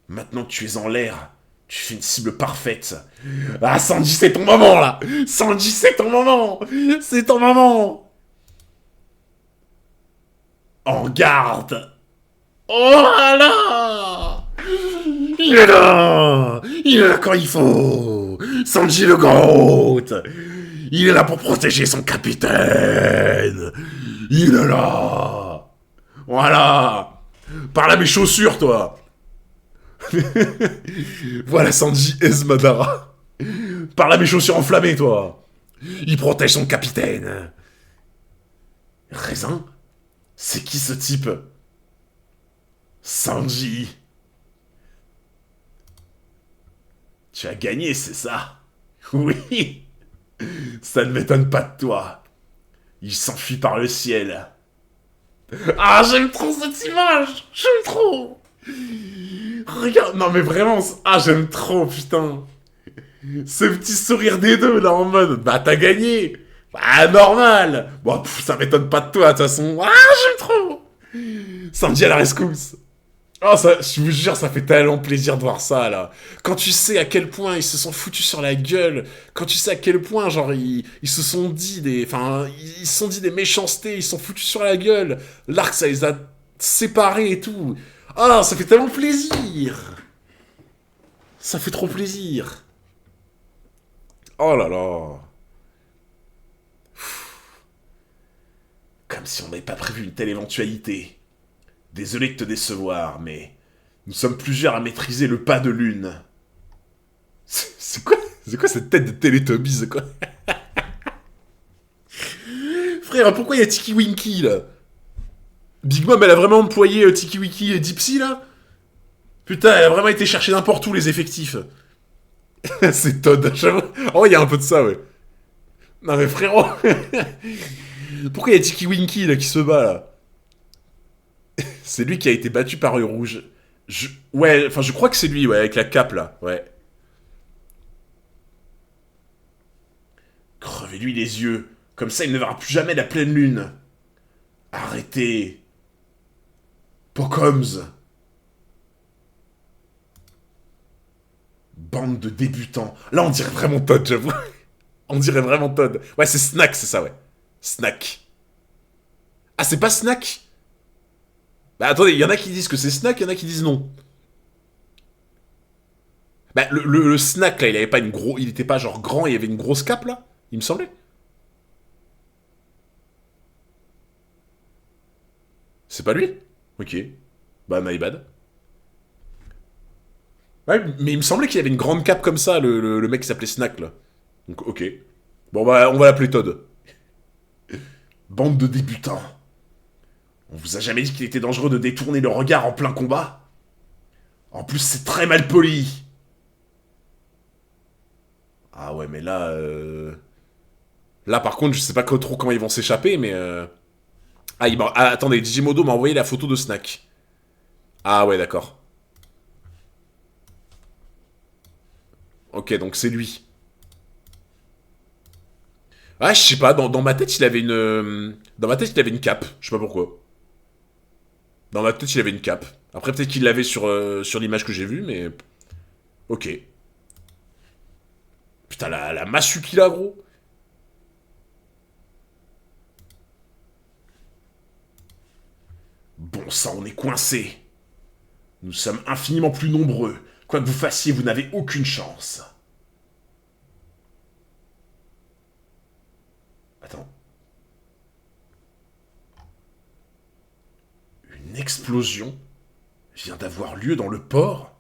Maintenant que tu es en l'air, tu fais une cible parfaite. Ah, Sanji, c'est ton moment, là. Sanji, c'est ton moment. C'est ton moment. En garde. Oh là là. Il est là. Il est là quand il faut. Sanji le Goat. Il est là pour protéger son capitaine. Il est là. Voilà. Par là mes chaussures, toi. Voilà Sanji Esmadara. Par là mes chaussures enflammées, toi. Il protège son capitaine. Raisin? C'est qui ce type? Sanji. Tu as gagné, c'est ça? Oui. Ça ne m'étonne pas de toi. Il s'enfuit par le ciel. Ah, j'aime trop cette image. J'aime trop. Regarde, non mais vraiment, ah j'aime trop, putain. Ce petit sourire des deux, là, en mode, bah t'as gagné. Bah normal. Bon, ça m'étonne pas de toi, de toute façon. Ah, j'aime trop. Sanji à la rescousse. Oh, ça, je vous jure, ça fait tellement plaisir de voir ça, là. Quand tu sais à quel point ils se sont foutus sur la gueule, quand tu sais à quel point, genre, ils se sont dit des... Enfin, ils se sont dit des méchancetés, ils se sont foutus sur la gueule. L'arc, ça les a séparés et tout. Ah, ça fait tellement plaisir. Ça fait trop plaisir. Oh là là. Comme si on n'avait pas prévu une telle éventualité. Désolé de te décevoir, mais nous sommes plusieurs à maîtriser le pas de lune. C'est quoi cette tête de Teletubbies, quoi? Frère, pourquoi il y a Tiki Winky, là? Big Mom, elle a vraiment employé Tiki Winky et Dipsy, là? Putain, elle a vraiment été chercher n'importe où, les effectifs. C'est Todd, j'avoue. Oh, il y a un peu de ça, ouais. Non, mais frérot. Pourquoi il y a Tiki Winky, là, qui se bat, là? C'est lui qui a été battu par Œil Rouge. Ouais, enfin, je crois que c'est lui, ouais, avec la cape, là, ouais. Crevez-lui les yeux. Comme ça, il ne verra plus jamais la pleine lune. Arrêtez. Pocoms. Bande de débutants. Là, on dirait vraiment Todd, j'avoue. On dirait vraiment Todd. Ouais, c'est Snack, c'est ça, ouais. Snack. Ah, c'est pas Snack? Bah, attendez, il y en a qui disent que c'est Snack, il y en a qui disent non. Bah, le Snack, là, il avait pas une gros... Il était pas genre grand, il y avait une grosse cape, là? Il me semblait. C'est pas lui? Ok. Bah, my bad. Ouais, mais il me semblait qu'il avait une grande cape comme ça, le mec qui s'appelait Snack, là. Donc, ok. Bon, bah, on va l'appeler Todd. Bande de débutants. On vous a jamais dit qu'il était dangereux de détourner le regard en plein combat? En plus, c'est très mal poli. Ah ouais, mais là... Là, par contre, je sais pas trop comment ils vont s'échapper, mais... Ah, attendez, Digimodo m'a envoyé la photo de Snack. Ah ouais, d'accord. Ok, donc c'est lui. Ah, je sais pas, dans ma tête, il avait une... Dans ma tête, il avait une cape. Je sais pas pourquoi. Dans ma tête, il avait une cape. Après, peut-être qu'il l'avait sur l'image que j'ai vue, mais... Ok. Putain, la massue qu'il a, gros. Bon sang, on est coincé. Nous sommes infiniment plus nombreux. Quoi que vous fassiez, vous n'avez aucune chance. Attends. Une explosion vient d'avoir lieu dans le port?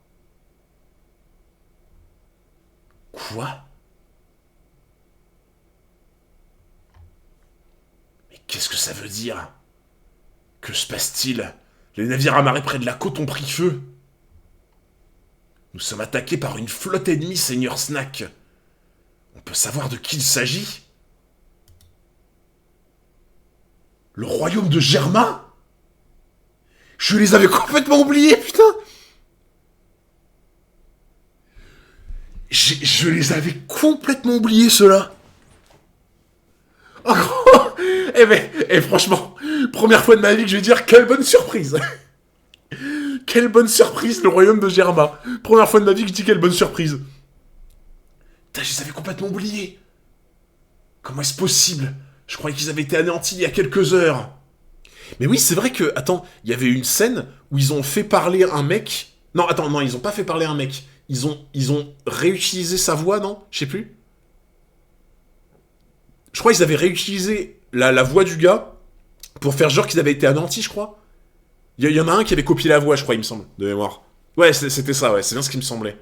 Quoi? Mais qu'est-ce que ça veut dire? Que se passe-t-il? Les navires amarrés près de la côte ont pris feu. Nous sommes attaqués par une flotte ennemie, Seigneur Snack. On peut savoir de qui il s'agit? Le royaume de Germain? Je les avais complètement oubliés, putain! Je les avais complètement oubliés, ceux-là. Oh, eh ben, franchement, première fois de ma vie que je vais dire quelle bonne surprise. Quelle bonne surprise, le royaume de Germain. Première fois de ma vie que je dis quelle bonne surprise. Putain, je les avais complètement oubliés. Comment est-ce possible? Je croyais qu'ils avaient été anéantis il y a quelques heures. Mais oui, c'est vrai que... Attends, il y avait une scène où ils ont fait parler un mec... Non, attends, non, ils ont pas fait parler un mec. Ils ont réutilisé sa voix, non? Je sais plus. Je crois qu'ils avaient réutilisé la voix du gars pour faire genre qu'ils avaient été anéantis, je crois. Il y en a un qui avait copié la voix, je crois, il me semble, de mémoire. Ouais, c'était ça, ouais, c'est bien ce qui me semblait.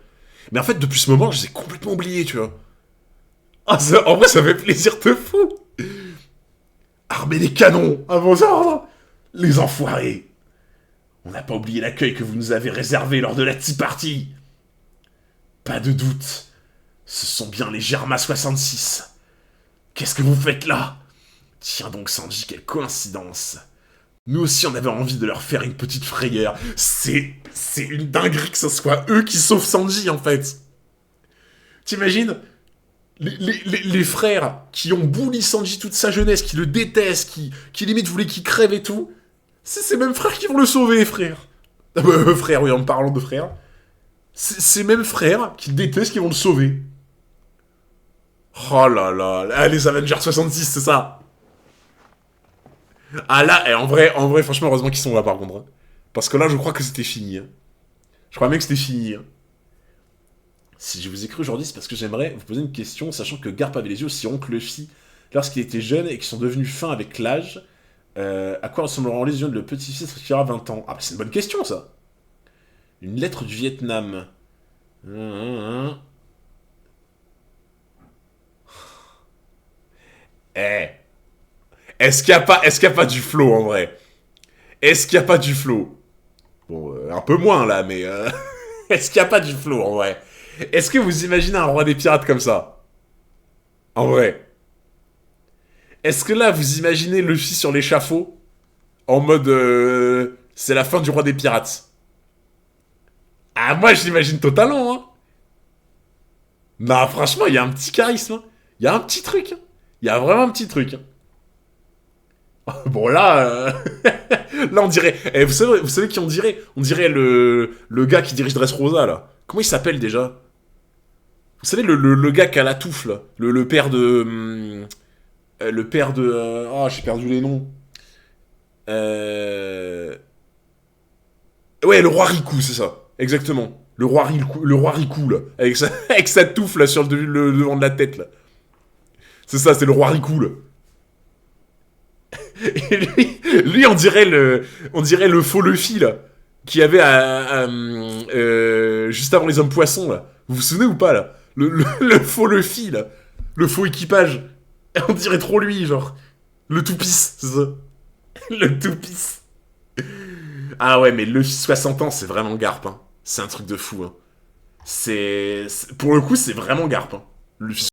Mais en fait, depuis ce moment, je les ai complètement oubliés, tu vois. Ah, en vrai, ça fait plaisir de fou. Armez les canons, à vos ordres. Les enfoirés. On n'a pas oublié l'accueil que vous nous avez réservé lors de la Tea Party. Pas de doute. Ce sont bien les Germa 66. Qu'est-ce que vous faites là? Tiens donc, Sanji, quelle coïncidence. Nous aussi, on avait envie de leur faire une petite frayeur. C'est une dinguerie que ce soit eux qui sauvent Sanji, en fait. T'imagines les frères qui ont bouli Sanji toute sa jeunesse, qui le détestent, qui limite voulaient qu'il crève et tout. C'est ces mêmes frères qui vont le sauver, frère. Frère, oui, en me parlant de frère. C'est ces mêmes frères qui détestent qui vont le sauver. Oh là là, là les Avengers 66, c'est ça. Ah là, en vrai, franchement, heureusement qu'ils sont là par contre. Hein. Parce que là, je crois que c'était fini. Hein. Je crois même que c'était fini. Hein. Si je vous ai cru aujourd'hui, c'est parce que j'aimerais vous poser une question, sachant que Garp avait les yeux aussi ronds que Luffy lorsqu'il était jeune et qu'ils sont devenus fins avec l'âge. À quoi ressembleront les yeux de le petit-fils qui aura 20 ans? Ah bah c'est une bonne question ça. Une lettre du Vietnam. Eh. Est-ce qu'il y a pas du flow en vrai? Est-ce qu'il y a pas du flow? Bon, un peu moins là, mais est-ce qu'il y a pas du flow en vrai? Est-ce que vous imaginez un roi des pirates comme ça? En vrai. Est-ce que là, vous imaginez Luffy sur l'échafaud? En mode... c'est la fin du roi des pirates. Ah, moi, je l'imagine totalement, hein. Non, franchement, il y a un petit charisme, hein. Il y a un petit truc, hein. Il y a vraiment un petit truc, hein. Bon, là, là, on dirait... Eh, vous savez qui on dirait? On dirait le gars qui dirige Dressrosa, là. Comment il s'appelle, déjà? Vous savez, le gars qui a la touffe, là. Le père de... le père de... Oh, j'ai perdu les noms. Euh... Ouais, le roi Riku, c'est ça. Exactement. Le roi Riku, là. Avec sa, avec sa touffe, là, sur le devant de la tête, là. C'est ça, c'est le roi Riku, là. Et lui, on dirait le faux Luffy, là. Qui avait juste avant les hommes poissons, là. Vous vous souvenez ou pas, là? Le faux Luffy, là. Le faux équipage. On dirait trop lui, genre. Le toupisse, c'est ça. Le toupisse. Ah ouais, mais Luffy 60 ans, c'est vraiment Garp, hein. C'est un truc de fou, hein. Pour le coup, c'est vraiment Garp, hein. Luffy